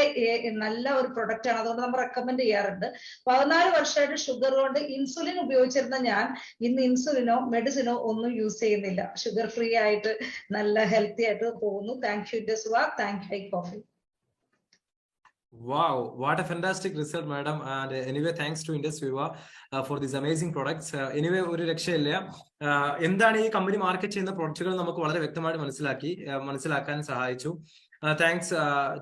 നല്ല ഒരു പ്രൊഡക്റ്റ് ആണ്. അതുകൊണ്ട് നമ്മൾ റെക്കമെൻഡ് ചെയ്യാറുണ്ട്. 14 വർഷമായിട്ട് ഷുഗർ കൊണ്ട് ഇൻസുലിൻ ഉപയോഗിച്ചിരുന്ന ഞാൻ ഇന്ന് ഇൻസുലിനോ മെഡിസിനോ ഒന്നും യൂസ് ചെയ്യുന്നില്ല. ഷുഗർ ഫ്രീ ആയിട്ട് നല്ല ഹെൽത്തി ആയിട്ട് പോകുന്നു. താങ്ക് യു ഇൻഡസ്വ, thank you coffee. Wow, what a fantastic result, madam. And anyway, thanks to Indus Viva for these amazing products. Anyway, ഒരു രക്ഷയില്ല. എന്താണ് ഈ കമ്പനി മാർക്കറ്റ് ചെയ്യുന്ന പ്രൊഡക്റ്റുകൾ നമുക്ക് വളരെ വ്യക്തമായിട്ട് മനസ്സിലാക്കാൻ സഹായിച്ചു. താങ്ക്സ്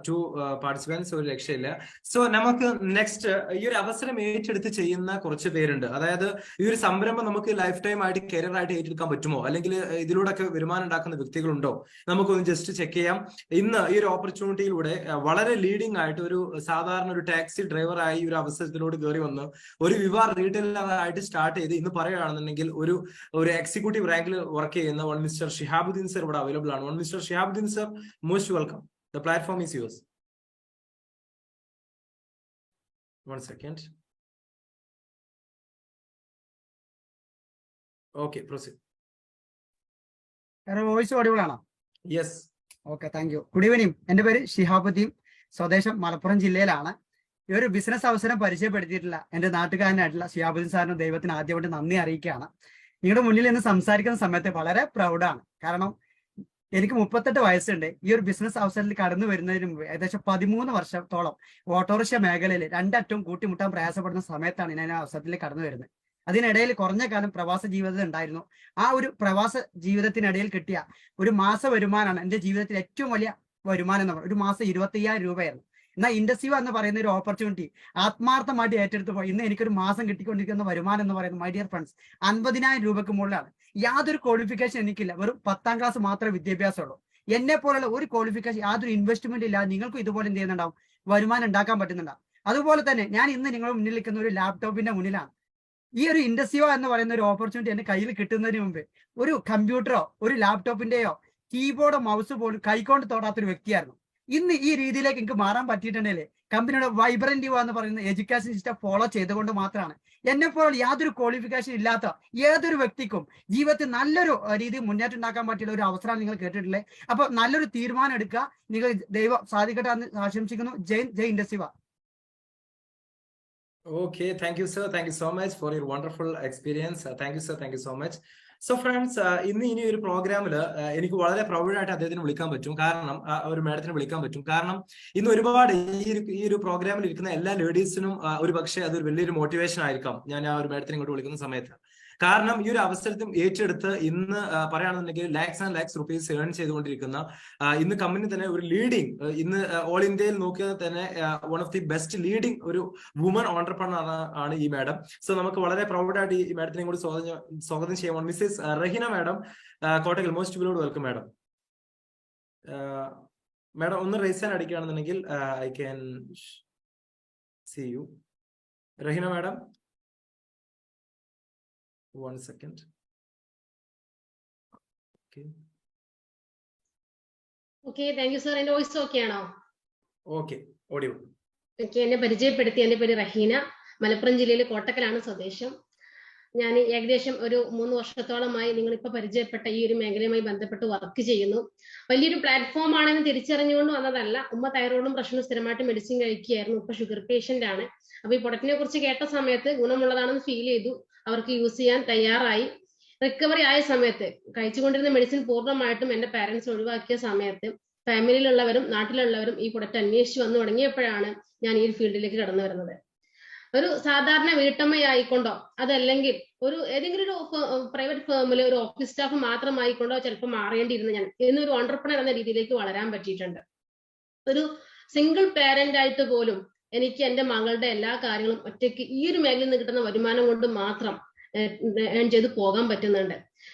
ടു പാർട്ടിസിപ്പൻസ്, ഒരു രക്ഷയില്ല. സോ നമുക്ക് നെക്സ്റ്റ് ഈ ഒരു അവസരം ഏറ്റെടുത്ത് ചെയ്യുന്ന കുറച്ച് പേരുണ്ട്. അതായത് ഈ ഒരു സംരംഭം നമുക്ക് ലൈഫ് ടൈം ആയിട്ട് കരിയർ ആയിട്ട് ഏറ്റെടുക്കാൻ പറ്റുമോ, അല്ലെങ്കിൽ ഇതിലൂടെ ഒക്കെ വരുമാനം ഉണ്ടാക്കുന്ന വ്യക്തികളുണ്ടോ, നമുക്കൊന്ന് ജസ്റ്റ് ചെക്ക് ചെയ്യാം. ഇന്ന് ഈ ഒരു ഓപ്പർച്യൂണിറ്റിയിലൂടെ വളരെ ലീഡിംഗ് ആയിട്ട് ഒരു സാധാരണ ഒരു ടാക്സി ഡ്രൈവറായി ഒരു അവസരത്തിലൂടെ കയറി വന്ന് ഒരു വിവാ റീറ്റെയിലറായിട്ട് സ്റ്റാർട്ട് ചെയ്ത് ഇന്ന് പറയുകയാണെന്നുണ്ടെങ്കിൽ ഒരു എക്സിക്യൂട്ടീവ് റാങ്കിൽ വർക്ക് ചെയ്യുന്ന വൺ മിസ്റ്റർ ഷിഹാബുദ്ദീൻ സർ ഇവിടെ അവൈലബിൾ ആണ്. One mister Shihabuddin sir, most welcome. The platform is yours. One second. Okay, proceed. Voice audible ആണോ? Yes. Okay, thank you. Good evening. എൻ്റെ പേര് ഷിഹാബുദ്ദീൻ, സ്വദേശം മലപ്പുറം ജില്ലയിലാണ്. ഈ ഒരു ബിസിനസ് അവസരം പരിചയപ്പെടുത്തിയിട്ടുള്ള എൻ്റെ നാട്ടുകാരനായിട്ടുള്ള ഷിഹാബുദ്ദീൻ സാറിന് ദൈവത്തിന് ആദ്യമായിട്ട് നന്ദി അറിയിക്കുകയാണ്. നിങ്ങളുടെ മുന്നിൽ നിന്ന് സംസാരിക്കുന്ന സമയത്ത് വളരെ പ്രൗഡാണ്. കാരണം എനിക്ക് 38 വയസ്സുണ്ട്. ഈ ഒരു ബിസിനസ് അവസരത്തിൽ കടന്നു വരുന്നതിന് മുമ്പ് ഏകദേശം 13 വർഷത്തോളം ഓട്ടോറിക്ഷ മേഖലയിൽ രണ്ടറ്റവും കൂട്ടിമുട്ടാൻ പ്രയാസപ്പെടുന്ന സമയത്താണ് ഞാൻ ആ അവസരത്തിൽ കടന്നു വരുന്നത്. അതിനിടയിൽ കുറഞ്ഞ കാലം പ്രവാസ ജീവിതം ഉണ്ടായിരുന്നു. ആ ഒരു പ്രവാസ ജീവിതത്തിനിടയിൽ കിട്ടിയ ഒരു മാസ വരുമാനമാണ് എൻ്റെ ജീവിതത്തിൽ ഏറ്റവും വലിയ വരുമാനം എന്ന് പറയുന്നത്. ഒരു മാസം 25,000 രൂപയായിരുന്നു. എന്നാൽ ഇൻഡസ്ട്രി എന്ന് പറയുന്ന ഒരു ഓപ്പർച്യൂണിറ്റി ആത്മാർത്ഥമായിട്ട് ഏറ്റെടുത്തപ്പോൾ ഇന്ന് എനിക്കൊരു മാസം കിട്ടിക്കൊണ്ടിരിക്കുന്ന വരുമാനം എന്ന് പറയുന്നത്, മൈ ഡിയർ ഫ്രണ്ട്സ്, 50,000 രൂപയ്ക്ക് മുകളിലാണ്. യാതൊരു ക്വാളിഫിക്കേഷൻ എനിക്കില്ല, വെറും 10ാം ക്ലാസ് മാത്രമേ വിദ്യാഭ്യാസമുള്ളൂ. എന്നെ പോലുള്ള ഒരു ക്വാളിഫിക്കേഷൻ, യാതൊരു ഇൻവെസ്റ്റ്മെന്റ് ഇല്ലാതെ നിങ്ങൾക്കും ഇതുപോലെ എന്ത് ചെയ്യുന്നുണ്ടാവും, വരുമാനം ഉണ്ടാക്കാൻ പറ്റുന്നുണ്ടാവും. അതുപോലെ തന്നെ ഞാൻ ഇന്ന് നിങ്ങളുടെ മുന്നിൽ നിൽക്കുന്ന ഒരു ലാപ്ടോപ്പിന്റെ മുന്നിലാണ്. ഈ ഒരു ഇൻഡസ്ട്രിയോ എന്ന് പറയുന്ന ഒരു ഓപ്പർച്യൂണിറ്റി എന്റെ കയ്യിൽ കിട്ടുന്നതിന് മുമ്പ് ഒരു കമ്പ്യൂട്ടറോ ഒരു ലാപ്ടോപ്പിന്റെയോ കീബോർഡോ മൗസ് പോലും കൈകൊണ്ട് തൊടാത്തൊരു വ്യക്തിയായിരുന്നു. ഇന്ന് ഈ രീതിയിലേക്ക് എനിക്ക് മാറാൻ പറ്റിയിട്ടുണ്ടെങ്കിൽ കമ്പനിയുടെ വൈബ്രന്റ് യുവ എന്ന് പറയുന്ന എഡ്യൂക്കേഷൻ സിസ്റ്റം ഫോളോ ചെയ്തുകൊണ്ട് മാത്രമാണ്. എന്നെപ്പോൾ യാതൊരു ക്വാളിഫിക്കേഷൻ ഇല്ലാത്ത ഏതൊരു വ്യക്തിക്കും ജീവിതത്തിൽ നല്ലൊരു രീതിയിൽ മുന്നേറ്റം ഉണ്ടാക്കാൻ പറ്റിയുള്ള ഒരു അവസരമാണ് നിങ്ങൾ കേട്ടിട്ടില്ലേ. അപ്പൊ നല്ലൊരു തീരുമാനം എടുക്കുക. നിങ്ങൾ ദൈവം സാധിക്കട്ടെ എന്ന് ആശംസിക്കുന്നു. ജയ് industry. Okay, thank you sir, thank you so much for your wonderful experience. Thank you sir, thank you so much. So friends, ഇനി ഒരു പ്രോഗ്രാമിൽ എനിക്ക് വളരെ പ്രൗഡായിട്ട് അദ്ദേഹത്തിന് വിളിക്കാൻ പറ്റും, കാരണം ഒരു മാഡത്തിന് വിളിക്കാൻ പറ്റും. കാരണം ഇന്ന് ഒരുപാട് ഈ ഒരു പ്രോഗ്രാമിൽ ഇരിക്കുന്ന എല്ലാ ലേഡീസിനും ഒരു പക്ഷേ അതൊരു വലിയൊരു മോട്ടിവേഷൻ ആയിരിക്കാം ഞാൻ ആ ഒരു മാഡത്തിന് ഇങ്ങോട്ട് വിളിക്കുന്ന സമയത്ത്. കാരണം ഈ ഒരു അവസരത്തിൽ ഏറ്റെടുത്ത് ഇന്ന് പറയുകയാണെന്നുണ്ടെങ്കിൽ lakhs and lakhs rupees earn ചെയ്തുകൊണ്ടിരിക്കുന്ന ഇന്ന് കമ്പനി തന്നെ ഒരു ലീഡിങ്, ഇന്ന് ഓൾ ഇന്ത്യയിൽ നോക്കിയാൽ തന്നെ one of the best leading ഒരു വുമൺ ഓണ്ടർപ്രണർ ആണ് ഈ മാഡം. സോ നമുക്ക് വളരെ പ്രൗഡായിട്ട് ഈ മാഡത്തിനെ കൂടി സ്വാഗതം ചെയ്യാം. Mrs Raheena madam, Kottakkal, most welcome madam. Madam ഒന്ന് റേസ് ഹാൻഡ് അടിക്കുകയാണെന്നുണ്ടെങ്കിൽ I can see you. Raheena madam, 1 second. Okay, thank you sir. എന്റെ വോയിസ് ഓക്കെ ആണോ? Okay, audio. ഓക്കെ, എന്നെ പരിചയപ്പെടുത്തി. എന്റെ പേര് റഹീന, മലപ്പുറം ജില്ലയിലെ കോട്ടക്കലാണ് സ്വദേശം. ഞാൻ ഏകദേശം ഒരു 3 വർഷത്തോളമായി നിങ്ങളിപ്പോ പരിചയപ്പെട്ട ഈ ഒരു മേഖലയുമായി ബന്ധപ്പെട്ട് വർക്ക് ചെയ്യുന്നു. വലിയൊരു പ്ലാറ്റ്ഫോം ആണെന്ന് തിരിച്ചറിഞ്ഞുകൊണ്ട് വന്നതല്ല. ഉമ്മ തൈറോയിഡും പ്രശ്നവും സ്ഥിരമായിട്ട് മെഡിസിൻ കഴിക്കുകയായിരുന്നു. ഇപ്പൊ ഷുഗർ പേഷ്യന്റ് ആണ്. അപ്പൊ ഈ പ്രൊഡക്റ്റിനെ കുറിച്ച് കേട്ട സമയത്ത് ഗുണമുള്ളതാണെന്ന് ഫീൽ ചെയ്തു. അവർക്ക് യൂസ് ചെയ്യാൻ തയ്യാറായി. റിക്കവറി ആയ സമയത്ത്, കഴിച്ചുകൊണ്ടിരുന്ന മെഡിസിൻ പൂർണ്ണമായിട്ടും എന്റെ പാരന്റ്സ് ഒഴിവാക്കിയ സമയത്ത് ഫാമിലിയിലുള്ളവരും നാട്ടിലുള്ളവരും ഈ പ്രൊഡക്റ്റ് അന്വേഷിച്ച് വന്നു തുടങ്ങിയപ്പോഴാണ് ഞാൻ ഈ ഫീൽഡിലേക്ക് കടന്നു വരുന്നത്. ഒരു സാധാരണ വീട്ടമ്മയായിക്കൊണ്ടോ അതല്ലെങ്കിൽ ഒരു ഏതെങ്കിലും ഒരു പ്രൈവറ്റ് ഫേമിൽ ഒരു ഓഫീസ് സ്റ്റാഫ് മാത്രമായിക്കൊണ്ടോ ചിലപ്പോൾ മാറേണ്ടിയിരുന്ന ഞാൻ ഇന്നൊരു ഓണ്ടർപ്രണർ എന്ന രീതിയിലേക്ക് വളരാൻ പറ്റിയിട്ടുണ്ട്. ഒരു സിംഗിൾ പാരന്റ് ആയിട്ട് പോലും എനിക്ക് എന്റെ മകളുടെ എല്ലാ കാര്യങ്ങളും ഒറ്റയ്ക്ക് ഈ ഒരു മേഖലയിൽ നിന്ന് കിട്ടുന്ന വരുമാനം കൊണ്ട് മാത്രം ഏൺ ചെയ്ത് പോകാൻ പറ്റുന്നുണ്ട്.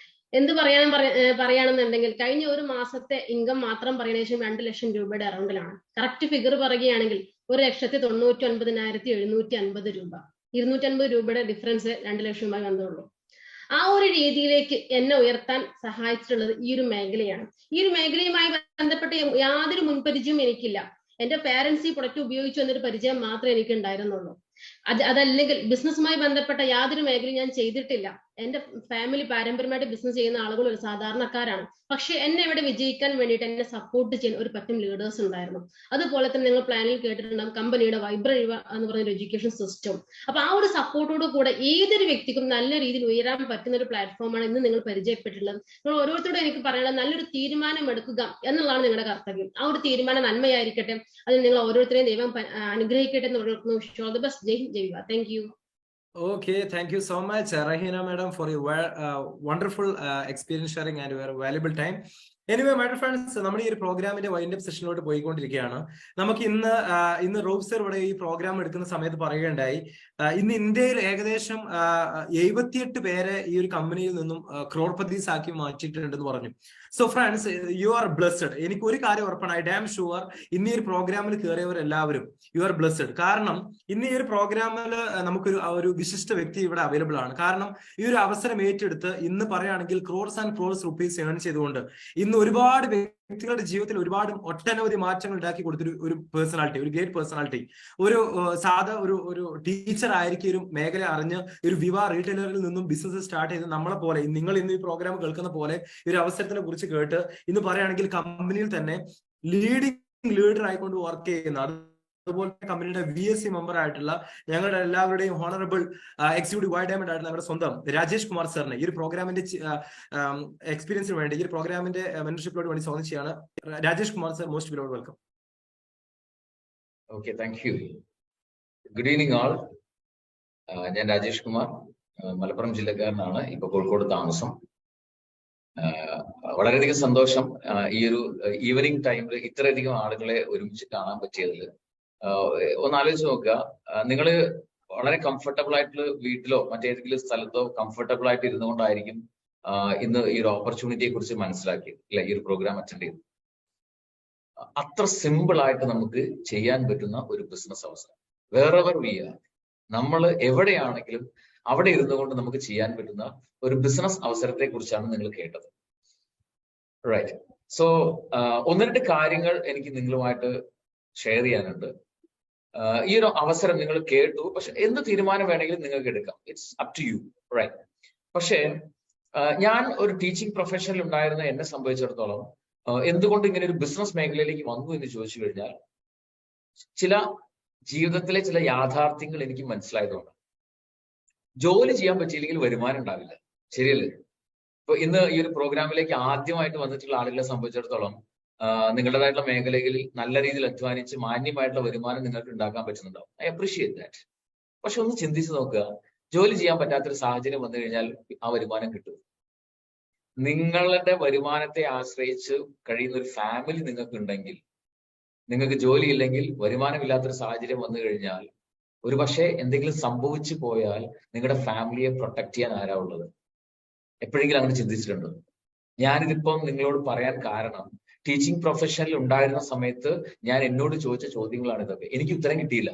എന്ത് പറയുകയാണെന്നുണ്ടെങ്കിൽ കഴിഞ്ഞ ഒരു മാസത്തെ ഇൻകം മാത്രം പറയുന്ന ശേഷം 2 ലക്ഷം രൂപയുടെ അറൗണ്ടിലാണ്. കറക്റ്റ് ഫിഗർ പറയുകയാണെങ്കിൽ 1,99,750 രൂപ, 250 രൂപയുടെ ഡിഫറൻസ് 2 ലക്ഷം രൂപ വന്നുള്ളൂ. ആ ഒരു രീതിയിലേക്ക് എന്നെ ഉയർത്താൻ സഹായിച്ചിട്ടുള്ളത് ഈ ഒരു മേഖലയാണ്. ഈ ഒരു മേഖലയുമായി ബന്ധപ്പെട്ട് യാതൊരു മുൻപരിചയവും എനിക്കില്ല. എന്റെ പാരന്റ്സ് ഈ പ്രൊഡക്റ്റ് ഉപയോഗിച്ചു എന്നൊരു പരിചയം മാത്രമേ എനിക്ക് ഉണ്ടായിരുന്നുള്ളൂ. അതല്ലെങ്കിൽ ബിസിനസ്സുമായി ബന്ധപ്പെട്ട യാതൊരു മേഖലയും ഞാൻ ചെയ്തിട്ടില്ല. എന്റെ ഫാമിലി പാരമ്പര്യമായിട്ട് ബിസിനസ് ചെയ്യുന്ന ആളുകൾ ഒരു സാധാരണക്കാരാണ്. പക്ഷെ എന്നെ ഇവിടെ വിജയിക്കാൻ വേണ്ടിയിട്ട് എന്നെ സപ്പോർട്ട് ചെയ്യാൻ ഒരു പറ്റും ലീഡേഴ്സ് ഉണ്ടായിരുന്നു. അതുപോലെ തന്നെ നിങ്ങൾ പ്ലാനിൽ കേട്ടിട്ടുണ്ടാകും കമ്പനിയുടെ വൈബ്രറി എന്ന് പറഞ്ഞ എഡ്യൂക്കേഷൻ സിസ്റ്റം. അപ്പൊ ആ ഒരു സപ്പോർട്ടോട് കൂടെ ഏതൊരു വ്യക്തിക്കും നല്ല രീതിയിൽ ഉയരാൻ പറ്റുന്ന ഒരു പ്ലാറ്റ്ഫോമാണ് ഇന്ന് നിങ്ങൾ പരിചയപ്പെട്ടിട്ടുള്ളത്. നിങ്ങൾ ഓരോരുത്തരോടും എനിക്ക് പറയാനുള്ളത് നല്ലൊരു തീരുമാനം എടുക്കുക എന്നുള്ളതാണ് നിങ്ങളുടെ കർത്തവ്യം. ആ ഒരു തീരുമാനം നന്മയായിരിക്കട്ടെ. അതിൽ നിങ്ങൾ ഓരോരുത്തരെയും ദൈവം അനുഗ്രഹിക്കട്ടെ എന്ന് പറഞ്ഞു. All the best. Jai Hind, Jai Viva. Thank you. Okay, thank you so much, Rahina madam, for your wonderful experience sharing and your valuable time. Anyway my dear friends, നമ്മുടെ ഈ ഒരു പ്രോഗ്രാമിന്റെ വൈൻഡ് അപ്പ് സെഷനിലോട്ട് പോയിക്കൊണ്ടിരിക്കുകയാണ്. നമുക്ക് ഇന്ന് റോബ് സർ ഇവിടെ ഈ പ്രോഗ്രാം എടുക്കുന്ന സമയത്ത് പറയുകയുണ്ടായി, ഇന്ന് ഇന്ത്യയിൽ ഏകദേശം 78 പേരെ ഈ ഒരു കമ്പനിയിൽ നിന്നും ക്രോർപതീസ് ആക്കി മാറ്റിയിട്ടുണ്ടെന്ന് പറഞ്ഞു. So friends, you are blessed. എനിക്ക് ഒരു കാര്യം ഉറപ്പാണ്, ഐ ഡാം ഷുവർ ഇന്ന് ഈ ഒരു പ്രോഗ്രാമിൽ കയറിയവരെല്ലാവരും യു ആർ ബ്ലെസ്ഡ്. കാരണം ഇന്ന് ഈ ഒരു പ്രോഗ്രാമിൽ നമുക്കൊരു വിശിഷ്ട വ്യക്തി ഇവിടെ അവൈലബിൾ ആണ്. കാരണം ഈ ഒരു അവസരം ഏറ്റെടുത്ത് ഇന്ന് പറയുകയാണെങ്കിൽ crores and crores rupees earn ചെയ്തുകൊണ്ട് ഇന്ന് ഒരുപാട് വ്യക്തികളുടെ ജീവിതത്തിൽ ഒട്ടനവധി മാറ്റങ്ങൾ ഉണ്ടാക്കി കൊടുത്തൊരു ഒരു പേഴ്സണാലിറ്റി, ഒരു ഗ്രേറ്റ് പേഴ്സണാലിറ്റി. ഒരു ഒരു ടീച്ചർ ആയിരിക്കും ഒരു മേഖല അറിഞ്ഞ് ഒരു വിവാ റീറ്റെയിലറിൽ നിന്നും ബിസിനസ് സ്റ്റാർട്ട് ചെയ്ത് നമ്മളെ പോലെ നിങ്ങൾ ഇന്ന് ഈ പ്രോഗ്രാം കേൾക്കുന്ന പോലെ ഈ ഒരു അവസരത്തിനെ കുറിച്ച് കേട്ട് ഇന്ന് പറയുകയാണെങ്കിൽ കമ്പനിയിൽ തന്നെ ലീഡർ ആയിക്കൊണ്ട് വർക്ക് ചെയ്യുന്ന, അതുപോലെ കമ്പനിയുടെ VSC മെമ്പർ ആയിട്ടുള്ള ഞങ്ങളുടെ എല്ലാവരുടെയും ഹോണറബിൾ എക്സിക്യൂട്ടീവ് വൈഡ് ഡയമണ്ട് ആയിട്ടുള്ള നമ്മുടെ സ്വന്തം രാജേഷ് കുമാർ സാറിനെ ഈ ഒരു പ്രോഗ്രാമിന്റെ എക്സ്പീരിയൻസിന് വേണ്ടി, ഈ ഒരു പ്രോഗ്രാമിന്റെ മെന്റർഷിപ്പിനോട് വേണ്ടി സ്വാഗതം ചെയ്യാണ്. Rajesh Kumar sir, most welcome. Okay, thank you. Good evening all. ഞാൻ രാജേഷ് കുമാർ, മലപ്പുറം ജില്ലക്കാരനാണ്. ഇപ്പൊ കോഴിക്കോട് താമസം. വളരെയധികം സന്തോഷം ഈ ഒരു ഈവനിങ് ടൈമിൽ ഇത്രയധികം ആളുകളെ ഒരുമിച്ച് കാണാൻ പറ്റിയതിൽ. ഒന്ന് ആലോചിച്ച് നോക്കുക, നിങ്ങൾ വളരെ കംഫർട്ടബിൾ ആയിട്ടുള്ള വീട്ടിലോ മറ്റേതെങ്കിലും സ്ഥലത്തോ കംഫർട്ടബിൾ ആയിട്ട് ഇരുന്നുകൊണ്ടായിരിക്കും ഇന്ന് ഈ ഒരു ഓപ്പർച്യൂണിറ്റിയെ കുറിച്ച് മനസ്സിലാക്കിയത്, അല്ലെ? ഈ ഒരു പ്രോഗ്രാം അറ്റൻഡ് ചെയ്തു. അത്ര സിമ്പിൾ ആയിട്ട് നമുക്ക് ചെയ്യാൻ പറ്റുന്ന ഒരു ബിസിനസ് അവസരം വേറെവർ വി ആർ, നമ്മൾ എവിടെയാണെങ്കിലും അവിടെ ഇരുന്നുകൊണ്ട് നമുക്ക് ചെയ്യാൻ പറ്റുന്ന ഒരു ബിസിനസ് അവസരത്തെ കുറിച്ചാണ് നിങ്ങൾ കേട്ടത്. റൈറ്റ്. സോ 1-2 കാര്യങ്ങൾ എനിക്ക് നിങ്ങളുമായിട്ട് ഷെയർ ചെയ്യാനുണ്ട്. ഈ ഒരു അവസരം നിങ്ങൾ കേട്ടു, പക്ഷെ എന്ത് തീരുമാനം വേണമെങ്കിലും നിങ്ങൾക്ക് എടുക്കാം. It's up to you, right? പക്ഷേ ഞാൻ ഒരു ടീച്ചിങ് പ്രൊഫഷനിൽ ഉണ്ടായിരുന്ന എന്നെ സംബന്ധിച്ചിടത്തോളം എന്തുകൊണ്ട് ഇങ്ങനെ ഒരു ബിസിനസ് മേഖലയിലേക്ക് വന്നു എന്ന് ചോദിച്ചു കഴിഞ്ഞാൽ, ജീവിതത്തിലെ ചില യാഥാർത്ഥ്യങ്ങൾ എനിക്ക് മനസ്സിലായതുകൊണ്ട്. ജോലി ചെയ്യാൻ പറ്റിയില്ലെങ്കിൽ വരുമാനം ഉണ്ടാവില്ല, ശരിയല്ലേ? ഇപ്പൊ ഇന്ന് ഈ ഒരു പ്രോഗ്രാമിലേക്ക് ആദ്യമായിട്ട് വന്നിട്ടുള്ള ആളുകളെ സംബന്ധിച്ചിടത്തോളം നിങ്ങളുടേതായിട്ടുള്ള മേഖലകളിൽ നല്ല രീതിയിൽ അധ്വാനിച്ച് മാന്യമായിട്ടുള്ള വരുമാനം നിങ്ങൾക്ക് ഉണ്ടാക്കാൻ പറ്റുന്നുണ്ടാവും. I appreciate that. പക്ഷെ ഒന്ന് ചിന്തിച്ച് നോക്കുക, ജോലി ചെയ്യാൻ പറ്റാത്തൊരു സാഹചര്യം വന്നു കഴിഞ്ഞാൽ ആ വരുമാനം കിട്ടും. നിങ്ങളുടെ വരുമാനത്തെ ആശ്രയിച്ച് കഴിയുന്ന ഒരു ഫാമിലി നിങ്ങൾക്ക് ഉണ്ടെങ്കിൽ, നിങ്ങൾക്ക് ജോലി ഇല്ലെങ്കിൽ വരുമാനമില്ലാത്തൊരു സാഹചര്യം വന്നു കഴിഞ്ഞാൽ, ഒരു പക്ഷേ എന്തെങ്കിലും സംഭവിച്ചു പോയാൽ നിങ്ങളുടെ ഫാമിലിയെ പ്രൊട്ടക്ട് ചെയ്യാൻ ആരാ ഉള്ളത്? എപ്പോഴെങ്കിലും അങ്ങനെ ചിന്തിച്ചിട്ടുണ്ടോ? ഞാനിതിപ്പം നിങ്ങളോട് പറയാൻ കാരണം, ടീച്ചിങ് പ്രൊഫഷനിൽ ഉണ്ടായിരുന്ന സമയത്ത് ഞാൻ എന്നോട് ചോദിച്ച ചോദ്യങ്ങളാണ് ഇതൊക്കെ. എനിക്ക് ഉത്തരം കിട്ടിയില്ല.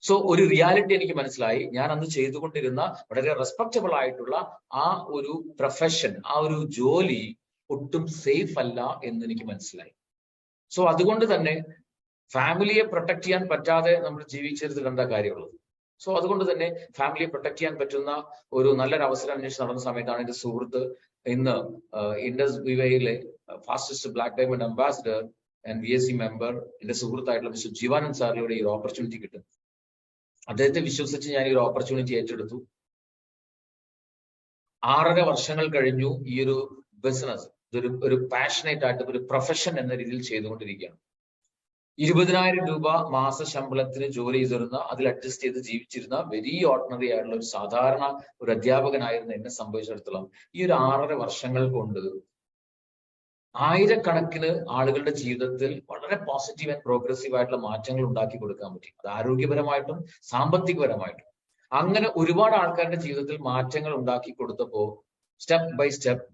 സോ ഒരു റിയാലിറ്റി എനിക്ക് മനസ്സിലായി. ഞാൻ അന്ന് ചെയ്തുകൊണ്ടിരുന്ന വളരെ റെസ്പെക്റ്റബിൾ ആയിട്ടുള്ള ആ ഒരു പ്രൊഫഷൻ, ആ ഒരു ജോലി ഒട്ടും സേഫ് അല്ല എന്ന് എനിക്ക് മനസ്സിലായി. സോ അതുകൊണ്ട് തന്നെ ഫാമിലിയെ പ്രൊട്ടക്ട് ചെയ്യാൻ പറ്റാതെ നമ്മൾ ജീവിച്ചെടുത്ത് കണ്ട കാര്യമുള്ളത്. സോ അതുകൊണ്ട് തന്നെ ഫാമിലിയെ പ്രൊട്ടക്ട് ചെയ്യാൻ പറ്റുന്ന ഒരു നല്ലൊരു അവസരം അന്വേഷിച്ച് നടന്ന സമയത്താണ് എന്റെ സുഹൃത്ത്, ഇന്ന് ഇൻഡസ് വിവയിലെ fastest black diamond ambassador and VSC member, എന്റെ സുഹൃത്തായിട്ടുള്ള മിസ്റ്റർ ജീവാനന്ദ് സാറിലൂടെ ഈ ഒരു ഓപ്പർച്യൂണിറ്റി കിട്ടും. അദ്ദേഹത്തെ വിശ്വസിച്ച് ഞാൻ ഈ ഒരു ഓപ്പർച്യൂണിറ്റി ഏറ്റെടുത്തു. 6.5 വർഷങ്ങൾ കഴിഞ്ഞു ഈ ഒരു ബിസിനസ് ഒരു പാഷനേറ്റ് ആയിട്ട് ഒരു പ്രൊഫഷൻ എന്ന രീതിയിൽ ചെയ്തുകൊണ്ടിരിക്കുകയാണ്. 20,000 രൂപ മാസ ശമ്പളത്തിന് ജോലി ചെയ്തിരുന്ന, അതിൽ അഡ്ജസ്റ്റ് ചെയ്ത് ജീവിച്ചിരുന്ന വെരി ഓർഡിനറി ആയിട്ടുള്ള ഒരു സാധാരണ ഒരു അധ്യാപകനായിരുന്ന എന്നെ സംബന്ധിച്ചിടത്തോളം ഈ ഒരു 6.5 വർഷങ്ങൾ കൊണ്ട് ആയിരക്കണക്കിന് ആളുകളുടെ ജീവിതത്തിൽ വളരെ പോസിറ്റീവ് ആൻഡ് പ്രോഗ്രസീവ് ആയിട്ടുള്ള മാറ്റങ്ങൾ ഉണ്ടാക്കി കൊടുക്കാൻ പറ്റി. അത് ആരോഗ്യപരമായിട്ടും സാമ്പത്തികപരമായിട്ടും. അങ്ങനെ ഒരുപാട് ആൾക്കാരുടെ ജീവിതത്തിൽ മാറ്റങ്ങൾ ഉണ്ടാക്കി കൊടുത്തപ്പോ സ്റ്റെപ്പ് ബൈ സ്റ്റെപ്പ്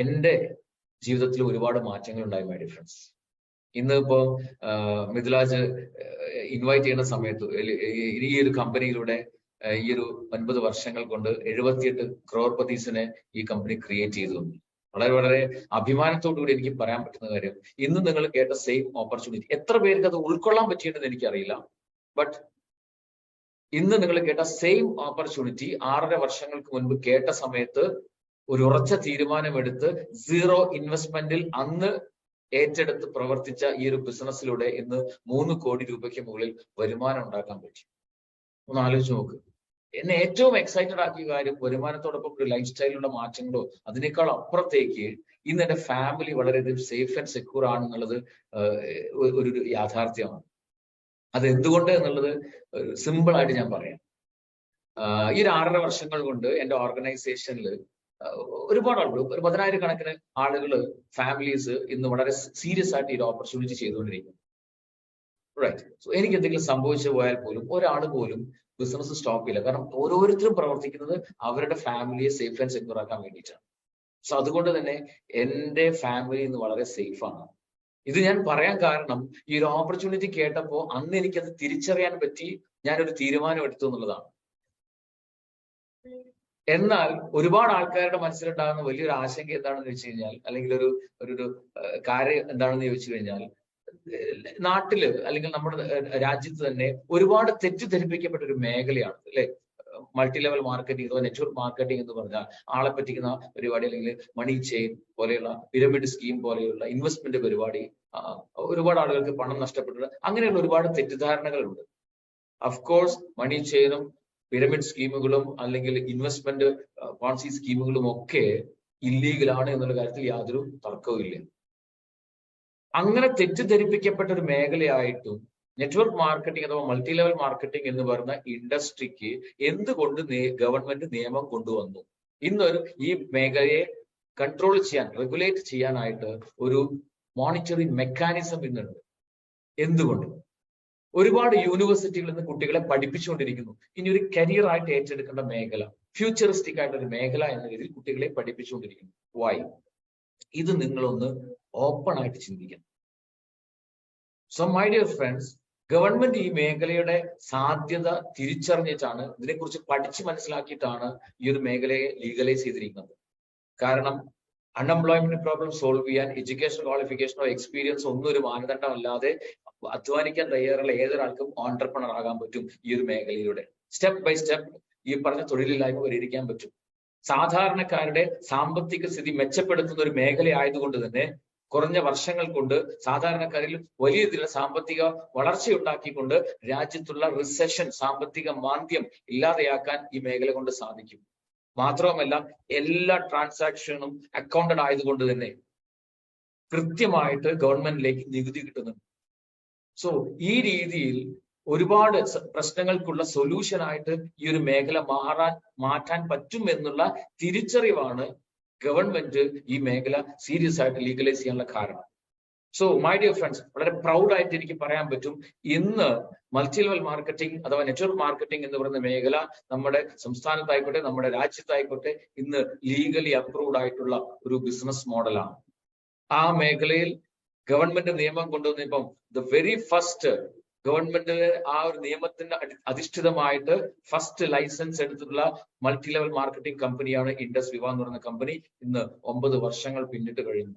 എന്റെ ജീവിതത്തിൽ ഒരുപാട് മാറ്റങ്ങൾ ഉണ്ടായി മൈ ഡിയർ ഫ്രണ്ട്സ്. ഇന്നിപ്പോ മിഥിലാജ് ഇൻവൈറ്റ് ചെയ്യുന്ന സമയത്ത് ഈ ഒരു കമ്പനിയിലൂടെ ഈ ഒരു 9 വർഷങ്ങൾ കൊണ്ട് 78 ക്രോർപതീസിനെ ഈ കമ്പനി ക്രിയേറ്റ് ചെയ്തു. വളരെ വളരെ അഭിമാനത്തോടു കൂടി എനിക്ക് പറയാൻ പറ്റുന്ന കാര്യം, ഇന്ന് നിങ്ങൾ കേട്ട സെയിം ഓപ്പർച്യൂണിറ്റി എത്ര പേർക്ക് അത് ഉൾക്കൊള്ളാൻ പറ്റിയെന്ന് എനിക്കറിയില്ല. ബട്ട് ഇന്ന് നിങ്ങൾ കേട്ട സെയിം ഓപ്പർച്യൂണിറ്റി 6.5 വർഷങ്ങൾക്ക് മുൻപ് കേട്ട സമയത്ത് ഒരു ഉറച്ച തീരുമാനമെടുത്ത് 0 ഇൻവെസ്റ്റ്മെന്റിൽ അന്ന് ഏറ്റെടുത്ത് പ്രവർത്തിച്ച ഈ ഒരു ബിസിനസ്സിലൂടെ ഇന്ന് 3 കോടി രൂപയ്ക്ക് മുകളിൽ വരുമാനം ഉണ്ടാക്കാൻ പറ്റി. ഒന്ന് ആലോചിച്ച് നോക്ക്. എന്നെ ഏറ്റവും എക്സൈറ്റഡ് ആക്കിയ കാര്യം വരുമാനത്തോടൊപ്പം ഒരു ലൈഫ് സ്റ്റൈലിലുള്ള മാറ്റങ്ങളോ അതിനേക്കാൾ അപ്പുറത്തേക്ക് ഇന്ന് എന്റെ ഫാമിലി വളരെയധികം സേഫ് ആൻഡ് സെക്യൂർ ആണെന്നുള്ളത് ഒരു യാഥാർത്ഥ്യമാണ്. അത് എന്തുകൊണ്ട് എന്നുള്ളത് സിമ്പിൾ ആയിട്ട് ഞാൻ പറയാം. ഈ ഒരു 6.5 വർഷങ്ങൾ കൊണ്ട് എന്റെ ഓർഗനൈസേഷനിൽ ഒരുപാട് ആളുകൾ, ഒരു 10,000 കണക്കിന് ആളുകൾ, ഫാമിലീസ് ഇന്ന് വളരെ സീരിയസ് ആയിട്ട് ഈ ഒരു ഓപ്പർച്യൂണിറ്റി ചെയ്തുകൊണ്ടിരിക്കുന്നു. റൈറ്റ്. സോ എനിക്ക് എന്തെങ്കിലും സംഭവിച്ചു പോയാൽ പോലും ഒരാൾ പോലും ബിസിനസ് സ്റ്റോപ്പ് ചെയ്യില്ല. കാരണം ഓരോരുത്തരും പ്രവർത്തിക്കുന്നത് അവരുടെ ഫാമിലിയെ സേഫ് ആൻഡ് സെക്യൂർ ആക്കാൻ വേണ്ടിയിട്ടാണ്. സോ അതുകൊണ്ട് തന്നെ എന്റെ ഫാമിലി ഇന്ന് വളരെ സേഫ് ആണ്. ഇത് ഞാൻ പറയാൻ കാരണം ഈ ഒരു ഓപ്പർച്യൂണിറ്റി കേട്ടപ്പോൾ അന്ന് എനിക്കത് തിരിച്ചറിയാൻ പറ്റി, ഞാനൊരു തീരുമാനം എടുത്തു എന്നുള്ളതാണ്. എന്നാൽ ഒരുപാട് ആൾക്കാരുടെ മനസ്സിലുണ്ടാകുന്ന വലിയൊരു ആശങ്ക എന്താണെന്ന് വെച്ച് കഴിഞ്ഞാൽ, അല്ലെങ്കിൽ ഒരു കാര്യം എന്താണെന്ന് ചോദിച്ചു കഴിഞ്ഞാൽ, നാട്ടില് അല്ലെങ്കിൽ നമ്മുടെ രാജ്യത്ത് തന്നെ ഒരുപാട് തെറ്റിദ്ധരിപ്പിക്കപ്പെട്ട ഒരു മേഖലയാണ് അല്ലെ മൾട്ടി ലെവൽ മാർക്കറ്റിംഗ് അഥവാ നെറ്റ്വർക്ക് മാർക്കറ്റിംഗ് എന്ന് പറഞ്ഞാൽ ആളെ പറ്റിക്കുന്ന പരിപാടി, അല്ലെങ്കിൽ മണി ചെയിൻ പോലെയുള്ള പിരമിഡ് സ്കീം പോലെയുള്ള ഇൻവെസ്റ്റ്മെന്റ് പരിപാടി, ഒരുപാട് ആളുകൾക്ക് പണം നഷ്ടപ്പെട്ടിട്ടുണ്ട്. അങ്ങനെയുള്ള ഒരുപാട് തെറ്റിദ്ധാരണകളുണ്ട്. അഫ്കോഴ്സ് മണി ചെയിനും പിരമിഡ് സ്കീമുകളും അല്ലെങ്കിൽ ഇൻവെസ്റ്റ്മെന്റ് പോളിസി സ്കീമുകളും ഒക്കെ ഇല്ലീഗലാണ് എന്നുള്ള കാര്യത്തിൽ യാതൊരു തർക്കവും ഇല്ല. അങ്ങനെ തെറ്റിദ്ധരിപ്പിക്കപ്പെട്ട ഒരു മേഖലയായിട്ടും നെറ്റ്വർക്ക് മാർക്കറ്റിംഗ് അഥവാ മൾട്ടി ലെവൽ മാർക്കറ്റിംഗ് എന്ന് പറയുന്ന ഇൻഡസ്ട്രിക്ക് എന്തുകൊണ്ട് ഗവൺമെന്റ് നിയമം കൊണ്ടുവന്നു? ഇന്നൊരു ഈ മേഖലയെ കൺട്രോൾ ചെയ്യാൻ, റെഗുലേറ്റ് ചെയ്യാനായിട്ട് ഒരു മോണിറ്ററിംഗ് മെക്കാനിസം ഇന്നുണ്ട്. എന്തുകൊണ്ട്? ഒരുപാട് യൂണിവേഴ്സിറ്റികളിൽ നിന്ന് കുട്ടികളെ പഠിപ്പിച്ചുകൊണ്ടിരിക്കുന്നു. ഇനി ഒരു കരിയർ ആയിട്ട് ഏറ്റെടുക്കേണ്ട മേഖല, ഫ്യൂച്ചറിസ്റ്റിക് ആയിട്ടുള്ള ഒരു മേഖല എന്ന രീതിയിൽ കുട്ടികളെ പഠിപ്പിച്ചുകൊണ്ടിരിക്കുന്നു. വൈ? ഇത് നിങ്ങളൊന്ന് ഓപ്പൺ ആയിട്ട് ചിന്തിക്കണം. So my dear friends, government ഈ മേഖലയുടെ സാധ്യത തിരിച്ചറിഞ്ഞിട്ടാണ്, ഇതിനെക്കുറിച്ച് പഠിച്ച് മനസ്സിലാക്കിയിട്ടാണ് ഈ ഒരു മേഖലയെ ലീഗലൈസ് ചെയ്തിരിക്കുന്നത്. കാരണം അൺഎംപ്ലോയ്മെന്റ് പ്രോബ്ലം സോൾവ് ചെയ്യാൻ എഡ്യൂക്കേഷൻ ക്വാളിഫിക്കേഷനോ എക്സ്പീരിയൻസോ ഒന്നും ഒരു മാനദണ്ഡമല്ലാതെ അധ്വാനിക്കാൻ തയ്യാറുള്ള ഏതൊരാൾക്കും ഓൺട്രപ്രണർ ആകാൻ പറ്റും ഈ ഒരു മേഖലയിലൂടെ. സ്റ്റെപ്പ് ബൈ സ്റ്റെപ്പ് ഈ പറഞ്ഞ തൊഴിലില്ലായ്മ പരിഹരിക്കാൻ പറ്റും. സാധാരണക്കാരുടെ സാമ്പത്തിക സ്ഥിതി മെച്ചപ്പെടുത്തുന്ന ഒരു മേഖല ആയതുകൊണ്ട് തന്നെ കുറഞ്ഞ വർഷങ്ങൾ കൊണ്ട് സാധാരണക്കാരിൽ വലിയ രീതിയിലുള്ള സാമ്പത്തിക വളർച്ചയുണ്ടാക്കിക്കൊണ്ട് രാജ്യത്തുള്ള റിസഷൻ, സാമ്പത്തിക മാന്ദ്യം ഇല്ലാതെയാക്കാൻ ഈ മേഖല കൊണ്ട് സാധിക്കും. മാത്രവുമല്ല എല്ലാ ട്രാൻസാക്ഷനും അക്കൗണ്ടഡ് ആയതുകൊണ്ട് തന്നെ കൃത്യമായിട്ട് ഗവൺമെന്റിലേക്ക് നികുതി കിട്ടുന്നുണ്ട്. സോ ഈ രീതിയിൽ ഒരുപാട് പ്രശ്നങ്ങൾക്കുള്ള സൊല്യൂഷൻ ആയിട്ട് ഈ ഒരു മേഖല മാറ്റാൻ പറ്റും എന്നുള്ള തിരിച്ചറിവാണ് ഗവൺമെന്റ് ഈ മേഖല സീരിയസ് ആയിട്ട് ലീഗലൈസ് ചെയ്യാനുള്ള കാരണം. സോ മൈ ഡിയർ ഫ്രണ്ട്സ്, വളരെ പ്രൗഡായിട്ട് എനിക്ക് പറയാൻ പറ്റും, ഇന്ന് മൾട്ടി ലെവൽ മാർക്കറ്റിംഗ് അഥവാ നെറ്റ്വർക്ക് മാർക്കറ്റിംഗ് എന്ന് പറയുന്ന മേഖല നമ്മുടെ സംസ്ഥാനത്തായിക്കോട്ടെ നമ്മുടെ രാജ്യത്തായിക്കോട്ടെ ഇന്ന് ലീഗലി അപ്രൂവ്ഡ് ആയിട്ടുള്ള ഒരു ബിസിനസ് മോഡലാണ്. ആ മേഖലയിൽ ഗവൺമെന്റ് നിയമം കൊണ്ടുവന്നപ്പം ദ വെരി ഫസ്റ്റ് ഗവൺമെന്റ് ആ ഒരു നിയമത്തിന്റെ അധിഷ്ഠിതമായിട്ട് ഫസ്റ്റ് ലൈസൻസ് എടുത്തിട്ടുള്ള മൾട്ടി ലെവൽ മാർക്കറ്റിംഗ് കമ്പനിയാണ് ഇൻഡസ് വിവ എന്ന് പറയുന്ന കമ്പനി. ഇന്ന് 9 വർഷങ്ങൾ പിന്നിട്ട് കഴിഞ്ഞു.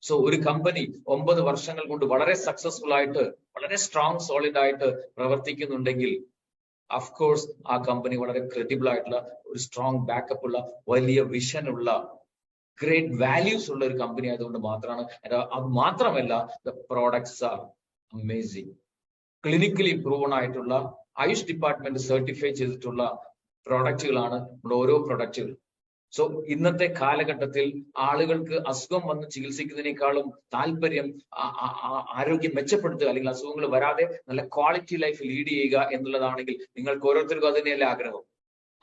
സോ ഒരു കമ്പനി 9 വർഷങ്ങൾ കൊണ്ട് വളരെ സക്സസ്ഫുൾ ആയിട്ട്, വളരെ സ്ട്രോങ് സോളിഡ് ആയിട്ട് പ്രവർത്തിക്കുന്നുണ്ടെങ്കിൽ അഫ്കോഴ്സ് ആ കമ്പനി വളരെ ക്രെഡിബിൾ ആയിട്ടുള്ള, ഒരു സ്ട്രോങ് ബാക്കപ്പ് ഉള്ള, വലിയ വിഷൻ ഉള്ള, ഗ്രേറ്റ് വാല്യൂസ് ഉള്ള ഒരു കമ്പനി ആയതുകൊണ്ട് മാത്രമാണ്. അത് മാത്രമല്ല, the products R amazing. Clinically proven ആയിട്ടുള്ള, ആയുഷ് ഡിപ്പാർട്ട്മെന്റ് സർട്ടിഫൈ ചെയ്തിട്ടുള്ള പ്രോഡക്റ്റുകളാണ് നമ്മുടെ ഓരോ പ്രൊഡക്റ്റുകൾ. സോ ഇന്നത്തെ കാലഘട്ടത്തിൽ ആളുകൾക്ക് അസുഖം വന്ന് ചികിത്സിക്കുന്നതിനേക്കാളും താല്പര്യം ആരോഗ്യം മെച്ചപ്പെടുത്തുക, അല്ലെങ്കിൽ അസുഖങ്ങൾ വരാതെ നല്ല ക്വാളിറ്റി ലൈഫ് ലീഡ് ചെയ്യുക എന്നുള്ളതാണെങ്കിൽ നിങ്ങൾക്ക് ഓരോരുത്തർക്കും അത് തന്നെയല്ലേ ആഗ്രഹം.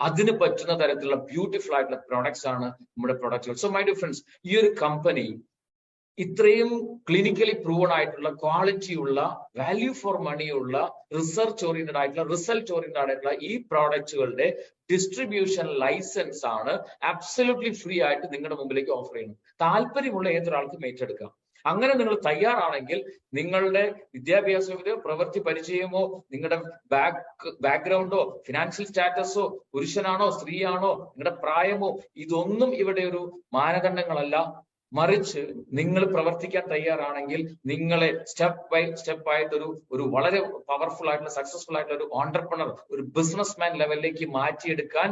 അതിന് പറ്റുന്ന തരത്തിലുള്ള ബ്യൂട്ടിഫുൾ ആയിട്ടുള്ള പ്രോഡക്ട്സ് ആണ് നമ്മുടെ പ്രൊഡക്റ്റുകൾ. സോ മൈ ഡിയർ ഫ്രണ്ട്സ്, ഈ ഒരു കമ്പനി ഇത്രയും ക്ലിനിക്കലി പ്രൂവൺ ആയിട്ടുള്ള ക്വാളിറ്റി ഉള്ള വാല്യൂ ഫോർ മണി ഉള്ള റിസർച്ച് ഓറിയന്റഡ് ആയിട്ടുള്ള റിസൾട്ട് ഓറിയന്റഡ് ആയിട്ടുള്ള ഈ പ്രോഡക്റ്റുകളുടെ ഡിസ്ട്രിബ്യൂഷൻ ലൈസൻസ് ആണ് അബ്സല്യൂട്ട്ലി ഫ്രീ ആയിട്ട് നിങ്ങളുടെ മുമ്പിലേക്ക് ഓഫർ ചെയ്യുന്നത്. താല്പര്യമുള്ള ഏതൊരാൾക്കും ഏറ്റെടുക്കാം. അങ്ങനെ നിങ്ങൾ തയ്യാറാണെങ്കിൽ നിങ്ങളുടെ വിദ്യാഭ്യാസമോ പ്രവൃത്തി പരിചയമോ നിങ്ങളുടെ ബാക്ക്ഗ്രൗണ്ടോ ഫിനാൻഷ്യൽ സ്റ്റാറ്റസോ പുരുഷനാണോ സ്ത്രീയാണോ നിങ്ങളുടെ പ്രായമോ ഇതൊന്നും ഇവിടെ ഒരു മാനദണ്ഡങ്ങളല്ല. മറിച്ച് നിങ്ങൾ പ്രവർത്തിക്കാൻ തയ്യാറാണെങ്കിൽ നിങ്ങളെ സ്റ്റെപ്പ് ബൈ സ്റ്റെപ്പ് ആയിട്ട് ഒരു വളരെ പവർഫുൾ ആയിട്ടുള്ള സക്സസ്ഫുൾ ആയിട്ടുള്ള ഒരു ഓണ്ടർപ്രണർ, ഒരു ബിസിനസ്മാൻ ലെവലിലേക്ക് മാറ്റിയെടുക്കാൻ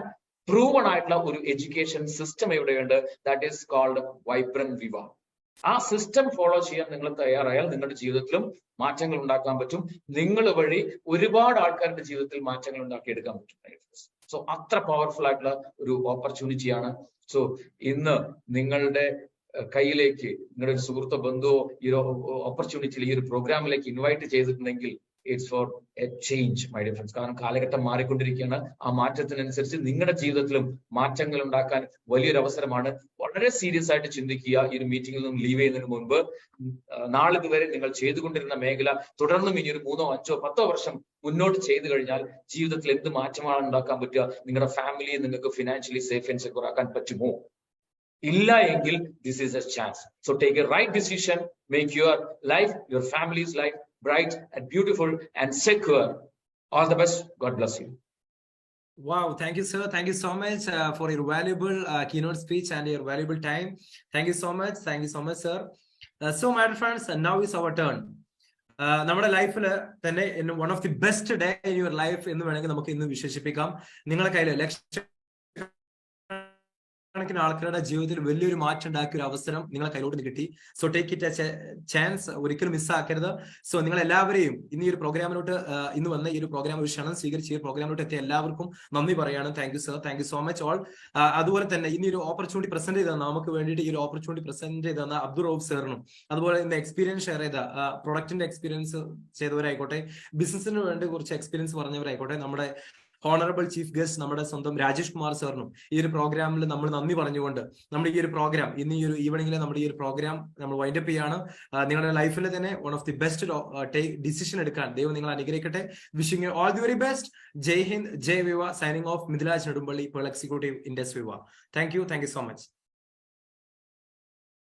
പ്രൂവൺ ആയിട്ടുള്ള ഒരു എഡ്യൂക്കേഷൻ സിസ്റ്റം ഇവിടെയുണ്ട്. ദാറ്റ് ഈസ് കോൾഡ് വൈബ്രന്റ് വിവ. ആ സിസ്റ്റം ഫോളോ ചെയ്യാൻ നിങ്ങൾ തയ്യാറായാൽ നിങ്ങളുടെ ജീവിതത്തിലും മാറ്റങ്ങൾ ഉണ്ടാക്കാൻ പറ്റും. നിങ്ങൾ വഴി ഒരുപാട് ആൾക്കാരുടെ ജീവിതത്തിൽ മാറ്റങ്ങൾ ഉണ്ടാക്കിയെടുക്കാൻ പറ്റും. സോ അത്ര പവർഫുൾ ആയിട്ടുള്ള ഒരു ഓപ്പർച്യൂണിറ്റിയാണ്. സോ ഇന്ന് നിങ്ങളുടെ കയ്യിലേക്ക് നിങ്ങളുടെ ഒരു സുഹൃത്തോ ബന്ധുവോ ഈ ഒരു ഓപ്പർച്യൂണിറ്റിയിൽ ഈ ഒരു പ്രോഗ്രാമിലേക്ക് ഇൻവൈറ്റ് ചെയ്തിട്ടുണ്ടെങ്കിൽ it's for a change my dear friends. കാരണം കാലഘട്ടം മാറിക്കൊണ്ടിരിക്കുകയാണ്. ആ മാറ്റത്തിനനുസരിച്ച് നിങ്ങളുടെ ജീവിതത്തിലും മാറ്റങ്ങൾ ഉണ്ടാക്കാൻ വലിയൊരു അവസരമാണ്. വളരെ സീരിയസ് ആയിട്ട് ചിന്തിക്കുക. ഈ ഒരു മീറ്റിംഗിൽ നിന്നും ലീവ് ചെയ്യുന്നതിന് മുൻപ് നാളിതുവരെ നിങ്ങൾ ചെയ്തുകൊണ്ടിരുന്ന മേഖല തുടർന്നും ഇനി ഒരു 3, 5, 10 വർഷം മുന്നോട്ട് ചെയ്തു കഴിഞ്ഞാൽ ജീവിതത്തിൽ എന്ത് മാറ്റമാണ് ഉണ്ടാക്കാൻ പറ്റുക? നിങ്ങളുടെ ഫാമിലിയെ നിങ്ങൾക്ക് ഫിനാൻഷ്യലി സേഫ് ആൻഡ് സെക്യൂർ ആക്കാൻ പറ്റുമോ? ഇല്ല എങ്കിൽ this is a chance. So take a right decision, make your life, your family's life bright and beautiful and secure. All the best. God bless you. Wow, thank you, sir. Thank you so much for your valuable keynote speech and your valuable time. Thank you so much. Thank you so much, sir. So, my friends, now is our turn. നമ്മുടെ ലൈഫിൽ തന്നെ one of the best day in your life എന്ന് വേണമെങ്കിൽ നമുക്ക് ഇന്ന് വിശേഷിപ്പിക്കാം. നിങ്ങളുടെ കയ്യിൽ ലക്ഷക്കണക്കിന് ആൾക്കാരുടെ ജീവിതത്തിൽ വലിയൊരു മാറ്റം ഉണ്ടാക്കിയ ഒരു അവസരം നിങ്ങളെ കയ്യിലോട്ട് കിട്ടി. So take it A chance, ഒരിക്കലും മിസ്സാക്കരുത്. സോ നിങ്ങൾ എല്ലാവരെയും ഇന്ന് ഈ ഒരു പ്രോഗ്രാമിലോട്ട് ഇന്ന് വന്ന ഈ ഒരു പ്രോഗ്രാം ഒരു ക്ഷണം സ്വീകരിച്ച് ഈ പ്രോഗ്രാമിലോട്ട് എത്തിയ എല്ലാവർക്കും നന്ദി പറയാണ്. Thank you sir, thank you so much all. അതുപോലെ തന്നെ ഇനി ഒരു ഓപ്പർച്യൂണിറ്റി പ്രസന്റ് ചെയ്ത് നമുക്ക് വേണ്ടിയിട്ട് ഈ ഒരു ഓപ്പർച്യൂണിറ്റി പ്രസന്റ് ചെയ്ത് തന്ന അബ്ദുൾ റൌഫ് സാറിനും, അതുപോലെ ഇന്ന് എക്സ്പീരിയൻസ് ഷെയർ ചെയ്ത പ്രൊഡക്റ്റിന്റെ എക്സ്പീരിയൻസ് ചെയ്തവരായിക്കോട്ടെ, ബിസിനസിന് വേണ്ടി കുറച്ച് എക്സ്പീരിയൻസ് പറഞ്ഞവരായിക്കോട്ടെ, നമ്മുടെ ഹോണറബിൾ ചീഫ് ഗസ്റ്റ് നമ്മുടെ സ്വന്തം രാജേഷ് കുമാർ സാറിനും ഈ ഒരു പ്രോഗ്രാമിൽ നമ്മൾ നന്ദി പറഞ്ഞുകൊണ്ട് നമ്മുടെ ഈ ഒരു പ്രോഗ്രാം ഇന്ന് ഈ ഒരു ഈവനിങ്ങിൽ നമ്മുടെ ഈ ഒരു പ്രോഗ്രാം നമ്മൾ വൈൻഡപ്പ് ചെയ്യാണ്. നിങ്ങളുടെ ലൈഫിൽ തന്നെ one of the best decision എടുക്കാൻ ദൈവം നിങ്ങൾ അനുഗ്രഹിക്കട്ടെ. Wishing you all the very best. Jai Hind, Jai Viva. Signing off, Mithilaj Nedumpally, pearl executive Indus Viva. Thank you so much.